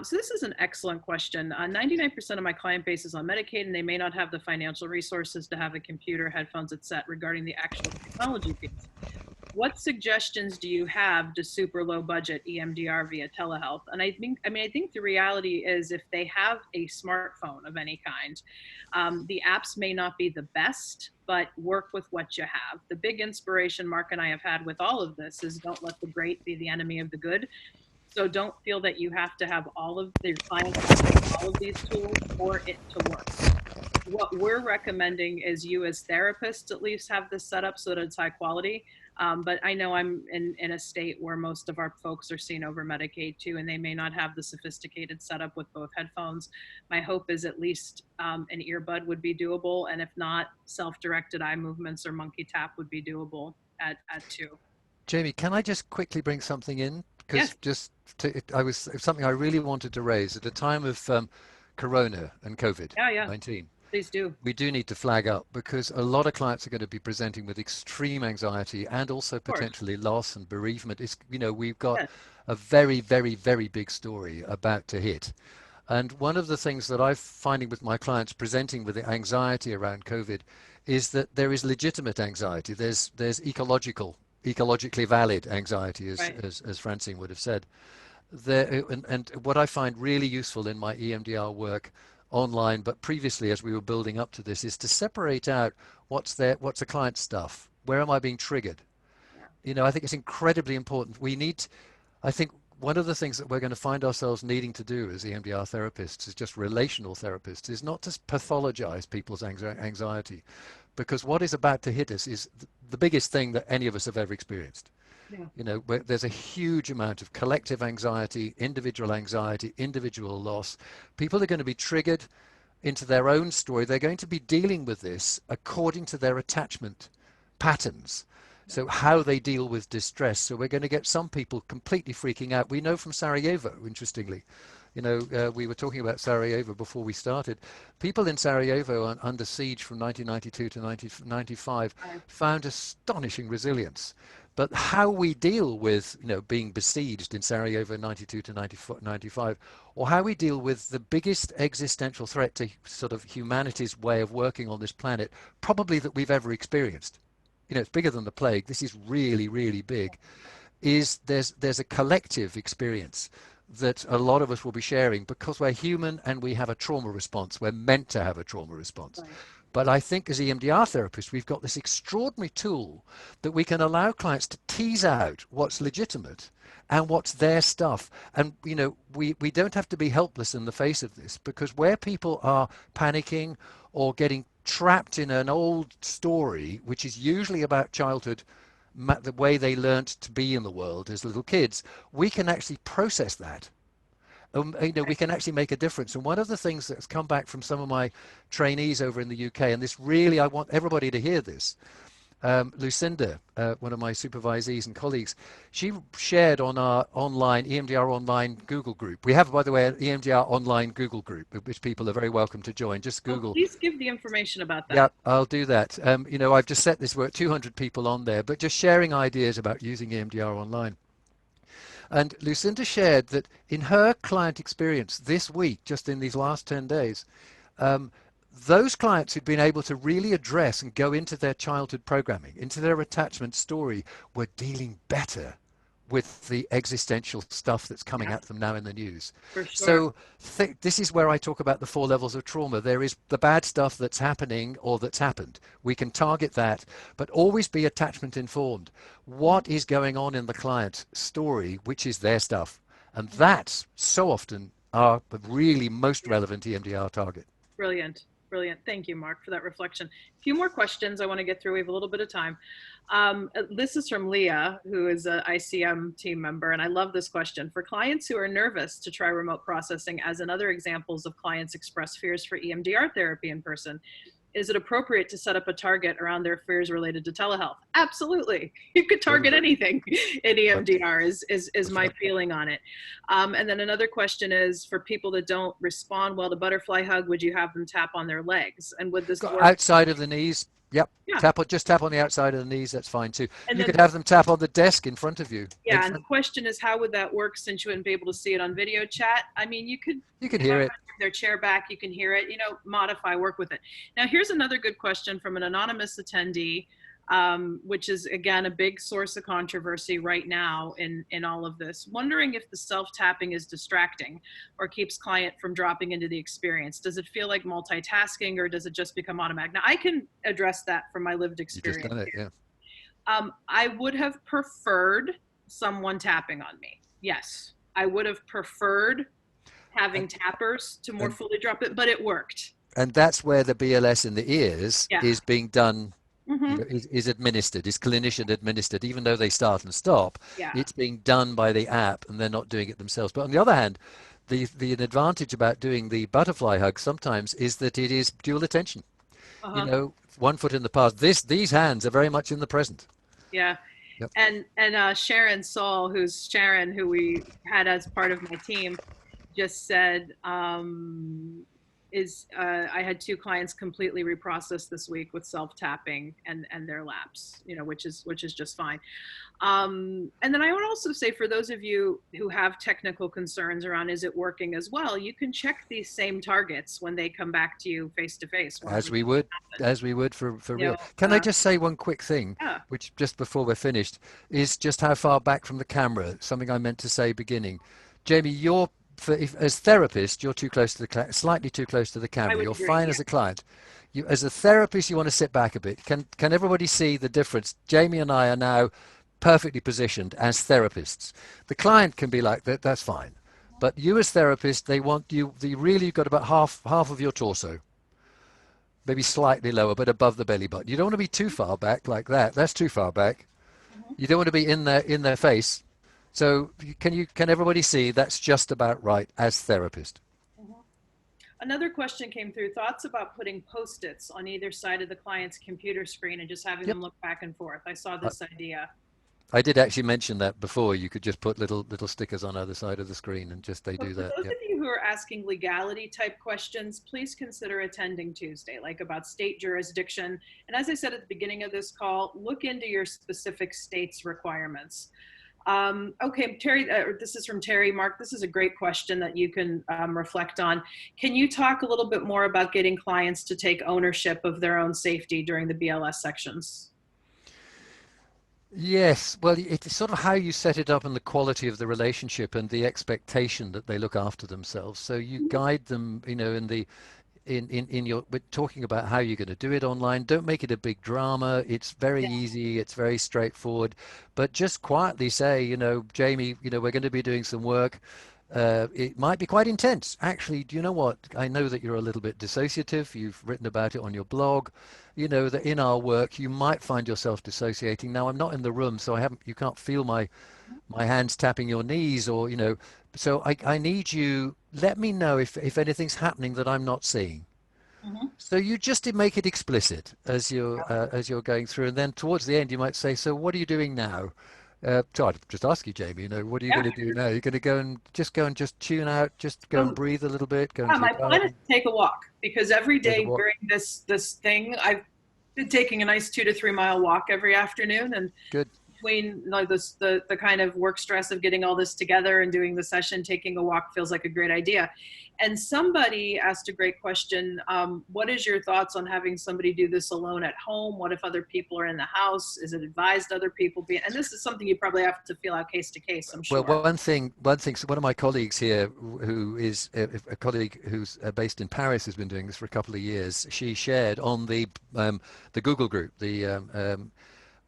So this is an excellent question. 99% of my client base is on Medicaid and they may not have the financial resources to have a computer, headphones, etc. regarding the actual technology piece. What suggestions do you have to super low budget EMDR via telehealth? And I think the reality is if they have a smartphone of any kind, the apps may not be the best, but work with what you have. The big inspiration Mark and I have had with all of this is don't let the great be the enemy of the good. So don't feel that you have to have all of your clients have all of these tools for it to work. What we're recommending is you as therapists at least have this set up so that it's high quality. But I know I'm in a state where most of our folks are seen over Medicaid too, and they may not have the sophisticated setup with both headphones. My hope is at least an earbud would be doable. And if not, self-directed eye movements or monkey tap would be doable at two. Jamie, can I just quickly bring something in? Because Yes. something I really wanted to raise at the time of Corona and COVID-19. Please do. We do need to flag up because a lot of clients are going to be presenting with extreme anxiety and also potentially loss and bereavement. We've got a very, very, very big story about to hit. And one of the things that I'm finding with my clients presenting with the anxiety around COVID is that there is legitimate anxiety. There's ecologically valid anxiety, as Francine would have said. And what I find really useful in my EMDR work online, but previously as we were building up to this, is to separate out what's the client stuff. Where am I being triggered? I think it's incredibly important. I think one of the things that we're going to find ourselves needing to do as EMDR therapists, is just relational therapists, is not to pathologize people's anxiety, because what is about to hit us is the biggest thing that any of us have ever experienced. There's a huge amount of collective anxiety, individual loss. People are going to be triggered into their own story. They're going to be dealing with this according to their attachment patterns. So how they deal with distress. So we're going to get some people completely freaking out. We know from Sarajevo, interestingly, we were talking about Sarajevo before we started. People in Sarajevo under siege from 1992 to 1995 found astonishing resilience. But how we deal with, being besieged in Sarajevo 92 to 95, or how we deal with the biggest existential threat to sort of humanity's way of working on this planet, probably that we've ever experienced. It's bigger than the plague. This is really, really big. There's a collective experience that a lot of us will be sharing because we're human and we have a trauma response. We're meant to have a trauma response. Right. But I think as EMDR therapists, we've got this extraordinary tool that we can allow clients to tease out what's legitimate and what's their stuff. And, we don't have to be helpless in the face of this, because where people are panicking or getting trapped in an old story, which is usually about childhood, the way they learned to be in the world as little kids, we can actually process that. We can actually make a difference. And one of the things that's come back from some of my trainees over in the UK, and this really, I want everybody to hear this. Lucinda, one of my supervisees and colleagues, she shared on our online EMDR online Google group. We have, by the way, an EMDR online Google group, which people are very welcome to join. Just Google. Please give the information about that. Yeah, I'll do that. I've just set this. We're at 200 people on there, but just sharing ideas about using EMDR online. And Lucinda shared that in her client experience this week, just in these last 10 days, those clients who'd been able to really address and go into their childhood programming, into their attachment story, were dealing better with the existential stuff that's coming at them now in the news. For sure. So this is where I talk about the 4 levels of trauma. There is the bad stuff that's happening or that's happened. We can target that, but always be attachment informed. What is going on in the client's story, which is their stuff? And that's so often our really most relevant EMDR target. Brilliant. Brilliant. Thank you, Mark, for that reflection. A few more questions I want to get through. We have a little bit of time. This is from Leah, who is an ICM team member, and I love this question. For clients who are nervous to try remote processing, as in other examples of clients express fears for EMDR therapy in person, is it appropriate to set up a target around their fears related to telehealth? Absolutely. You could target anything in EMDR is my feeling on it. And then another question is, for people that don't respond well to butterfly hug, would you have them tap on their legs? And would this work outside of the knees? Yep. Yeah. Just tap on the outside of the knees. That's fine too. And you then could have them tap on the desk in front of you. Yeah, and the question is, how would that work since you wouldn't be able to see it on video chat? I mean, you could hear it. Their chair back, you can hear it, modify, work with it. Now, here's another good question from an anonymous attendee, which is, again, a big source of controversy right now in all of this. Wondering if the self-tapping is distracting or keeps client from dropping into the experience. Does it feel like multitasking, or does it just become automatic? Now, I can address that from my lived experience. You just done it, yeah. I would have preferred someone tapping on me. Yes, I would have preferred having tappers to more fully drop it, but it worked. And that's where the BLS in the ears is being done, Mm-hmm. is administered, is clinician administered, even though they start and stop. Yeah. It's being done by the app and they're not doing it themselves. But on the other hand, the advantage about doing the butterfly hug sometimes is that it is dual attention. One foot in the past. These hands are very much in the present. Yeah. Yep. And Sharon Saul, who we had as part of my team, just said, I had 2 clients completely reprocessed this week with self-tapping and their laps, which is just fine. And then I would also say, for those of you who have technical concerns around, is it working as well, you can check these same targets when they come back to you face to face. As we would for real. Can I just say one quick thing, which just before we're finished, is just how far back from the camera, something I meant to say beginning. Jamie, as therapist, you're too close to slightly too close to the camera. You're fine as a client. As a therapist, you want to sit back a bit. Can everybody see the difference? Jamie and I are now perfectly positioned as therapists. The client can be like that, that's fine. But you as therapist, they want you, you've got about half of your torso, maybe slightly lower, but above the belly button. You don't want to be too far back like that. That's too far back. You don't want to be in their face. So can everybody see that's just about right as therapist? Another question came through, thoughts about putting Post-its on either side of the client's computer screen and just having them look back and forth. I saw this idea. I did actually mention that before. You could just put little stickers on either side of the screen and just do that. For those of you who are asking legality type questions, please consider attending Tuesday, like about state jurisdiction. And as I said at the beginning of this call, look into your specific state's requirements. Okay, Terry, this is from Terry. Mark, this is a great question that you can reflect on. Can you talk a little bit more about getting clients to take ownership of their own safety during the BLS sections? Yes, well, it's sort of how you set it up and the quality of the relationship and the expectation that they look after themselves. So you guide them, we're talking about how you're going to do it online. Don't make it a big drama. It's very easy. It's very straightforward, but just quietly say, Jamie, we're going to be doing some work. It might be quite intense. Actually, do you know what? I know that you're a little bit dissociative. You've written about it on your blog. That in our work, you might find yourself dissociating. Now, I'm not in the room, so you can't feel my hands tapping your knees so I need you, let me know if anything's happening that I'm not seeing. So you just make it explicit as you're going through. And then towards the end, you might say, so what are you doing now? So I'd just ask you, Jamie, what are you going to do now? You're going to go and just tune out, just go and breathe a little bit. My plan is to take a walk, because every day during this thing, I've been taking a nice 2 to 3 mile walk every afternoon. And good. Between the kind of work stress of getting all this together and doing the session, taking a walk feels like a great idea. And somebody asked a great question. What is your thoughts on having somebody do this alone at home? What if other people are in the house? Is it advised other people be? And this is something you probably have to feel out case to case, I'm sure. Well, one thing. So one of my colleagues here, who is a colleague who's based in Paris, has been doing this for a couple of years. She shared on the Google group,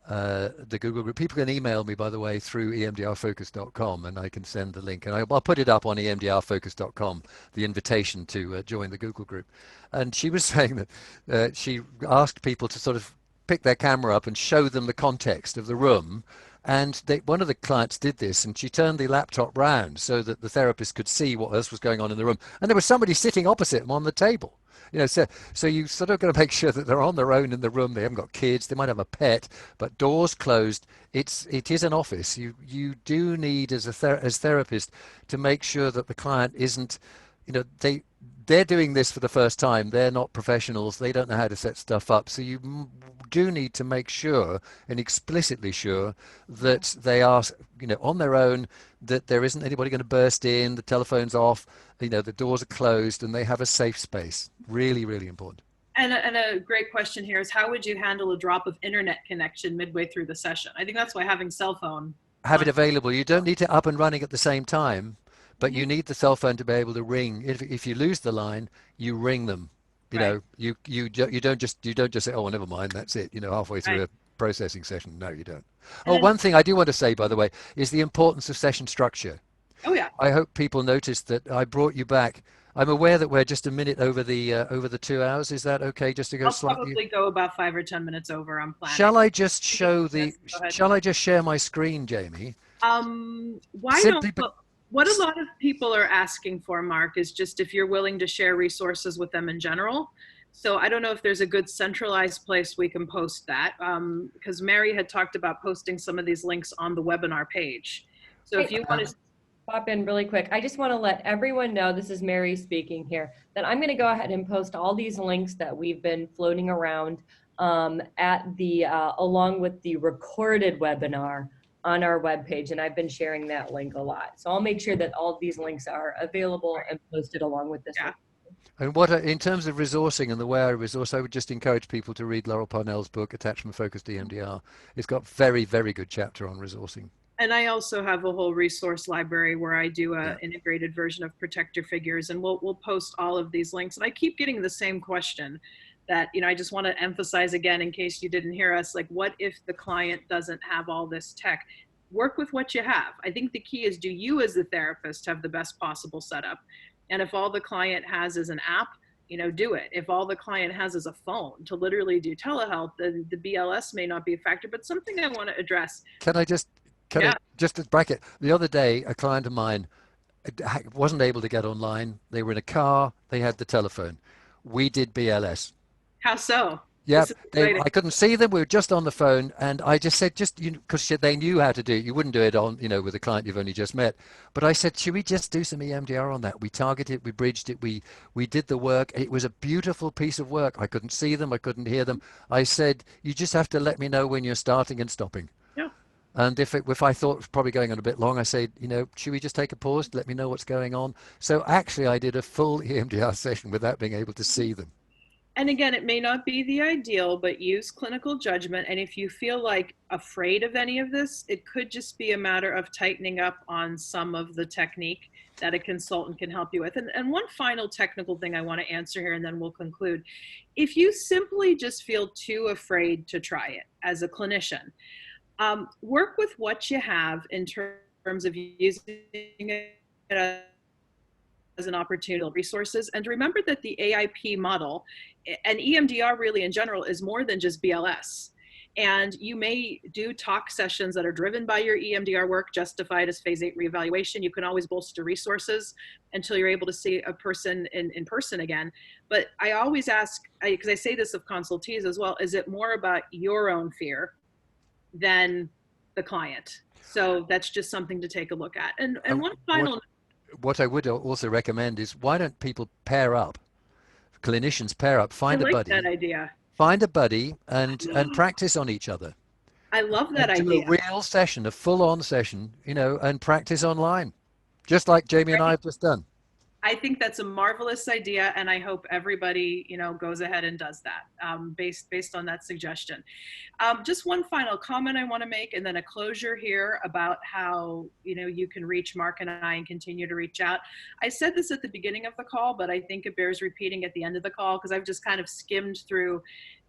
the Google group. People can email me, by the way, through emdrfocus.com, and I can send the link. And I'll put it up on emdrfocus.com, the invitation to join the Google group. And she was saying that she asked people to sort of pick their camera up and show them the context of the room. And one of the clients did this, and she turned the laptop round so that the therapist could see what else was going on in the room. And there was somebody sitting opposite them on the table. So you sort of got to make sure that they're on their own in the room. They haven't got kids. They might have a pet, but doors closed. It is an office. You do need as therapist to make sure that the client isn't, they're doing this for the first time. They're not professionals. They don't know how to set stuff up. So you do need to make sure and explicitly sure that they are, on their own, that there isn't anybody going to burst in, the telephone's off, the doors are closed, and they have a safe space. Really, really important. And a great question here is, how would you handle a drop of internet connection midway through the session? I think that's why having cell phone. Have it available. You don't need it up and running at the same time, but you need the cell phone to be able to ring. If you lose the line, you ring them. You don't just say, oh, well, never mind, that's it. Halfway through a processing session. No, you don't. One thing I do want to say, by the way, is the importance of session structure. Oh yeah. I hope people noticed that I brought you back. I'm aware that we're just a minute over the 2 hours. Is that okay? Just to go slightly. I'll probably go about 5 or 10 minutes over. I'm planning. Shall I just Shall I just share my screen, Jamie? Why Simply don't? What a lot of people are asking for, Mark, is just if you're willing to share resources with them in general. So I don't know if there's a good centralized place we can post that, because Mary had talked about posting some of these links on the webinar page. So if you want to pop in really quick, I just want to let everyone know, this is Mary speaking here, that I'm going to go ahead and post all these links that we've been floating around at the along with the recorded webinar on our webpage, and I've been sharing that link a lot. So I'll make sure that all of these links are available and posted along with this. Yeah. And in terms of resourcing and the way I resource, I would just encourage people to read Laurel Parnell's book, Attachment Focused EMDR. It's got very, very good chapter on resourcing. And I also have a whole resource library where I do an integrated version of Protect Your Figures, and we'll post all of these links. And I keep getting the same question that, I just want to emphasize again, in case you didn't hear us, like, what if the client doesn't have all this tech? Work with what you have. I think the key is, do you as the therapist have the best possible setup? And if all the client has is an app, do it. If all the client has is a phone to literally do telehealth, then the BLS may not be a factor. But something I want to address. Can I just bracket? The other day, a client of mine wasn't able to get online. They were in a car. They had the telephone. We did BLS. How so? Yeah, I couldn't see them. We were just on the phone, and I just said, because they knew how to do it. You wouldn't do it on, with a client you've only just met. But I said, should we just do some EMDR on that? We targeted it, we bridged it, we did the work. It was a beautiful piece of work. I couldn't see them, I couldn't hear them. I said, you just have to let me know when you're starting and stopping. Yeah. And if I thought it was probably going on a bit long, I said, should we just take a pause? Let me know what's going on. So actually, I did a full EMDR session without being able to see them. And again, it may not be the ideal, but use clinical judgment. And if you feel like afraid of any of this, it could just be a matter of tightening up on some of the technique that a consultant can help you with. And one final technical thing I want to answer here, and then we'll conclude. If you simply just feel too afraid to try it as a clinician, work with what you have in terms of using it as an opportunity, resources, and remember that the AIP model and EMDR really in general is more than just BLS. And you may do talk sessions that are driven by your EMDR work, justified as phase 8 reevaluation. You can always bolster resources until you're able to see a person in person again. But I always ask, because I say this of consultees as well, is it more about your own fear than the client? So that's just something to take a look at. And one final. What I would also recommend is, why don't people pair up? Clinicians pair up, find a buddy. That idea. Find a buddy and practice on each other. I love that idea. Do a real session, a full-on session, and practice online, just like Jamie and I have just done. I think that's a marvelous idea, and I hope everybody, goes ahead and does that based on that suggestion. Just one final comment I want to make, and then a closure here about how you can reach Mark and I and continue to reach out. I said this at the beginning of the call, but I think it bears repeating at the end of the call, because I've just kind of skimmed through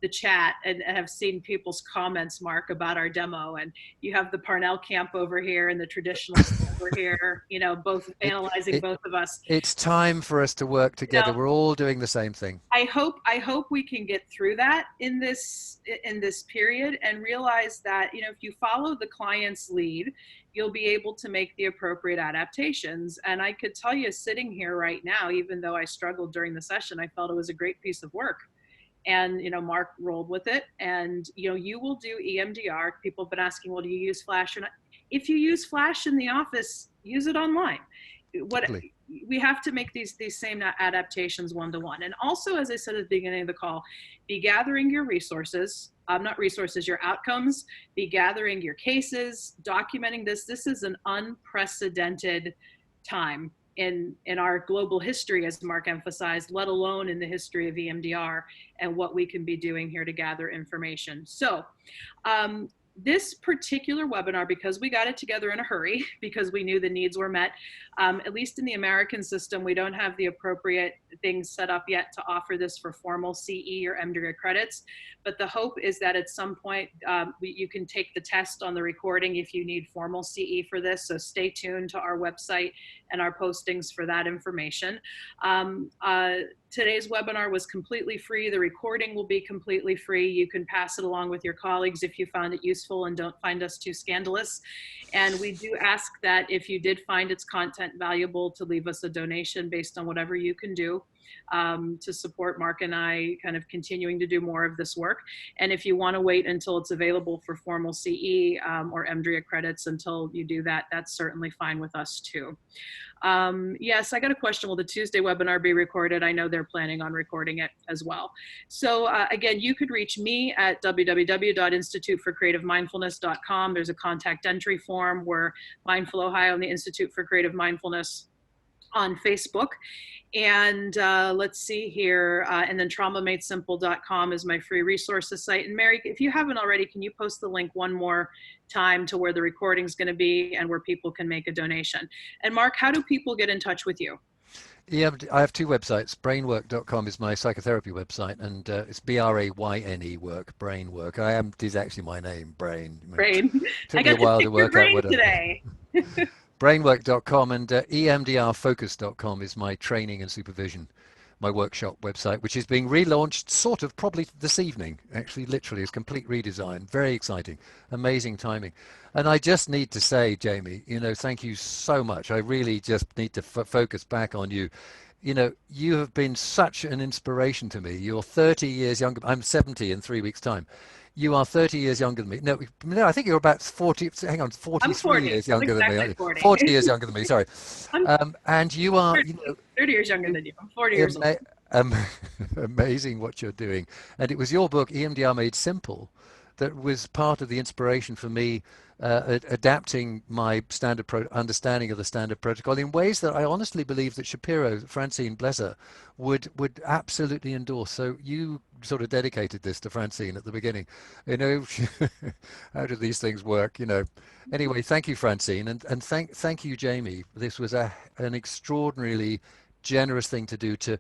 the chat and have seen people's comments, Mark, about our demo. And you have the Parnell camp over here and the traditionalists over here, you know, both analyzing both of us. It's time for us to work together. You know, we're all doing the same thing. I hope we can get through that in this period and realize that, you know, if you follow the client's lead, you'll be able to make the appropriate adaptations. And I could tell you, sitting here right now, even though I struggled during the session, I felt it was a great piece of work. And, you know, Mark rolled with it. And, you know, you will do EMDR. People have been asking, well, do you use Flash or not? If you use Flash in the office, use it online. Totally. We have to make these same adaptations one-to-one. And also, as I said at the beginning of the call, be gathering your resources, not resources, your outcomes, be gathering your cases, documenting this. This is an unprecedented time in our global history, as Mark emphasized, let alone in the history of EMDR and what we can be doing here to gather information. So this particular webinar, because we got it together in a hurry, because we knew the needs were met, at least in the American system, we don't have the appropriate things set up yet to offer this for formal CE or EMDRIA credits. But the hope is that at some point you can take the test on the recording if you need formal CE for this. So stay tuned to our website and our postings for that information. Today's webinar was completely free. The recording will be completely free. You can pass it along with your colleagues if you found it useful and don't find us too scandalous. And we do ask that if you did find its content valuable, to leave us a donation based on whatever you can do to support Mark and I kind of continuing to do more of this work. And if you want to wait until it's available for formal CE or EMDRIA credits until you do that, that's certainly fine with us too. Yes, I got a question. Will the Tuesday webinar be recorded? I know they're planning on recording it as well. So again, you could reach me at www.instituteforcreativemindfulness.com. There's a contact entry form. We're Mindful Ohio and the Institute for Creative Mindfulness on Facebook. And let's see here, and then traumamadesimple.com is my free resources site. And Marich, if you haven't already, can you post the link one more time to where the recording is going to be and where people can make a donation? And Mark, how do people get in touch with you? Yeah, I have two websites. Brainwork.com is my psychotherapy website, and it's BRAYNE work, Brain Work. It is actually my name, Brain. Brain. Took me a while to work out what today. Brainwork.com and EMDRfocus.com is my training and supervision, my workshop website, which is being relaunched sort of probably this evening. Actually, literally, it's complete redesign. Very exciting, amazing timing. And I just need to say, Jamie, you know, thank you so much. I really just need to focus back on you. You know, you have been such an inspiration to me. You're 30 years younger. I'm 70 in 3 weeks' time. You are 30 years younger than me. No, I think you're about 40. Hang on, 43 years younger than me. 40 years younger than me. Sorry. And you are 30 years younger than you. I'm 40 years old. Amazing what you're doing. And it was your book, EMDR Made Simple, that was part of the inspiration for me adapting my understanding of the standard protocol in ways that I honestly believe that Francine, bless her, would absolutely endorse. So you sort of dedicated this to Francine at the beginning. You know, how do these things work? You know. Anyway, thank you, Francine, and thank you, Jamie. This was an extraordinarily generous thing to do, to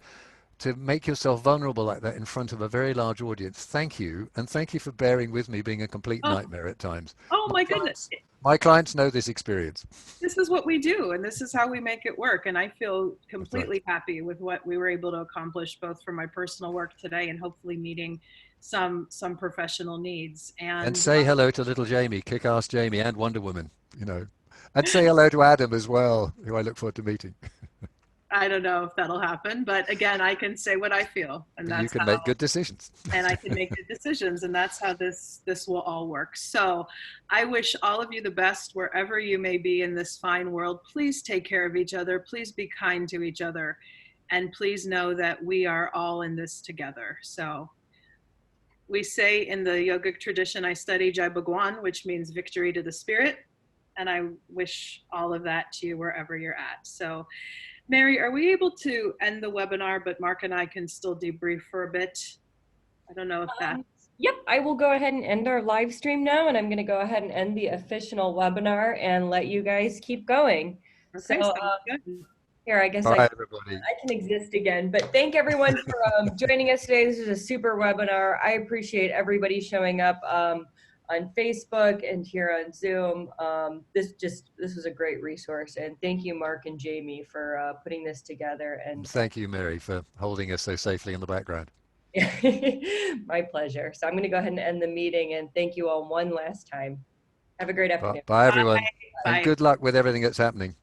make yourself vulnerable like that in front of a very large audience. Thank you. And thank you for bearing with me being a complete nightmare at times. Oh my goodness. My clients know this experience. This is what we do, and this is how we make it work. And I feel completely happy with what we were able to accomplish, both for my personal work today and hopefully meeting some professional needs. And say hello to little Jamie, kick-ass Jamie, and Wonder Woman, you know. And say hello to Adam as well, who I look forward to meeting. I don't know if that'll happen, but again, I can say what I feel, and that's you can make good decisions. And I can make good decisions, and that's how this will all work. So I wish all of you the best wherever you may be in this fine world. Please take care of each other. Please be kind to each other, and please know that we are all in this together. So we say in the yogic tradition I study, Jai Bhagwan, which means victory to the spirit, and I wish all of that to you wherever you're at. So Mary, are we able to end the webinar, but Mark and I can still debrief for a bit? I don't know if that... Yep, I will go ahead and end our live stream now, and I'm going to go ahead and end the official webinar and let you guys keep going. Okay, So, good. here, I guess Bye, everybody. I can exist again. But thank everyone for joining us today. This is a super webinar. I appreciate everybody showing up on Facebook and here on Zoom. This was a great resource. And thank you, Mark and Jamie, for putting this together. And thank you, Mary, for holding us so safely in the background. My pleasure. So I'm going to go ahead and end the meeting, and thank you all one last time. Have a great afternoon. Bye, everyone. Bye. And good luck with everything that's happening.